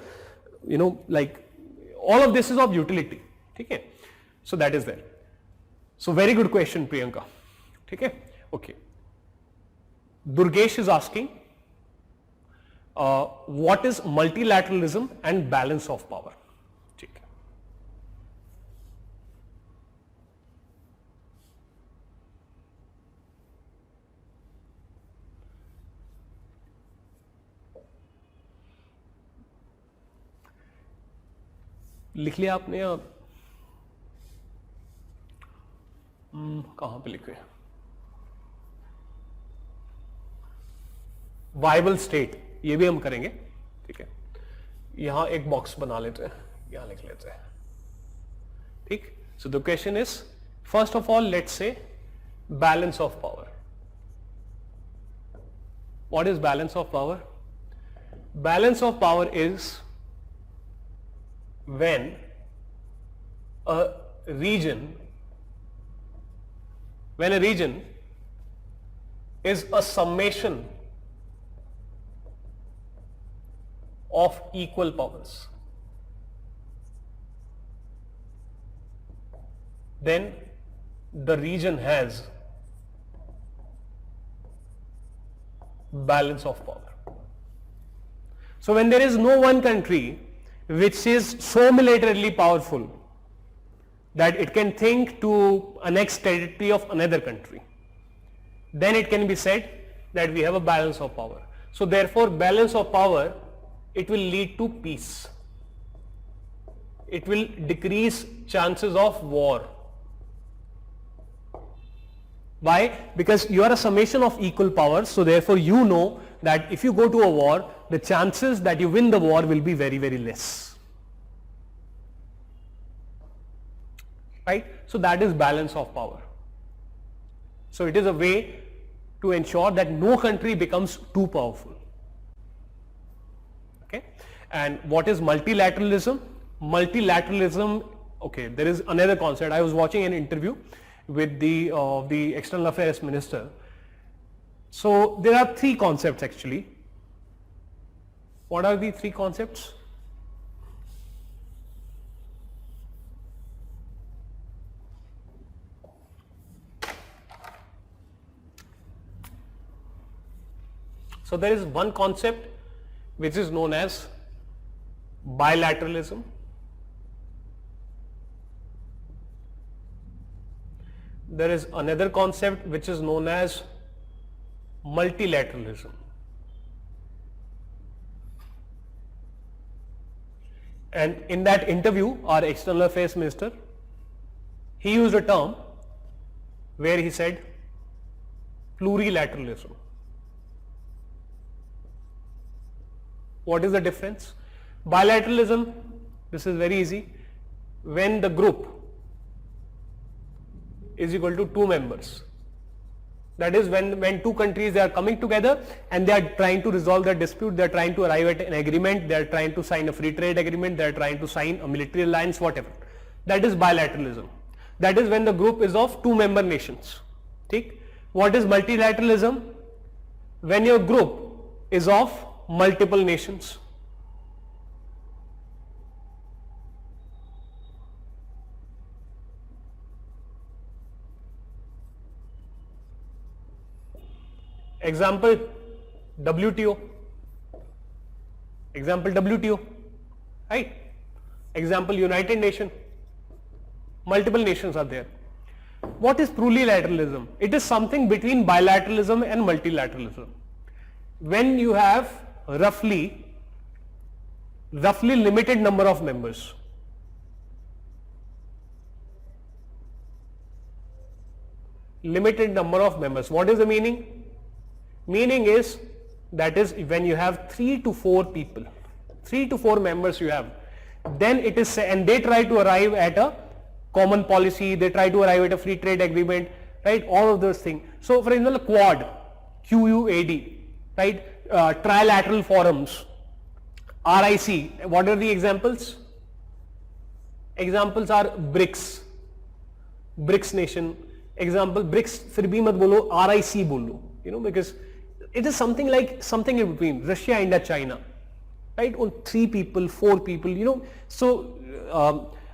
like all of this is of utility. Okay? So that is there. So very good question, Priyanka. Okay? Okay. Durgesh is asking, what is multilateralism and balance of power? Okay. लिख लिया आपने या कहां पे लिखे? Viable state, ये भी हम करेंगे, ठीक है? यहां एक बॉक्स बना लेते हैं, यहां लिख लेते हैं, ठीक? So the question is, first of all let's say balance of power. What is balance of power? Balance of power is when a region is a summation of equal powers, then the region has balance of power. So when there is no one country which is so militarily powerful that it can think to annex territory of another country, then it can be said that we have a balance of power. So therefore balance of power, it will lead to peace. It will decrease chances of war. Why? Because you are a summation of equal powers, so therefore you know that if you go to a war, the chances that you win the war will be very, very less. right? So that is balance of power. So it is a way to ensure that no country becomes too powerful. Okay, and what is multilateralism? Multilateralism, okay, there is another concept. I was watching an interview with the external affairs minister. So there are three concepts actually. What are the three concepts? So there is one concept which is known as bilateralism. There is another concept which is known as multilateralism. And in that interview, our external affairs minister, he used a term where he said plurilateralism. What is the difference? Bilateralism, this is very easy. When the group is equal to two members, that is when two countries they are coming together and they are trying to resolve their dispute, they are trying to arrive at an agreement, they are trying to sign a free trade agreement, they are trying to sign a military alliance, whatever. That is bilateralism. That is when the group is of two member nations. Okay? What is multilateralism? When your group is of multiple nations. Example WTO. Example WTO. Right? Example United Nations. Multiple nations are there. What is plurilateralism? It is something between bilateralism and multilateralism. When you have roughly limited number of members. Limited number of members. What is the meaning? Meaning is that is when you have 3 to 4 people, 3 to 4 members you have, then it is, and they try to arrive at a common policy, they try to arrive at a free trade agreement, right? All of those things. So for example, Quad, QUAD, right? Trilateral forums, RIC. What are the examples? Examples are BRICS, BRICS nation. Example BRICS, फिर भी मत बोलो, RIC बोलो, you know, because it is something like something in between Russia, India, China, right? On 3 people, 4 people, you know. So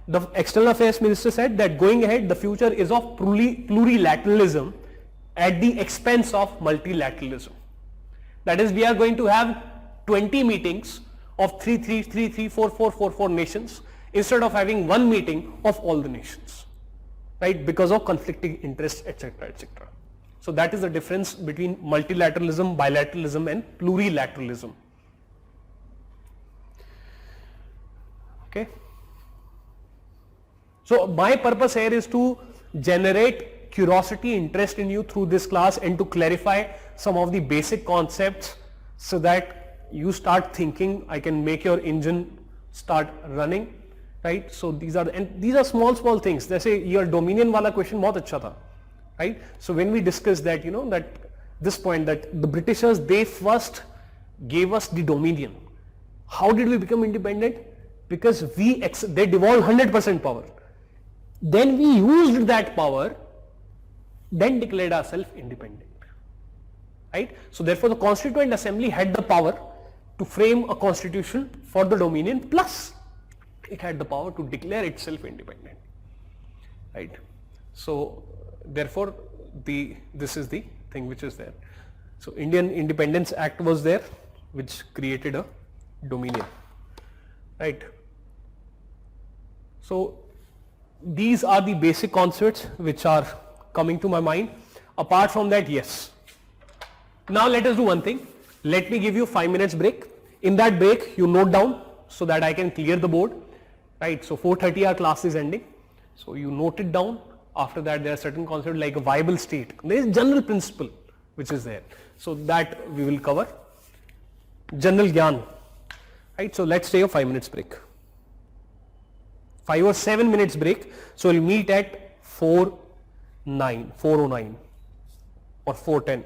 the external affairs minister said that going ahead, the future is of plurilateralism at the expense of multilateralism. That is, we are going to have 20 meetings of 3, 4 nations instead of having one meeting of all the nations, right? Because of conflicting interests, etc., etc. So that is the difference between multilateralism, bilateralism and plurilateralism. Okay. So my purpose here is to generate curiosity, interest in you through this class and to clarify some of the basic concepts so that you start thinking, I can make your engine start running, right? So these are small things. They say your dominion wala question bahut acha tha, right? So when we discuss that, you know, that this point that the Britishers, they first gave us the dominion. How did we become independent? Because they devolved 100% power. Then we used that power, then declared ourselves independent, right? So therefore the Constituent Assembly had the power to frame a constitution for the dominion, plus it had the power to declare itself independent, right? So therefore this is the thing which is there. So Indian Independence Act was there, which created a dominion, right? So these are the basic concepts which are coming to my mind. Apart from that, yes. Now let us do one thing. Let me give you 5 minutes break. In that break, you note down so that I can clear the board, right? So 4:30 our class is ending. So you note it down. After that, there are certain concepts like a viable state. There is general principle which is there. So that we will cover. General Gyan, right? So let's take a 5 minutes break. 5 or 7 minutes break. So we'll meet at 4:09 or 4:10.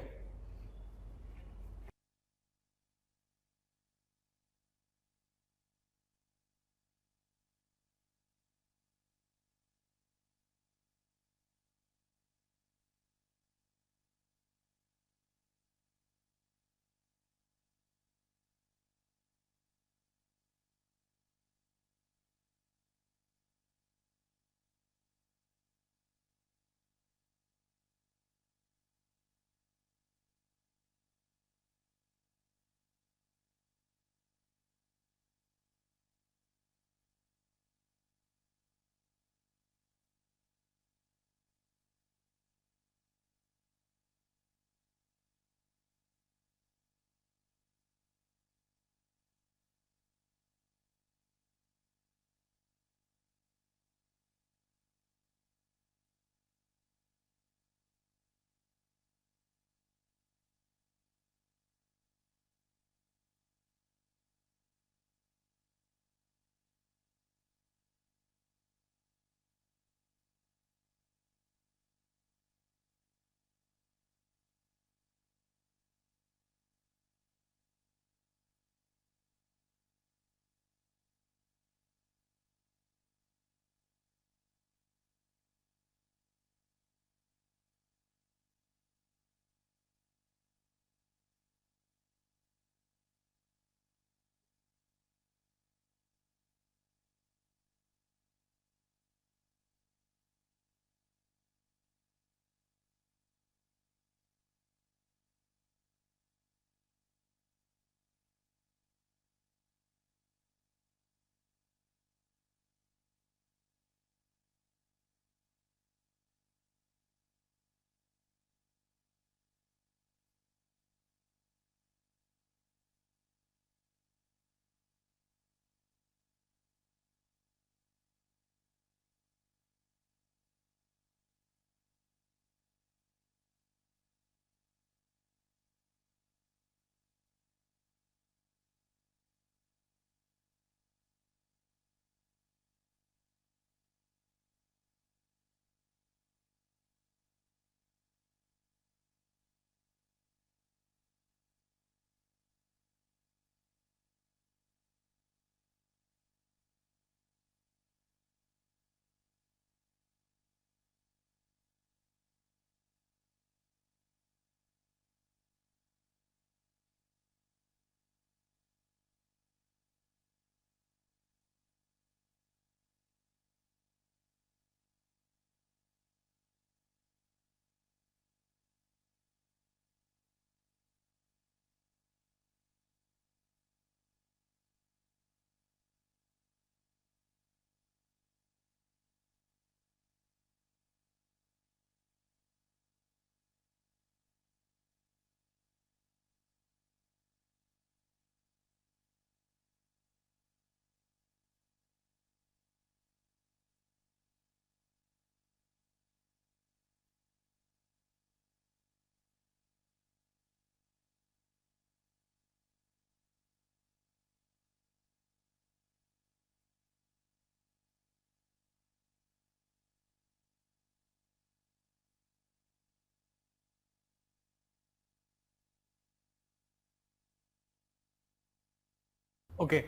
Okay,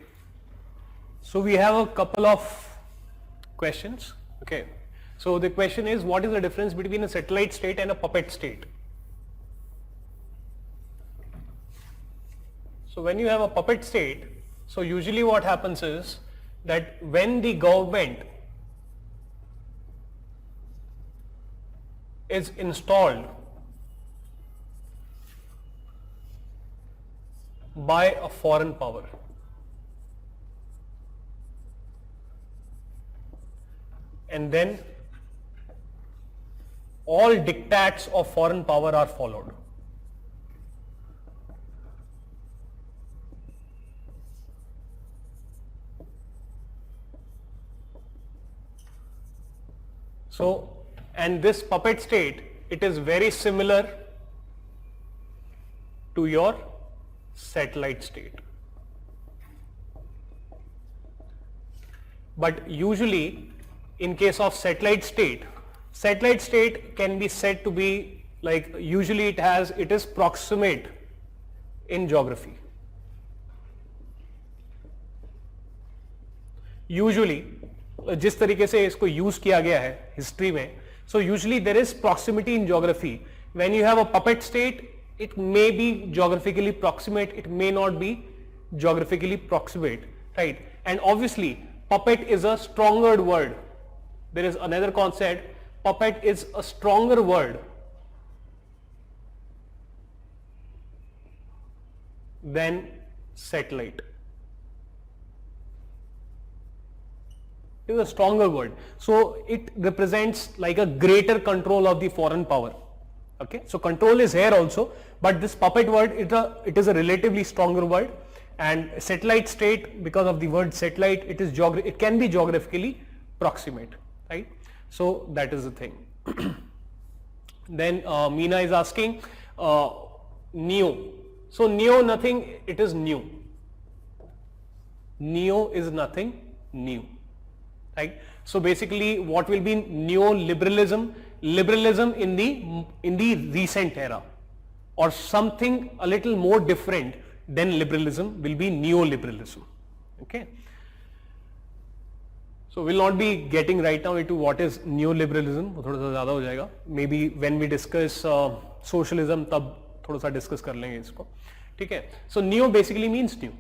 so we have a couple of questions. Okay, so the question is, what is the difference between a satellite state and a puppet state? So when you have a puppet state, so usually what happens is that when the government is installed by a foreign power, and then all diktats of foreign power are followed. So, and this puppet state, it is very similar to your satellite state. But usually in case of satellite state can be said to be like, usually it is proximate in geography. Usually जिस तरीके से इसको use किया गया है history में, so usually there is proximity in geography. When you have a puppet state, it may be geographically proximate, it may not be geographically proximate, right? And obviously puppet is a stronger word. There is another concept, puppet is a stronger word than satellite. It is a stronger word, so it represents like a greater control of the foreign power. Okay, so control is here also, but this puppet word, it is a relatively stronger word. And satellite state, because of the word satellite, it can be geographically proximate, right? So that is the thing. Then Meena is asking neo. So neo, nothing, it is new. Neo is nothing new, right? So basically what will be neoliberalism? Liberalism in the recent era, or something a little more different than liberalism will be neoliberalism. Okay, so we'll not be getting right now into what is neoliberalism, वो थोड़ा सा ज़्यादा हो जाएगा. Maybe when we discuss socialism तब थोड़ा सा discuss कर लेंगे इसको, ठीक है. So neo basically means new,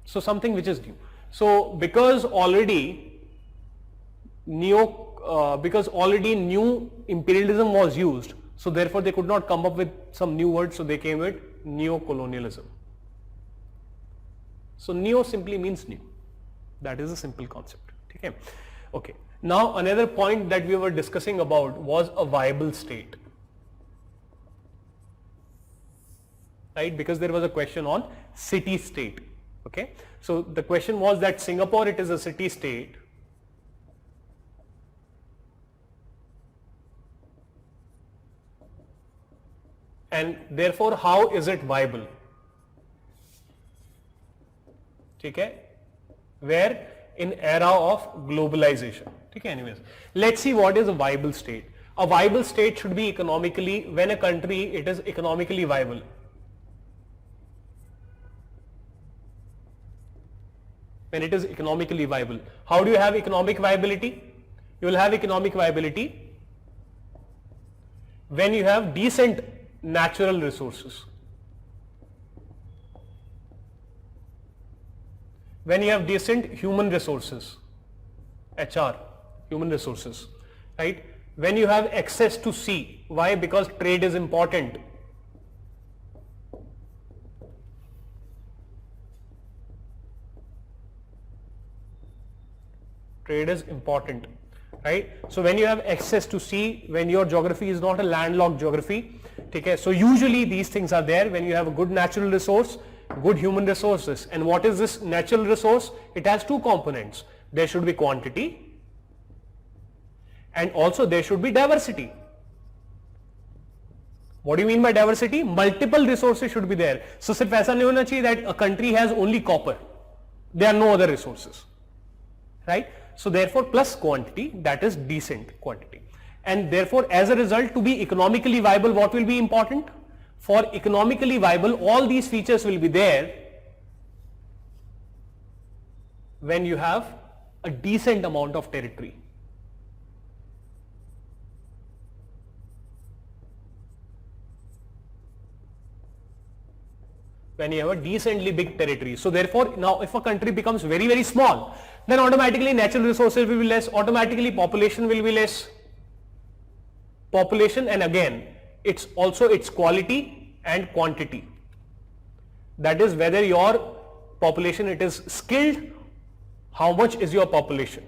so something which is new. So because already new imperialism was used, so therefore they could not come up with some new word, so they came with neo-colonialism. So neo simply means new. That is a simple concept. Okay. Okay. Now another point that we were discussing about was a viable state, right? Because there was a question on city state. Okay. So the question was that Singapore, it is a city state, and therefore how is it viable? Okay, where in era of globalization. Okay, anyways, let's see what is a viable state. A viable state should be economically, when a country, it is economically viable. When it is economically viable. How do you have economic viability? You will have economic viability when you have decent natural resources. When you have decent human resources, HR, human resources, right? When you have access to sea. Why? Because trade is important. Trade is important, right? So when you have access to sea, when your geography is not a landlocked geography, okay, so usually these things are there when you have a good natural resource, good human resources. And what is this natural resource? It has two components. There should be quantity and also there should be diversity. What do you mean by diversity? Multiple resources should be there. So सिर्फ ऐसा नहीं होना चाहिए that a country has only copper. There are no other resources, right? So therefore plus quantity, that is decent quantity. And therefore as a result, to be economically viable, what will be important? For economically viable, all these features will be there when you have a decent amount of territory. When you have a decently big territory. So therefore now if a country becomes very, very small, then automatically natural resources will be less, automatically population will be less. Population, and again it's also its quality and quantity. That is whether your population, it is skilled, how much is your population.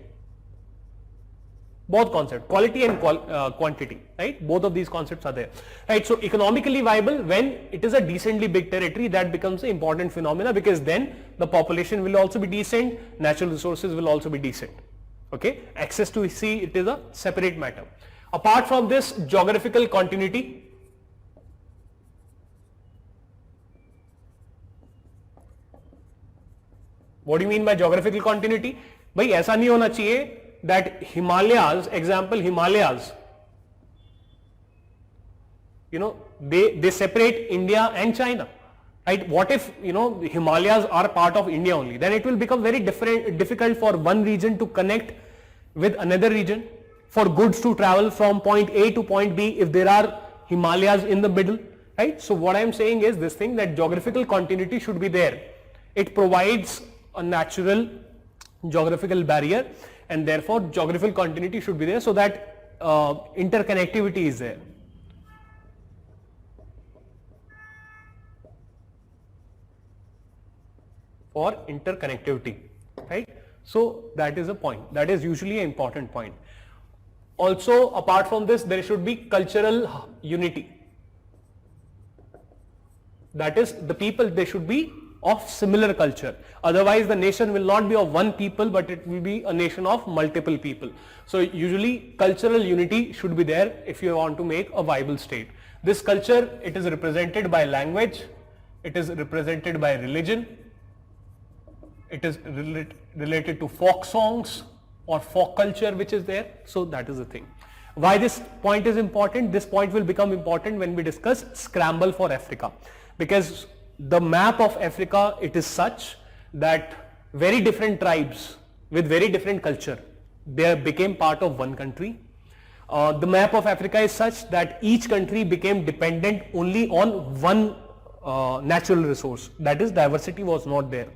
Both concepts, quality and quantity, right? Both of these concepts are there, right? So economically viable, when it is a decently big territory, that becomes an important phenomena, because then the population will also be decent, natural resources will also be decent. Okay, access to sea, it is a separate matter. Apart from this, geographical continuity. What do you mean by geographical continuity? भाई ऐसा नहीं होना चाहिए that Himalayas, example Himalayas, they separate India and China, right? What if the Himalayas are part of India only? Then it will become very difficult for one region to connect with another region, for goods to travel from point A to point B if there are Himalayas in the middle, right? So what I am saying is this thing, that geographical continuity should be there. It provides a natural geographical barrier, and therefore geographical continuity should be there, so that interconnectivity is there. For interconnectivity, right? So that is a point, that is usually an important point. Also, apart from this, there should be cultural unity. That is, the people, they should be of similar culture. Otherwise, the nation will not be of one people, but it will be a nation of multiple people. So usually cultural unity should be there if you want to make a viable state. This culture, it is represented by language, it is represented by religion, it is related to folk songs or folk culture which is there. So that is the thing. Why this point is important? This point will become important when we discuss Scramble for Africa, because the map of Africa, it is such that very different tribes with very different culture, they became part of one country. The map of Africa is such that each country became dependent only on one natural resource, that is, diversity was not there,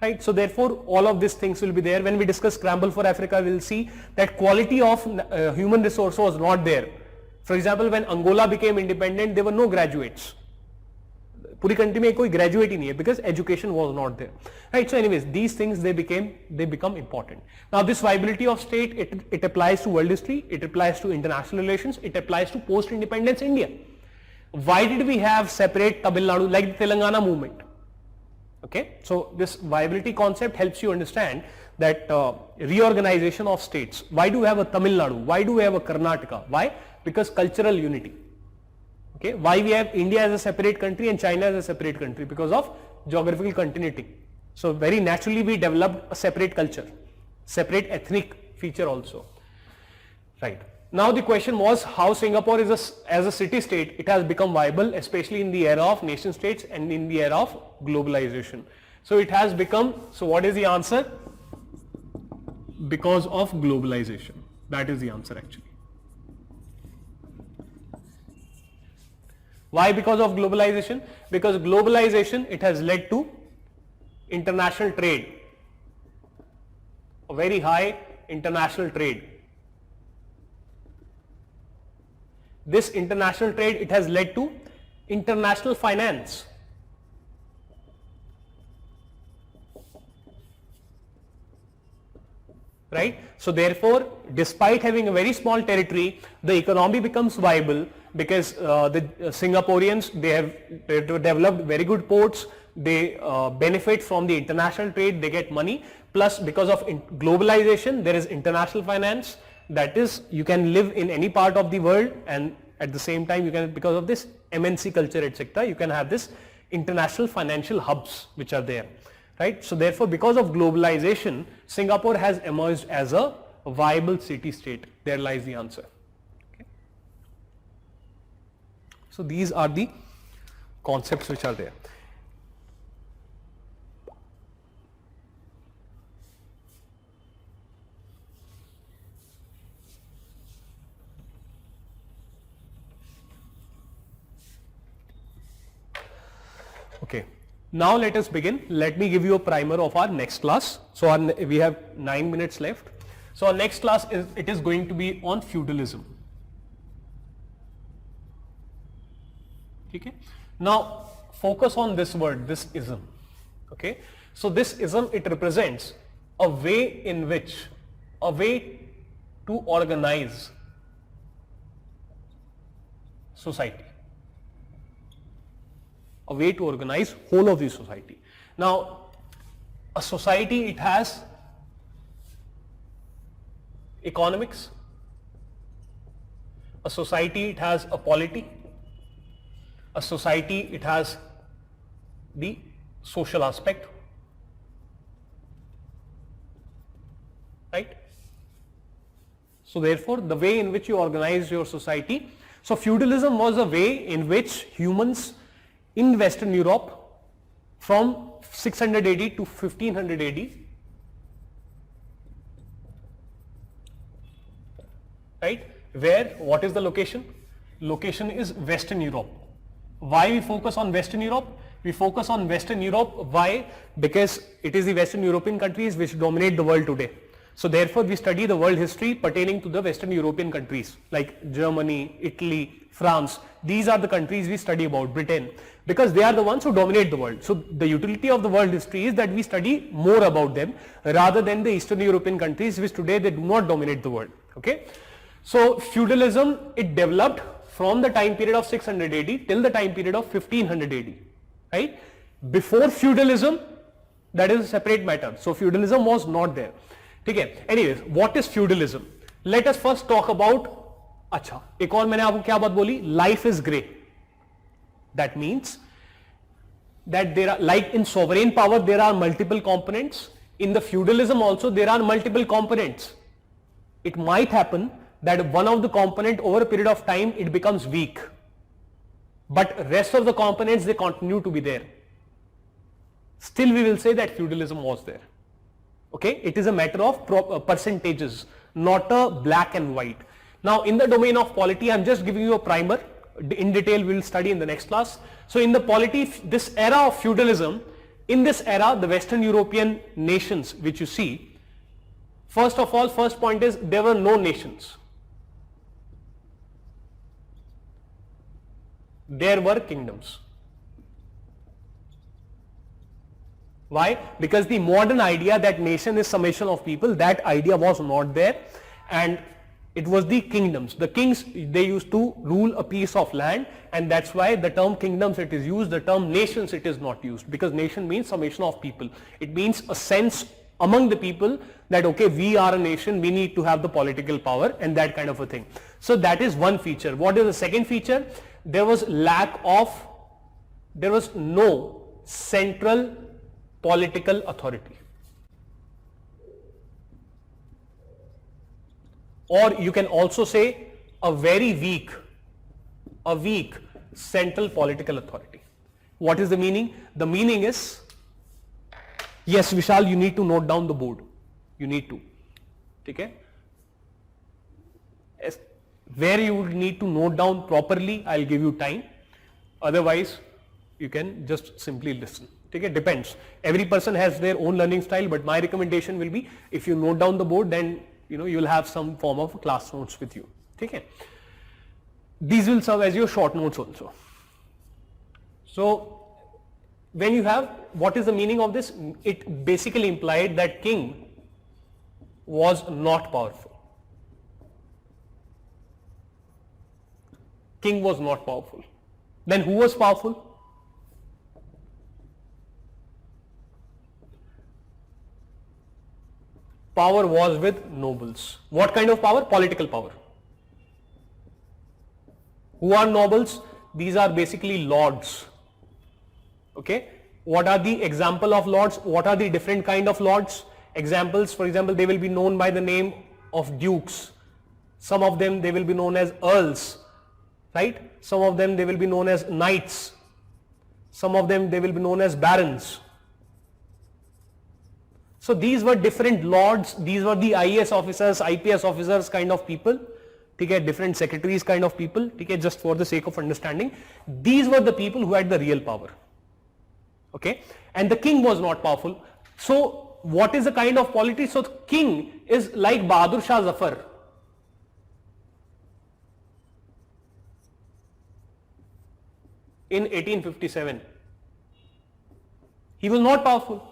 right? So therefore all of these things will be there. When we discuss Scramble for Africa, we will see that quality of human resource was not there. For example, when Angola became independent, there were no graduates. पूरी country में कोई graduate ही नहीं है, because education was not there, right? So anyways, these things they become important. Now this viability of state, it applies to world history, it applies to international relations, it applies to post independence India. Why did we have separate Tamil Nadu, like the Telangana movement? Okay, so this viability concept helps you understand that reorganization of states. Why do we have a Tamil Nadu? Why do we have a Karnataka? Why? Because cultural unity. Okay, why we have India as a separate country and China as a separate country? Because of geographical continuity. So very naturally we developed a separate culture, separate ethnic feature also, right? Now the question was how Singapore is as a city state, it has become viable, especially in the era of nation states and in the era of globalization. So it has become, so what is the answer? Because of globalization. That is the answer actually. Why because of globalization? Because globalization, it has led to international trade, a very high international trade. This international trade, it has led to international finance. Right? So therefore, despite having a very small territory, the economy becomes viable because the Singaporeans, they have developed very good ports, they benefit from the international trade, they get money, plus because of globalization, there is international finance, that is, you can live in any part of the world, and at the same time you can, because of this MNC culture, etc., you can have this international financial hubs which are there. Right? So therefore, because of globalization, Singapore has emerged as a viable city state. There lies the answer. Okay. So these are the concepts which are there. Okay. Now let us begin. Let me give you a primer of our next class. So we have 9 minutes left. So our next class is going to be on feudalism. Okay. Now focus on this word, this ism. Okay. So this ism, it represents a way in which, a way to organize society. A way to organize whole of the society. Now, a society, it has economics, a society, it has a polity, a society, it has the social aspect, right? So therefore, the way in which you organize your society. So feudalism was a way in which humans in Western Europe from 600 AD to 1500 AD, right, where what is the location? Location is Western Europe. Why we focus on Western Europe? We focus on Western Europe. Why? Because it is the Western European countries which dominate the world today. So therefore we study the world history pertaining to the Western European countries like Germany, Italy, France. These are the countries we study about, Britain, because they are the ones who dominate the world. So the utility of the world history is that we study more about them rather than the Eastern European countries which today they do not dominate the world. Okay. So feudalism, it developed from the time period of 600 AD till the time period of 1500 AD, right? Before feudalism, that is a separate matter. So feudalism was not there. Okay. Anyways, what is feudalism? Let us first talk about, अच्छा, एक और मैंने आपको क्या बात बोली? Life is grey. That means that there are, like in sovereign power, there are multiple components. In the feudalism also, there are multiple components. It might happen that one of the component over a period of time it becomes weak, but rest of the components they continue to be there. Still we will say that feudalism was there. Okay, it is a matter of percentages, not a black and white. Now in the domain of polity, I am just giving you a primer. In detail we will study in the next class. So in the polity, this era of feudalism, in this era the Western European nations which you see, first of all, first point is there were no nations. There were kingdoms. Why? Because the modern idea that nation is summation of people, that idea was not there, and it was the kingdoms. The kings, they used to rule a piece of land, and that's why the term kingdoms it is used, the term nations it is not used, because nation means summation of people. It means a sense among the people that okay, we are a nation, we need to have the political power and that kind of a thing. So that is one feature. What is the second feature? There was no central political authority, or you can also say a very weak central political authority. What is the meaning? The meaning is, yes Vishal, you need to note down the board, you need to, okay? Where you would need to note down properly, I'll give you time, otherwise you can just simply listen. Okay, depends. Every person has their own learning style, but my recommendation will be if you note down the board, then you will have some form of class notes with you. Okay. These will serve as your short notes also. So when you have, what is the meaning of this? It basically implied that king was not powerful. King was not powerful. Then who was powerful? Power was with nobles. What kind of power? Political power. Who are nobles? These are basically lords. Okay. What are the example of lords? What are the different kind of lords? Examples, for example, they will be known by the name of dukes. Some of them they will be known as earls, right? Some of them they will be known as knights. Some of them they will be known as barons. So these were different lords, these were the IAS officers, IPS officers kind of people, okay, different secretaries kind of people, okay, just for the sake of understanding. These were the people who had the real power, okay, and the king was not powerful. So what is the kind of polity? So the king is like Bahadur Shah Zafar. In 1857, he was not powerful.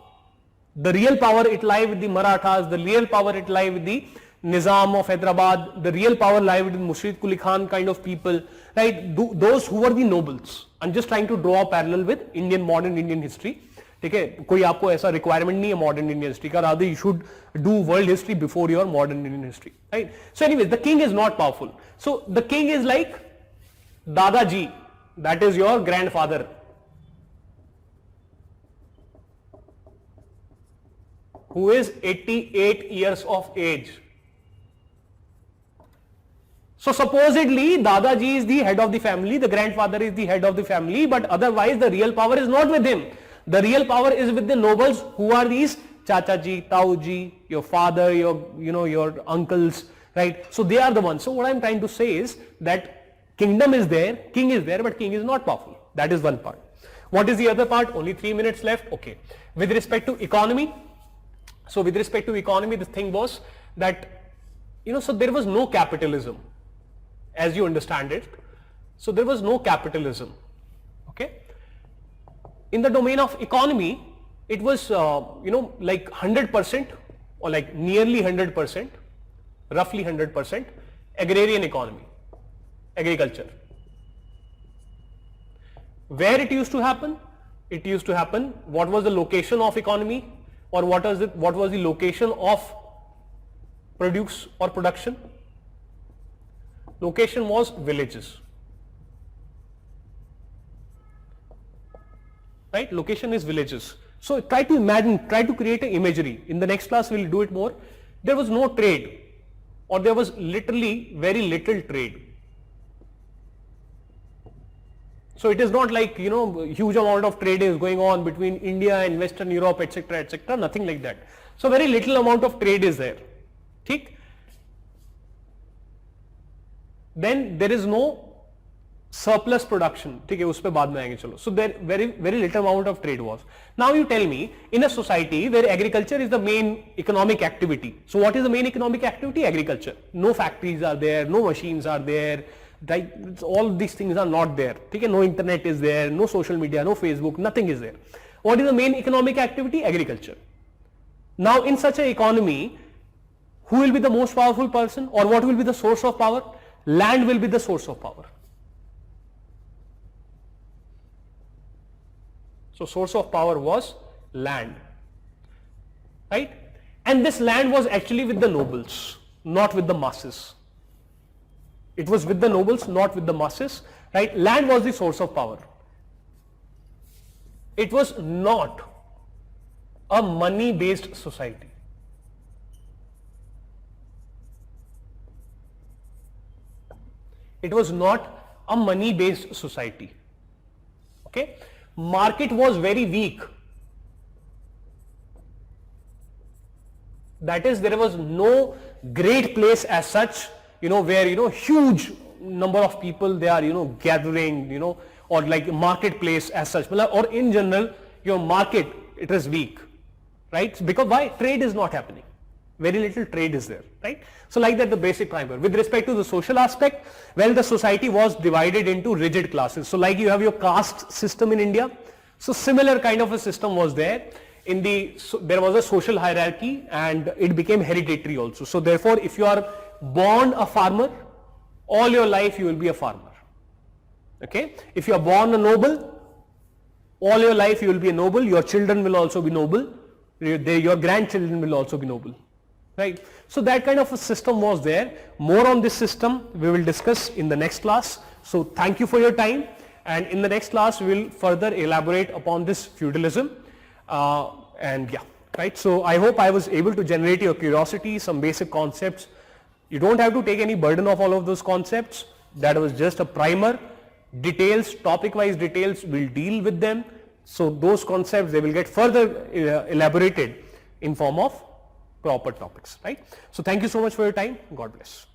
The real power it lie with the Marathas, the real power it lie with the Nizam of Hyderabad, the real power lie with Murshid Quli Khan kind of people, right? Those who were the nobles. I'm just trying to draw a parallel with modern Indian history. Okay, कोई आपको ऐसा requirement नहीं है modern Indian history का, rather you should do world history before your modern Indian history, right? So anyways, the king is not powerful. So the king is like Dadaji, that is your grandfather. who is 88 years of age. So supposedly Dadaji is the head of the family, the grandfather is the head of the family, but otherwise the real power is not with him. The real power is with the nobles. Who are these? Chachaji, Tauji, your father, your uncles, right? So they are the ones. So what I'm trying to say is that kingdom is there, king is there, but king is not powerful. That is one part. What is the other part? Only 3 minutes left. Okay. With respect to economy, so with respect to economy, the thing was that, so there was no capitalism, as you understand it. So there was no capitalism. Okay. In the domain of economy, it was, like 100% or like nearly 100%, roughly 100% agrarian economy, agriculture. Where it used to happen? It used to happen, what was the location of economy, or what was the location of produce or production? Location was villages. Right? Location is villages. So try to imagine, try to create an imagery. In the next class we will do it more. There was no trade, or there was literally very little trade. So it is not like, huge amount of trade is going on between India and Western Europe, etc., nothing like that. So very little amount of trade is there. ठीक? Then there is no surplus production. ठीक है, उस पे बाद में आएंगे चलो. So there very little amount of trade was. Now you tell me, in a society where agriculture is the main economic activity. So what is the main economic activity? Agriculture. No factories are there, no machines are there. Right, all these things are not there. Okay? No internet is there, no social media, no Facebook, nothing is there. What is the main economic activity? Agriculture. Now in such an economy, who will be the most powerful person, or what will be the source of power? Land will be the source of power. So source of power was land. Right? And this land was actually with the nobles, not with the masses. It was with the nobles, not with the masses, right? Land was the source of power. It was not a money-based society. It was not a money-based society. Okay? Market was very weak. That is, there was no great place as such, where, huge number of people they are, gathering, or like marketplace as such, or in general, your market, it is weak, right? Because why? Trade is not happening. Very little trade is there, right? So like that, the basic primer. With respect to the social aspect, well, the society was divided into rigid classes. So like you have your caste system in India. So similar kind of a system was there. There was a social hierarchy, and it became hereditary also. So therefore, if you are born a farmer, all your life you will be a farmer. Okay? If you are born a noble, all your life you will be a noble. Your children will also be noble. Your grandchildren will also be noble. Right? So that kind of a system was there. More on this system we will discuss in the next class. So thank you for your time, and in the next class we will further elaborate upon this feudalism. And yeah, right. So I hope I was able to generate your curiosity, some basic concepts. You don't have to take any burden of all of those concepts. That was just a primer. Details, topic-wise details, we'll deal with them. So those concepts, they will get further elaborated in form of proper topics, right? So thank you so much for your time. God bless.